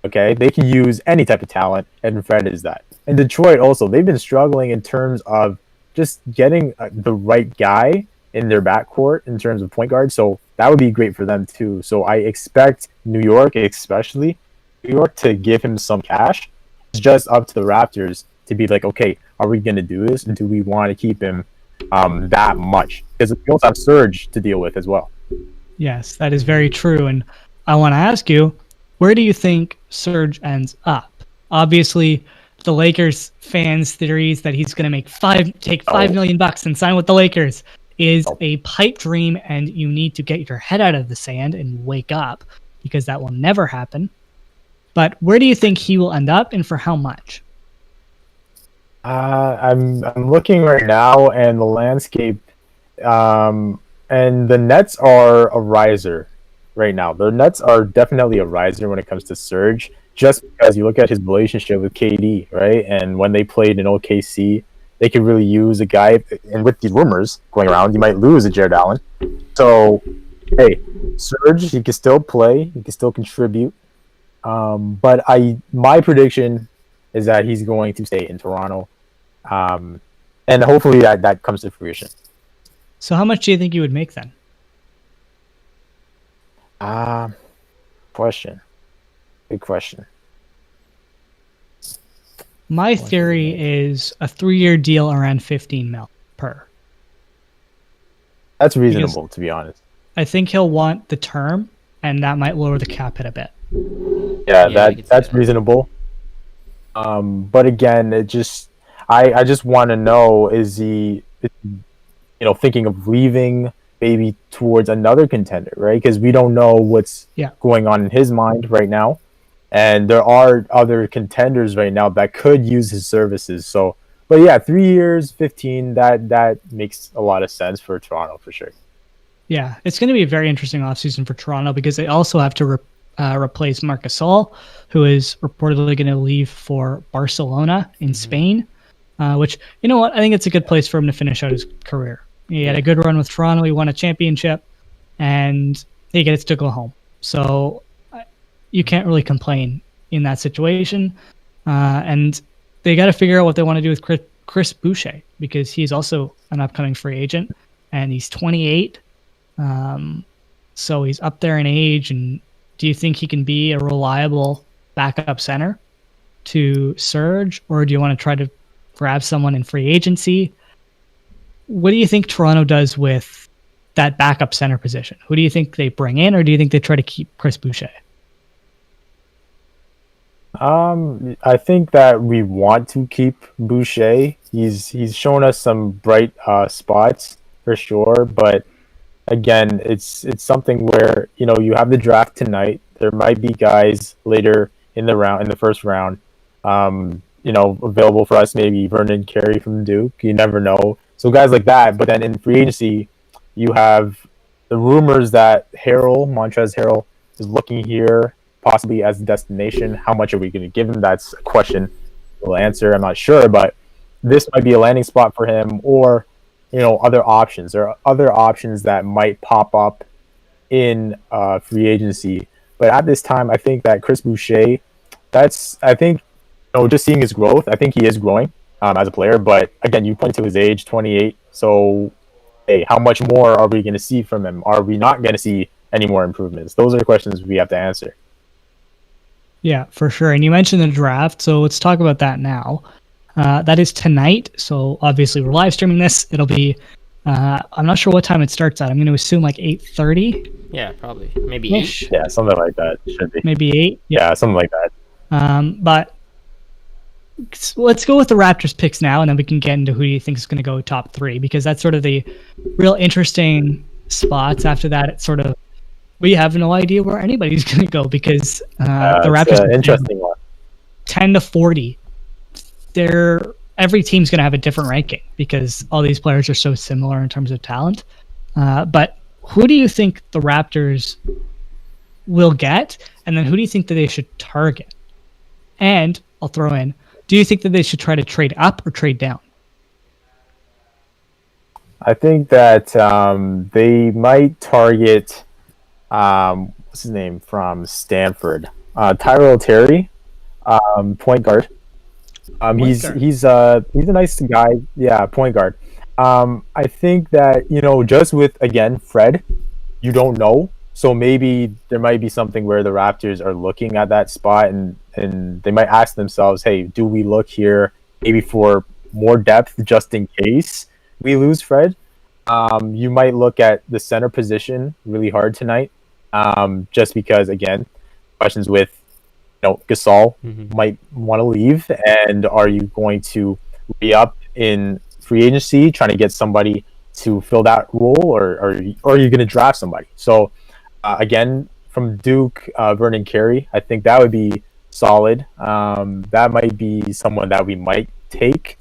Okay, they can use any type of talent, and Fred is that. And Detroit also, they've been struggling in terms of just getting the right guy in their backcourt in terms of point guard. So that would be great for them too. So I expect New York, especially New York, to give him some cash. It's just up to the Raptors to be like, okay, are we going to do this? Do we want to keep him that much? Because we also have Serge to deal with as well. Yes, that is very true. And I want to ask you, where do you think Serge ends up? Obviously, the Lakers fans' theories that he's going to take $5 million and sign with the Lakers. is a pipe dream, and you need to get your head out of the sand and wake up, because that will never happen. But where do you think he will end up, and for how much? I'm looking right now, and the landscape, and the Nets are a riser right now. The Nets are definitely a riser when it comes to Serge, just because you look at his relationship with KD, right? And when they played in OKC, they could really use a guy. And with these rumors going around, you might lose a Jared Allen. So, hey, Serge, he can still play, he can still contribute. But my prediction is that he's going to stay in Toronto, and hopefully that comes to fruition. So how much do you think you would make then? Question. Good question. My theory is a 3-year deal around 15 mil per. That's reasonable, to be honest. I think he'll want the term, and that might lower the cap hit a bit. Yeah, that's reasonable. But again, I just want to know, is he, thinking of leaving maybe towards another contender, right? Because we don't know what's going on in his mind right now. And there are other contenders right now that could use his services. So, but yeah, 3 years, 15, that makes a lot of sense for Toronto for sure. Yeah, it's going to be a very interesting offseason for Toronto, because they also have to replace Marc Gasol, who is reportedly going to leave for Barcelona in Spain, which, you know what, I think it's a good place for him to finish out his career. He had a good run with Toronto. He won a championship, and he gets to go home. So you can't really complain in that situation. And they got to figure out what they want to do with Chris Boucher, because he's also an upcoming free agent, and he's 28. So he's up there in age. And do you think he can be a reliable backup center to Serge, or do you want to try to grab someone in free agency? What do you think Toronto does with that backup center position? Who do you think they bring in, or do you think they try to keep Chris Boucher? I think that we want to keep Boucher. He's shown us some bright spots for sure, but again, it's something where you have the draft tonight. There might be guys later in the first round, available for us. Maybe Vernon Carey from Duke. You never know. So guys like that. But then in free agency, you have the rumors that Montrezl Harrell is looking here, possibly as a destination. How much are we going to give him? That's a question we'll answer. I'm not sure, but this might be a landing spot for him, or other options. There are other options that might pop up in free agency. But at this time, I think that Chris Boucher, just seeing his growth, I think he is growing as a player. But again, you point to his age, 28. So, hey, how much more are we going to see from him? Are we not going to see any more improvements? Those are the questions we have to answer. Yeah, for sure. And you mentioned the draft, so let's talk about that now. That is tonight, so obviously we're live streaming this. It'll be, I'm not sure what time it starts at. I'm going to assume like 8:30. Yeah, probably. Maybe 8. Yeah, something like that. Should be. Maybe 8. Yeah, something like that. But let's go with the Raptors picks now, and then we can get into who do you think is going to go top 3, because that's sort of the real interesting spots. After that, it's sort of, we have no idea where anybody's going to go, because the Raptors an interesting one. 10-40. Every team's going to have a different ranking, because all these players are so similar in terms of talent. But who do you think the Raptors will get, and then who do you think that they should target? And I'll throw in, do you think that they should try to trade up or trade down? I think that they might target what's his name from Stanford, Tyrell Terry, point guard. He's a nice guy. Yeah, point guard. I think that just with, again, Fred, you don't know. So maybe there might be something where the Raptors are looking at that spot, and they might ask themselves, hey, do we look here maybe for more depth just in case we lose Fred? You might look at the center position really hard tonight, just because, again, questions with Gasol might want to leave, and are you going to re-up in free agency trying to get somebody to fill that role, or are you going to draft somebody? So again, from Duke, Vernon Carey, I think that would be solid. That might be someone that we might take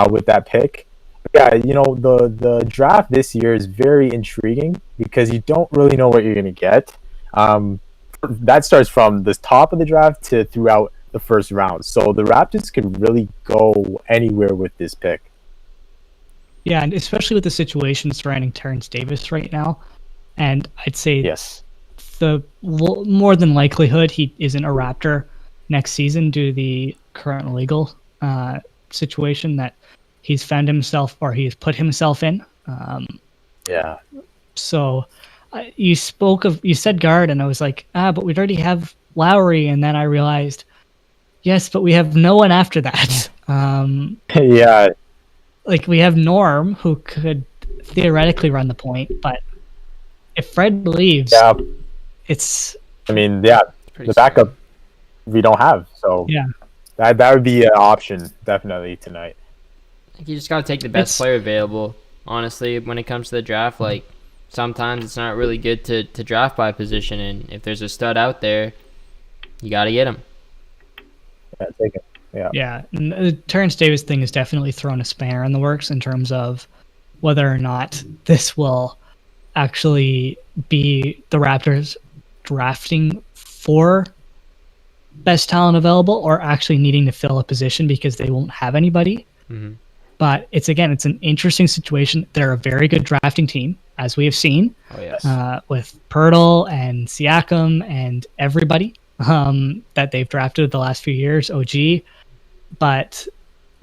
with that pick. Yeah, the draft this year is very intriguing because you don't really know what you're going to get. That starts from the top of the draft to throughout the first round. So the Raptors can really go anywhere with this pick. Yeah, and especially with the situation surrounding Terrence Davis right now. And I'd say yes, the more than likelihood he isn't a Raptor next season due to the current legal situation that he's found himself, or he's put himself in. Yeah. So you said guard, and I was like, but we'd already have Lowry, and then I realized, yes, but we have no one after that. Yeah. Like, we have Norm, who could theoretically run the point, but if Fred leaves, it's... I mean, yeah, the backup we don't have, so yeah, that would be an option, definitely, tonight. You just got to take the best player available, honestly, when it comes to the draft. Like, sometimes it's not really good to draft by position, and if there's a stud out there, you got to get him. Yeah, take it. Yeah. And the Terrence Davis thing has definitely thrown a spanner in the works in terms of whether or not this will actually be the Raptors drafting for best talent available or actually needing to fill a position because they won't have anybody. Mm-hmm. But it's an interesting situation. They're a very good drafting team, as we have seen. Oh, yes. With Pirtle and Siakam and everybody that they've drafted the last few years, OG. But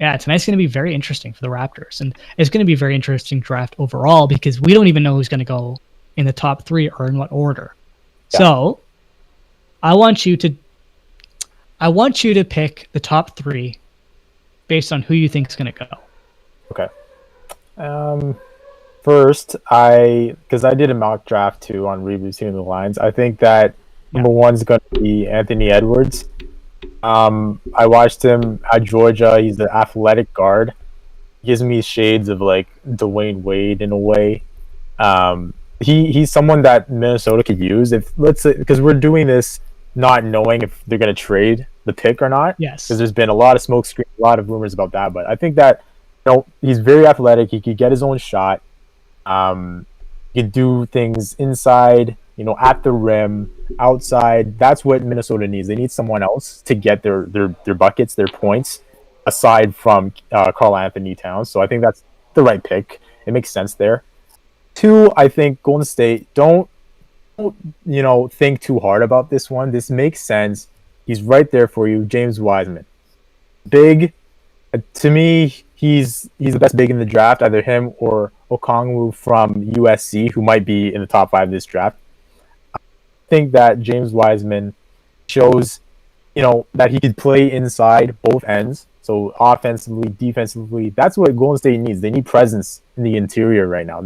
yeah, tonight's going to be very interesting for the Raptors. And it's going to be a very interesting draft overall because we don't even know who's going to go in the top 3 or in what order. Yeah. So I want you to pick the top 3 based on who you think is going to go. Okay. First, because I did a mock draft too on Rebooting the Lines, I think that number 1 is going to be Anthony Edwards. I watched him at Georgia. He's an athletic guard. He gives me shades of like Dwayne Wade in a way. He's someone that Minnesota could use because we're doing this not knowing if they're going to trade the pick or not. Yes. Because there's been a lot of smoke screen, a lot of rumors about that. But I think that he's very athletic. He could get his own shot. He could do things inside, at the rim, outside. That's what Minnesota needs. They need someone else to get their buckets, their points, aside from Karl Anthony Towns. So I think that's the right pick. It makes sense there. 2, I think Golden State, don't think too hard about this one. This makes sense. He's right there for you, James Wiseman. Big, to me, he's the best big in the draft, either him or Okongwu from USC, who might be in the top 5 of this draft. I think that James Wiseman shows, that he could play inside both ends. So offensively, defensively, that's what Golden State needs. They need presence in the interior right now.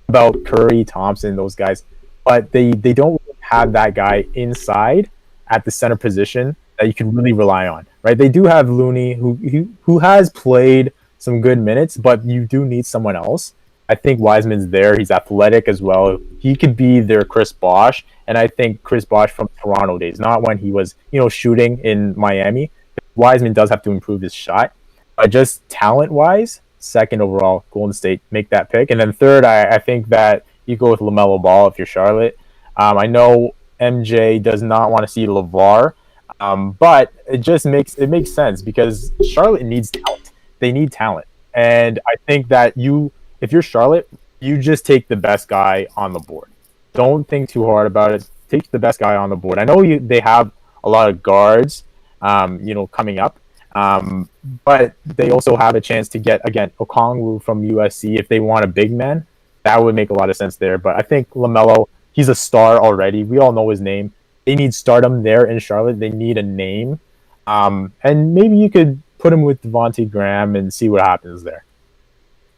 About Curry, Thompson, those guys, but they don't have that guy inside at the center position that you can really rely on, right? They do have Looney, who has played some good minutes, but you do need someone else. I think Wiseman's there. He's athletic as well. He could be their Chris Bosh, and I think Chris Bosh from Toronto days, not when he was, shooting in Miami. Wiseman does have to improve his shot. Just talent-wise, 2nd overall, Golden State, make that pick. And then 3rd, I think that you go with LaMelo Ball if you're Charlotte. I know MJ does not want to see LeVar, but it makes sense because Charlotte needs talent. They need talent. And I think that if you're Charlotte, you just take the best guy on the board. Don't think too hard about it. Take the best guy on the board. I know they have a lot of guards, coming up. But they also have a chance to get, again, Okongwu from USC if they want a big man. That would make a lot of sense there. But I think LaMelo, he's a star already. We all know his name. They need stardom there in Charlotte. They need a name. And maybe you could put him with Devontae Graham and see what happens there.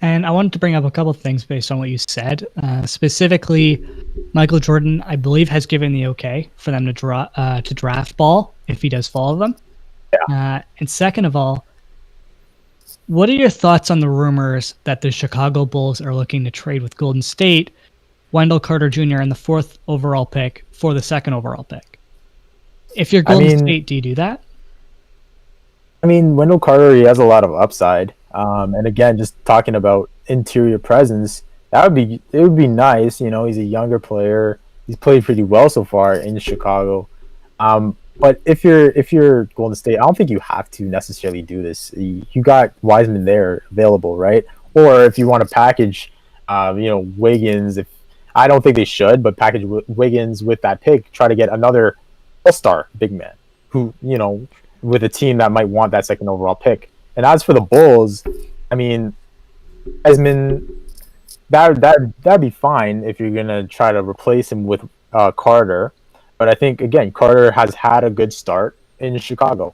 And I wanted to bring up a couple of things based on what you said. Specifically, Michael Jordan, I believe, has given the okay for them to draft Ball if he does follow them. Yeah. And second of all, What are your thoughts on the rumors that the Chicago Bulls are looking to trade with Golden State, Wendell Carter Jr. and the 4th overall pick for the 2nd overall pick? If you're Golden State, do you do that? I mean, Wendell Carter, he has a lot of upside. And again, just talking about interior presence, it would be nice. You know, he's a younger player. He's played pretty well so far in Chicago. But if you're Golden State, I don't think you have to necessarily do this. You got Wiseman there available, right? Or if you want to package, Wiggins. If I don't think they should, but package Wiggins with that pick, try to get another all-star big man who, with a team that might want that 2nd overall pick. And as for the Bulls, I mean, Wiseman, that'd be fine if you're gonna try to replace him with Carter. But I think, again, Carter has had a good start in Chicago.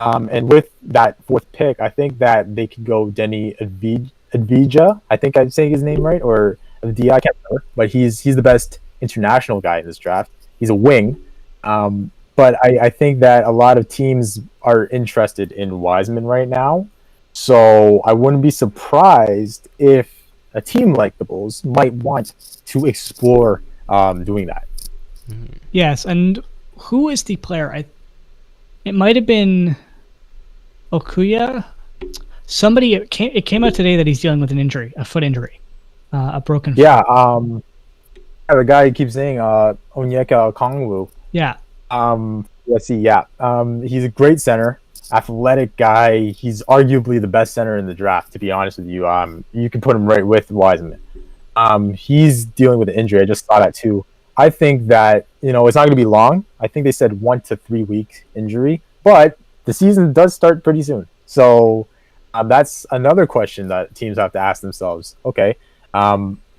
And with that 4th pick, I think that they could go Denny Advija. I think I'm saying his name right, or Advija, I can't remember. But he's the best international guy in this draft. He's a wing. But I think that a lot of teams are interested in Wiseman right now. So I wouldn't be surprised if a team like the Bulls might want to explore doing that. Yes, and who is the player? It might have been Okuya. Somebody, it came out today that he's dealing with an injury, a foot injury, a broken foot. Yeah, the guy who keeps saying Onyeka Okongwu. Yeah. Let's see. Yeah. He's a great center, athletic guy. He's arguably the best center in the draft, to be honest with you. You can put him right with Wiseman. He's dealing with an injury. I just saw that too. I think that, it's not going to be long. I think they said 1 to 3 week injury, but the season does start pretty soon. So that's another question that teams have to ask themselves. Okay.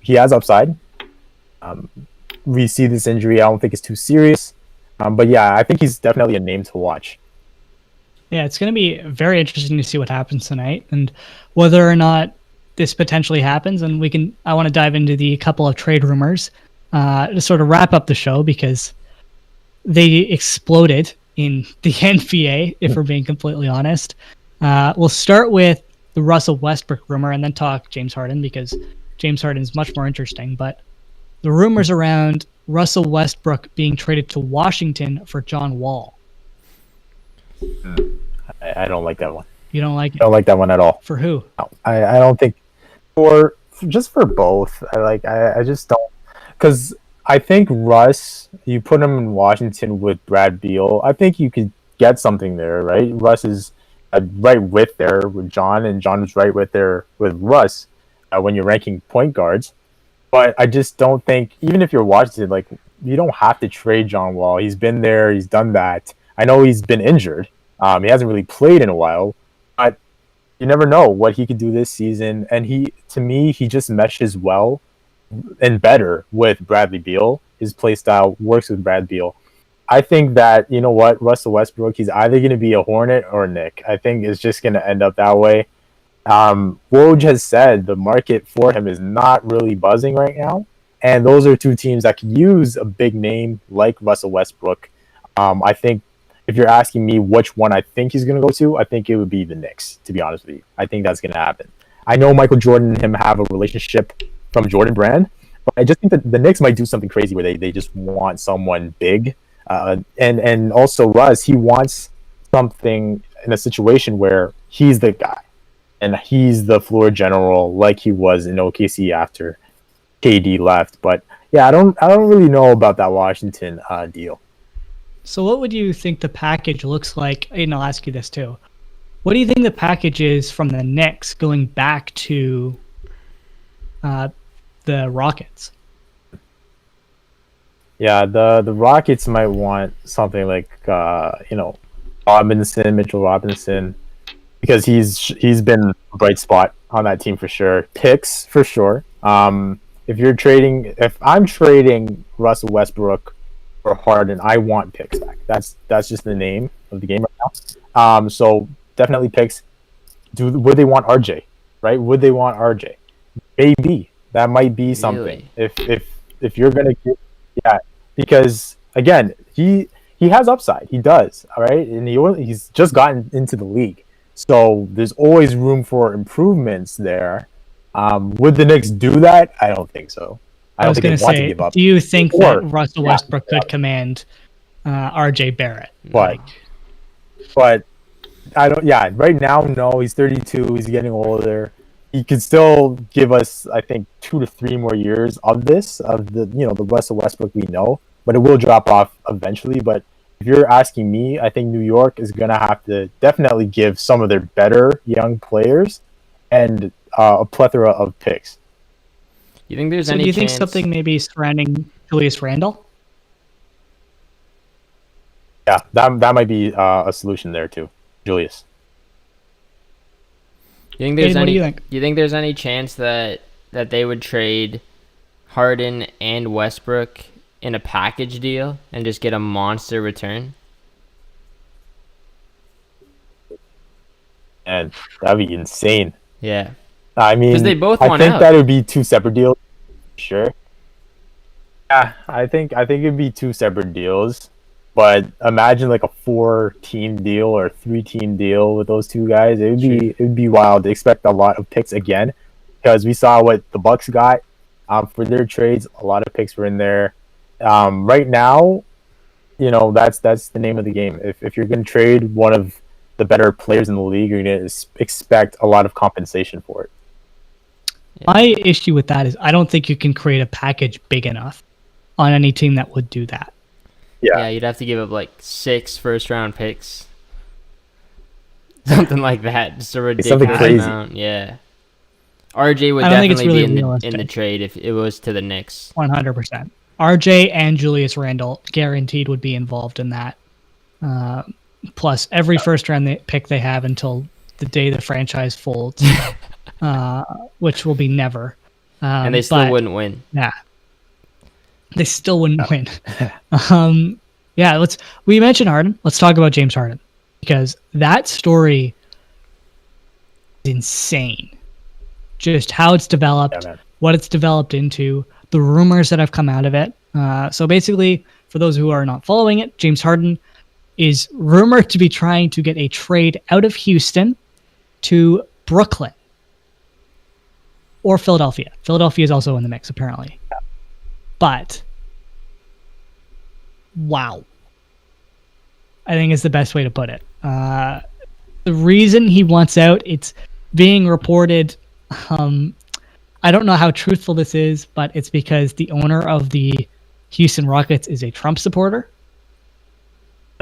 He has upside. We see this injury. I don't think it's too serious. But yeah, I think he's definitely a name to watch. Yeah, it's going to be very interesting to see what happens tonight and whether or not this potentially happens. And I want to dive into the couple of trade rumors to sort of wrap up the show because they exploded in the NBA, if we're being completely honest. We'll start with the Russell Westbrook rumor and then talk James Harden because James Harden is much more interesting. But the rumors around Russell Westbrook being traded to Washington for John Wall. I don't like that one. You don't like it? I don't like that one at all. For who? No, I don't think just for both. I just don't, because I think Russ, you put him in Washington with Brad Beal, I think you could get something there, right? Russ is right with there with John, and John is right with there with Russ when you're ranking point guards. But I just don't think, even if you're Washington, like, you don't have to trade John Wall. He's been there. He's done that. I know he's been injured. He hasn't really played in a while, but you never know what he could do this season. And to me, he just meshes well and better with Bradley Beal. His play style works with Brad Beal. I think that, you know what, Russell Westbrook, he's either going to be a Hornet or a Knick. I think it's just going to end up that way. Woj has said the market for him is not really buzzing right now. And those are two teams that could use a big name like Russell Westbrook. I think if you're asking me which one I think he's going to go to, I think it would be the Knicks, to be honest with you. I think that's going to happen. I know Michael Jordan and him have a relationship from Jordan Brand, but I just think that the Knicks might do something crazy where they just want someone big. And also Russ, he wants something in a situation where he's the guy. And he's the floor general like he was in OKC after KD left. But yeah, I don't really know about that Washington deal. So what would you think the package looks like? And I'll ask you this too. What do you think the package is from the Knicks going back to the Rockets? Yeah, the Rockets might want something like Robinson, Mitchell Robinson, because he's been a bright spot on that team for sure. Picks for sure. If I'm trading Russell Westbrook for Harden, I want picks back. That's just the name of the game right now. So definitely picks. Would they want RJ? Right? Would they want RJ? Maybe that might be something. Really? If you're gonna get, yeah, because again he has upside. He does. All right, and he's just gotten into the league. So there's always room for improvements there. Would the Knicks do that? I don't think so. I I don't was think going they to want to say, give up. do you think that Or, Russell yeah, Westbrook could command RJ Barrett? but I don't. Yeah, right now, no. He's 32. He's getting older. He could still give us, I think, 2 to 3 more years of the Russell Westbrook we know, but it will drop off eventually. But if you're asking me, I think New York is gonna have to definitely give some of their better young players and a plethora of picks. You think there's So any do you think chance? something maybe surrounding Julius Randle? Yeah, that might be a solution there too, Julius. You think there's Aiden, what do any? you think? You think there's any chance that they would trade Harden and Westbrook in a package deal and just get a monster return? And that'd be insane. Yeah, I mean, because they both I want think out. that would be 2 separate deals. Sure. Yeah, I think it'd be 2 separate deals. But imagine like a 4-team deal or a 3-team deal with those 2 guys. It would be wild to expect a lot of picks again, because we saw what the Bucks got for their trades. A lot of picks were in there. Right now, that's the name of the game. If you're going to trade one of the better players in the league, you're going to expect a lot of compensation for it. My issue with that is I don't think you can create a package big enough on any team that would do that. Yeah, you'd have to give up like 6 first-round picks, something like that. Just a ridiculous crazy. amount. Yeah, RJ would I don't think it's definitely really be in realistic. the trade if it was to the Knicks. 100%. RJ and Julius Randle guaranteed would be involved in that. Plus, every first-round pick they have until the day the franchise folds, which will be never. And they still wouldn't win. Yeah. They still wouldn't win. Yeah, we mentioned Harden. Let's talk about James Harden, because that story is insane. Just how it's developed, what it's developed into, the rumors that have come out of it. So basically, for those who are not following it, James Harden is rumored to be trying to get a trade out of Houston to Brooklyn or Philadelphia. Philadelphia is also in the mix, apparently. But, wow. I think is the best way to put it. The reason he wants out, it's being reported, I don't know how truthful this is, but it's because the owner of the Houston Rockets is a Trump supporter.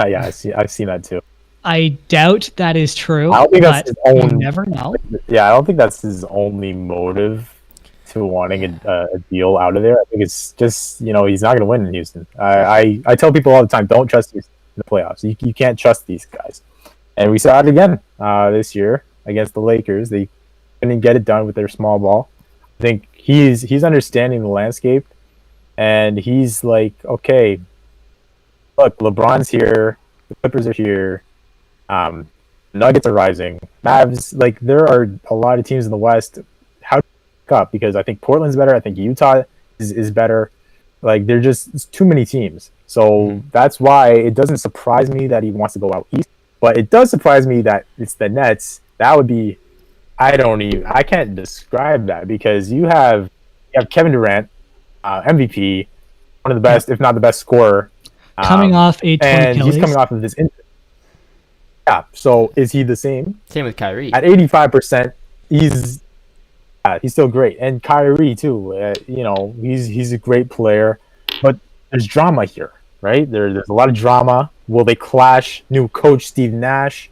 Yeah, I've seen that too. I doubt that is true. I don't think that's his own. You never know. Yeah, I don't think that's his only motive to wanting a deal out of there. I think it's just he's not going to win in Houston. I tell people all the time, don't trust Houston in the playoffs. You can't trust these guys, and we saw it again this year against the Lakers. They couldn't get it done with their small ball. I think he's understanding the landscape, and he's like, okay, look, LeBron's here, the Clippers are here, Nuggets are rising, Mavs, like there are a lot of teams in the West. How to pick up? Because I think Portland's better. I think Utah is better. Like it's too many teams. So that's why it doesn't surprise me that he wants to go out east. But it does surprise me that it's the Nets. That would be, I can't describe that, because you have Kevin Durant, MVP, one of the best, if not the best scorer. Coming off a 20 and Achilles. he's coming off of this injury. Yeah, so is he the same? Same with Kyrie. At 85%, he's still great. And Kyrie too. He's a great player, but there's drama here, right? There's a lot of drama. Will they clash? New coach Steve Nash.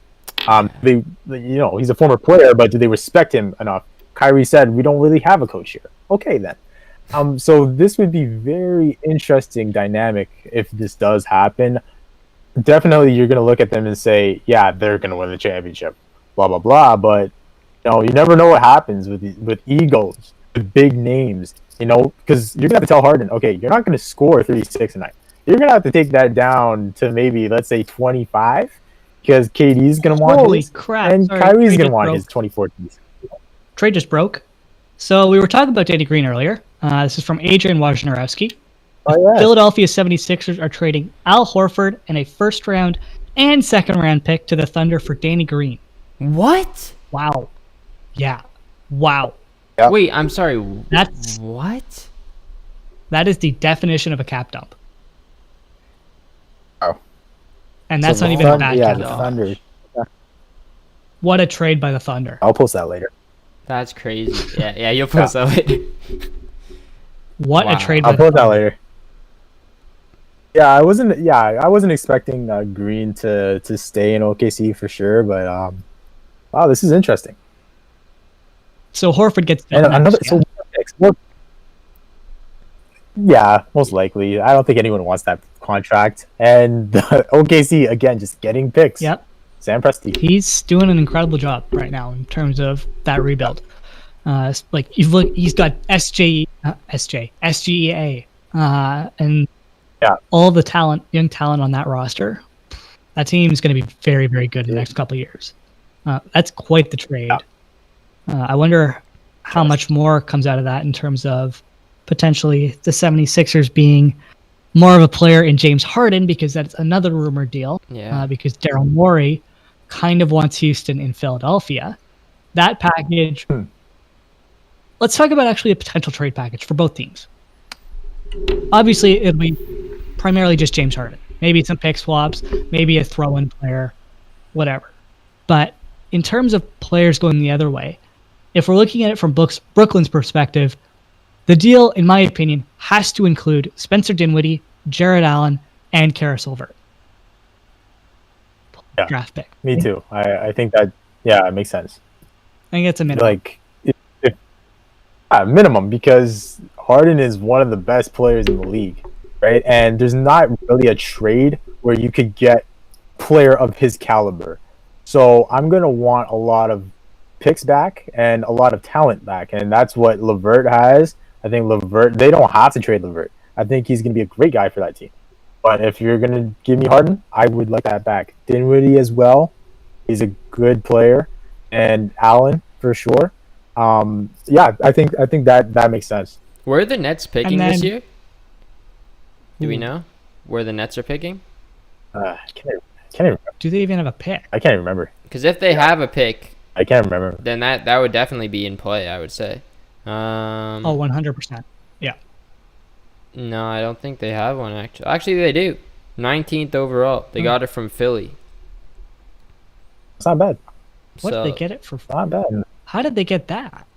He's a former player, but do they respect him enough? Kyrie said, "We don't really have a coach here." Okay, then. So this would be very interesting dynamic if this does happen. Definitely, you're going to look at them and say, yeah, they're going to win the championship, blah, blah, blah. But, you never know what happens with egos, with big names, because you're going to have to tell Harden, okay, you're not going to score 36 a night. You're going to have to take that down to maybe, let's say, 25, because KD's going to want Holy his, crap. and Sorry, Kyrie's going to want his 24 piece. Trade just broke. So we were talking about Danny Green earlier. This is from Adrian Wojnarowski. Oh, yeah. Philadelphia 76ers are trading Al Horford and a first-round and second-round pick to the Thunder for Danny Green. What? Wow. Yeah. Wow. Yep. Wait, I'm sorry. That's What? that is the definition of a cap dump. Oh. And So that's the not even a Thun- bad yeah, cap the dump. Thunder. What a trade by the Thunder. I'll post that later. That's crazy. Yeah, you'll post that later. What Wow. a trade by I'll the post that Thunder. later. Yeah, I wasn't expecting Green to stay in OKC for sure, but wow, this is interesting. So Horford gets And dealt another next, yeah. yeah, most likely. I don't think anyone wants that contract. And OKC again, just getting picks. Yep. Sam Presti. He's doing an incredible job right now in terms of that rebuild. Like he's got SGEA, and Yeah. all the talent, young talent on that roster. That team is going to be very, very good in the next couple of years. That's quite the trade. Yeah. I wonder how much more comes out of that in terms of potentially the 76ers being more of a player in James Harden, because that's another rumored deal. Yeah. Because Daryl Morey kind of wants Houston in Philadelphia. That package. Let's talk about actually a potential trade package for both teams. Obviously, it'll be primarily just James Harden. Maybe some pick swaps, maybe a throw-in player, whatever. But in terms of players going the other way, if we're looking at it from Brooklyn's perspective, the deal, in my opinion, has to include Spencer Dinwiddie, Jared Allen, and Karis LeVert. Yeah. Draft pick. Me too. I think that it makes sense. I think it's a minimum. Like minimum, because Harden is one of the best players in the league, right? And there's not really a trade where you could get player of his caliber. So I'm gonna want a lot of picks back and a lot of talent back, and that's what LeVert has. I think LeVert, they don't have to trade LeVert. I think he's gonna be a great guy for that team. But if you're gonna give me Harden, I would like that back. Dinwiddie as well. He's a good player, and Allen for sure. Yeah, I think that makes sense. Where are the Nets picking this year? Do we Ooh. know where the Nets are picking? I can't remember. Do they even have a pick? I can't remember. Because if they have a pick, I can't remember. then that would definitely be in play, I would say. Oh, 100%. Yeah. No, I don't think they have one, actually. Actually, they do. 19th overall. They got it from Philly. It's not bad. What So, did they get it for? Not bad. How did they get that?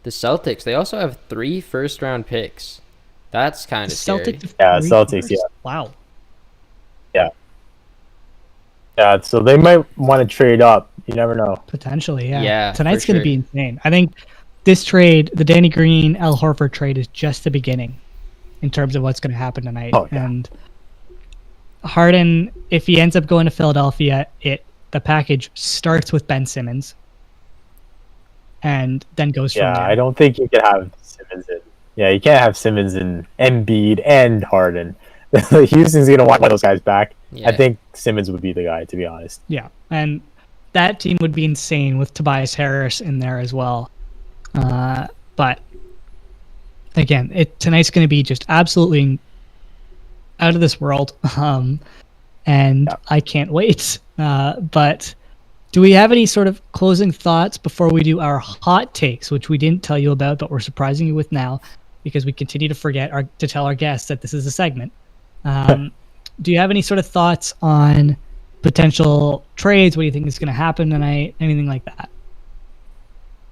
the Celtics, they also have 3 first-round picks. That's kind The of scary. Celtics. have Yeah, 3 Celtics, firsts? yeah. Wow. Yeah, so they might want to trade up. You never know. Potentially, yeah. Yeah, Tonight's for going to sure. be insane. I think this trade, the Danny Green, Al Horford trade, is just the beginning in terms of what's going to happen tonight. Oh, yeah. And Harden, if he ends up going to Philadelphia, the package starts with Ben Simmons and then goes from Yeah, there. I don't think you can have Simmons in. Yeah, you can't have Simmons and Embiid and Harden. Houston's going to want one of those guys back. Yeah. I think Simmons would be the guy, to be honest. Yeah, and that team would be insane with Tobias Harris in there as well. But again, tonight's going to be just absolutely out of this world, and Yeah. I can't wait. But do we have any sort of closing thoughts before we do our hot takes, which we didn't tell you about, but we're surprising you with now because we continue to forget to tell our guests that this is a segment. Do you have any sort of thoughts on potential trades? What do you think is going to happen tonight? Anything like that?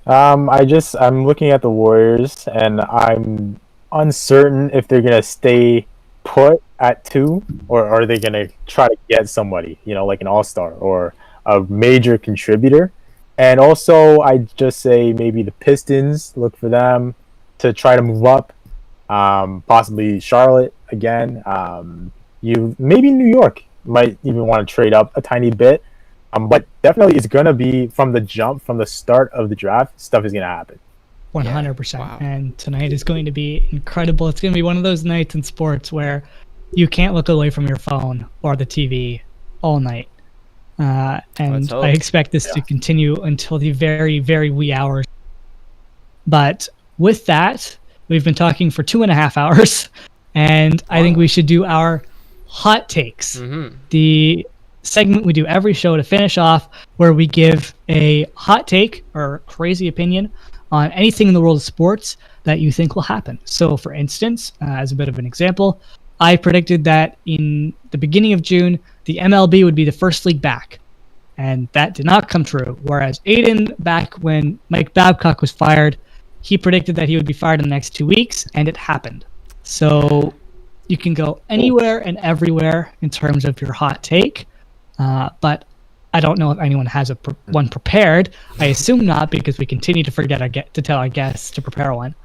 I'm looking at the Warriors, and I'm uncertain if they're gonna stay put at 2, or are they gonna try to get somebody, like an all-star or a major contributor. And also, I just say maybe the Pistons, look for them to try to move up. Possibly Charlotte again. Maybe New York might even want to trade up a tiny bit. But definitely it's going to be from the start of the draft, stuff is going to happen. 100%. Wow. And tonight is going to be incredible. It's going to be one of those nights in sports where you can't look away from your phone or the TV all night. And Let's hope. I expect this to continue until the very, very wee hours. But with that, we've been talking for 2.5 hours, and I think we should do our hot takes. Mm-hmm. The segment we do every show to finish off, where we give a hot take or crazy opinion on anything in the world of sports that you think will happen. So, for instance, as a bit of an example, I predicted that in the beginning of June, the MLB would be the first league back. And that did not come true. Whereas Aiden, back when Mike Babcock was fired, he predicted that he would be fired in the next 2 weeks, and it happened. So you can go anywhere and everywhere in terms of your hot take. But I don't know if anyone has one prepared. I assume not, because we continue to forget to tell our guests to prepare one.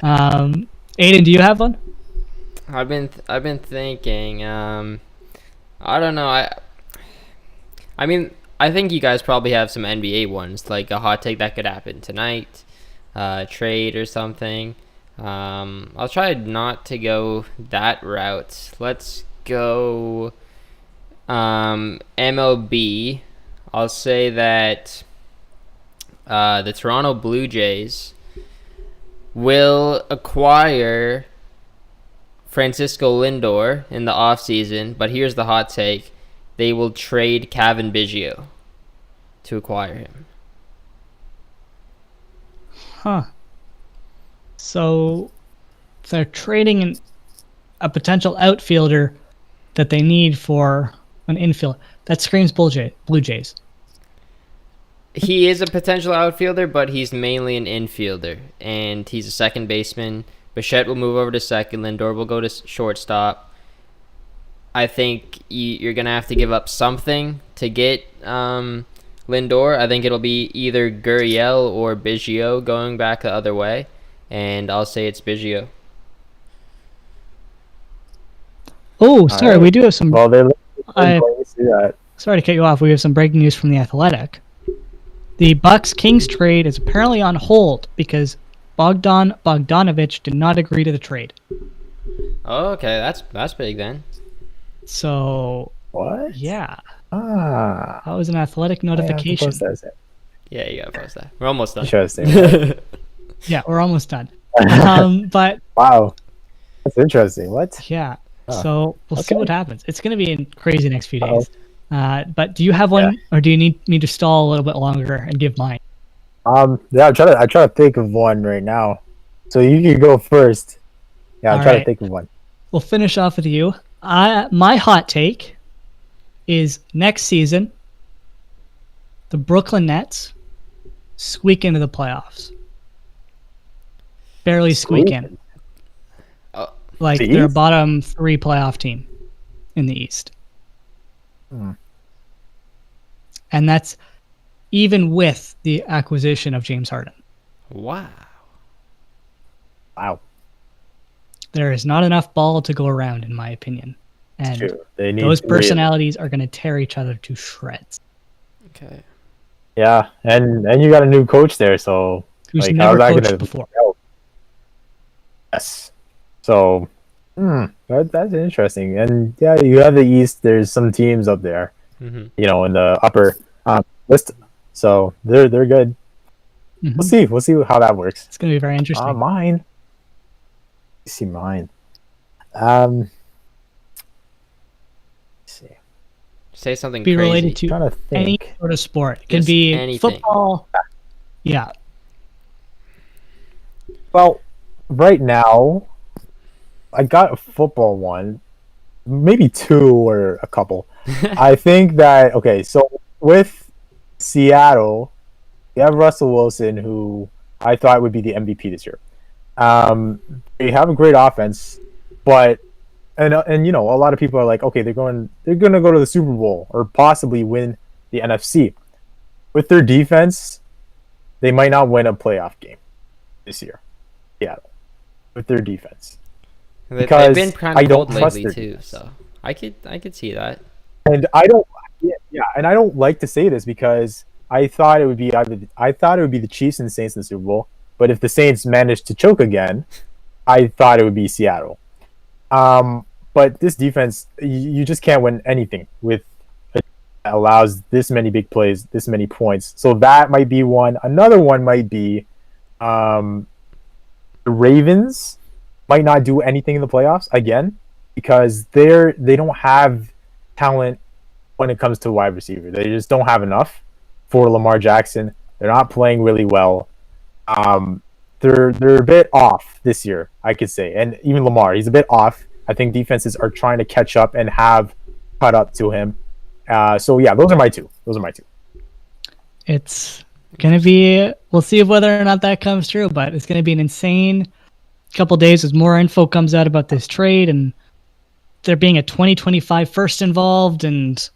Aiden, do you have one? I've been thinking. I don't know. I mean, I think you guys probably have some NBA ones, like a hot take that could happen tonight, trade or something. I'll try not to go that route. Let's go MLB. I'll say that the Toronto Blue Jays will acquire Francisco Lindor in the offseason, but here's the hot take. They will trade Kevin Biggio to acquire him. Huh. So they're trading a potential outfielder that they need for an infield. That screams Blue Jays. He is a potential outfielder, but he's mainly an infielder, and he's a second baseman. Bichette will move over to second. Lindor will go to shortstop. I think you're going to have to give up something to get Lindor. I think it'll be either Gurriel or Biggio going back the other way, and I'll say it's Biggio. Oh, sorry, we do have some... Well, see that. Sorry to cut you off. We have some breaking news from The Athletic. The Bucks-Kings trade is apparently on hold because Bogdan Bogdanovic did not agree to the trade. Oh, okay. That's big then. So... What? Yeah. That was an Athletic notification. Yeah, you gotta post that. We're almost done. Interesting. Yeah, we're almost done. But wow, that's interesting. What? Yeah. So we'll see what happens. It's going to be crazy next few days. But do you have one, or do you need me to stall a little bit longer and give mine? Yeah, I try to think of one right now. So you can go first. Yeah, I'll try to think of one. We'll finish off with you. My hot take is next season, the Brooklyn Nets squeak into the playoffs. Barely squeak in. Like they're a bottom 3 playoff team in the East. And that's even with the acquisition of James Harden. Wow. There is not enough ball to go around, in my opinion. And those personalities are going to tear each other to shreds. Okay. Yeah, and you got a new coach there, so who's never coached before. Yes. So that's interesting. And yeah, you have the East. There's some teams up there, in the upper list. So they're good. Mm-hmm. We'll see how that works. It's going to be very interesting. Mine. Let's see mine. Let's see. Say something be crazy. Related to any sort of sport. It can be anything. Football. Yeah. Well, right now, I got a football one, maybe 2 or a couple. I think that, so with Seattle, you have Russell Wilson, who I thought would be the MVP this year. They have a great offense, but and a lot of people are like, okay, they're going to go to the Super Bowl or possibly win the NFC. With their defense, they might not win a playoff game this year. Seattle, with their defense. They've been kind of cold lately too, so I could see that. And I don't like to say this because I thought it would be the Chiefs and the Saints in the Super Bowl, but if the Saints managed to choke again, I thought it would be Seattle. But this defense, you just can't win anything with that allows this many big plays, this many points. So that might be one. Another one might be the Ravens might not do anything in the playoffs again because they don't have talent when it comes to wide receiver. They just don't have enough for Lamar Jackson. They're not playing really well. They're a bit off this year, I could say. And even Lamar, he's a bit off. I think defenses are trying to catch up and have caught up to him. So yeah, those are my two. It's going to be, we'll see whether or not that comes true, but it's going to be an insane couple days as more info comes out about this trade, and there being a 2025 first involved, and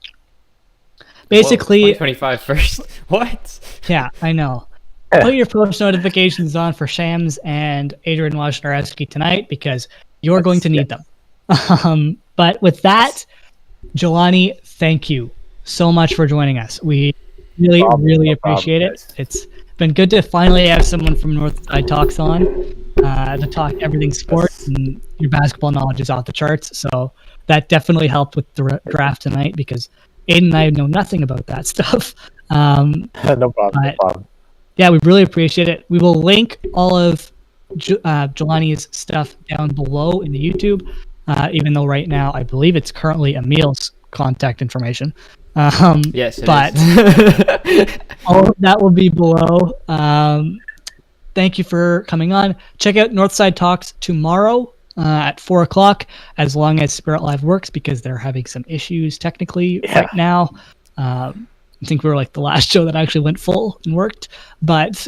basically 2025 first. What? Yeah, I know. Put your post notifications on for Shams and Adrian Wojnarowski tonight, because you're going to need them. But with that, Jelani, thank you so much for joining us. We really appreciate it. It's been good to finally have someone from Northside Talks on to talk everything sports, and your basketball knowledge is off the charts. So that definitely helped with the draft tonight, because Aiden and I know nothing about that stuff. No problem. Yeah, we really appreciate it. We will link all of Jelani's stuff down below in the YouTube, even though right now I believe it's currently Emil's contact information. Yes, but all of that will be below. Thank you for coming on. Check out Northside Talks tomorrow at 4 o'clock, as long as Spirit Live works, because they're having some issues technically right now. I think we were like the last show that actually went full and worked. But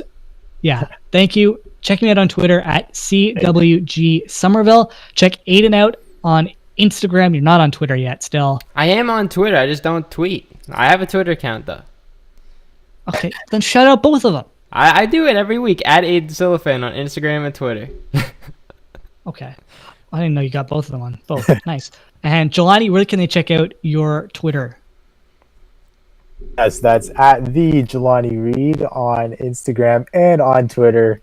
yeah, thank you. Check me out on Twitter at CWG Somerville. Check Aiden out on Instagram. You're not on Twitter yet still. I am on Twitter. I just don't tweet. I have a Twitter account though. Okay, then shout out both of them. I do it every week at Aiden Silifan on Instagram and Twitter. Okay. I didn't know you got both of them on. Both. Nice. And Jelani, where can they check out your Twitter? Yes, that's at the Jelani Reid on Instagram and on Twitter.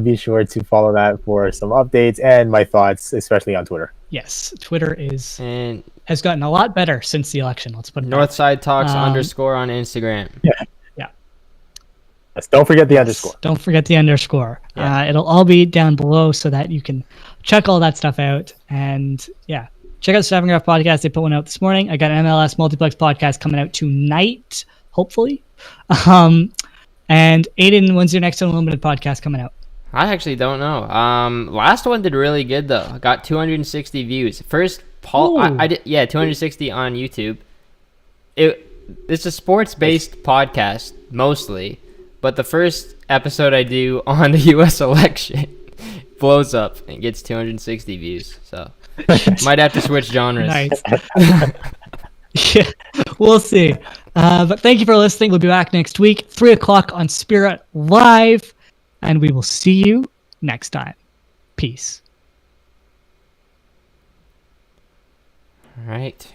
Be sure to follow that for some updates and my thoughts, especially on Twitter. Yes, Twitter has gotten a lot better since the election. Let's put it Northside Talks _ on Instagram. Yeah. Yes, don't forget the underscore. Don't forget the underscore. Yeah. It'll all be down below so that you can check all that stuff out. And yeah, check out the Staffing Graph podcast. They put one out this morning. I got an MLS Multiplex podcast coming out tonight, hopefully. And Aiden, when's your next Unlimited podcast coming out? I actually don't know. Last one did really good though. I got 260 views. First, I did 260 on YouTube. It's a sports-based podcast mostly, but the first episode I do on the U.S. election blows up and gets 260 views. So might have to switch genres. Nice. Yeah, we'll see. But thank you for listening. We'll be back next week, 3 o'clock on Spirit Live, and we will see you next time. Peace. All right.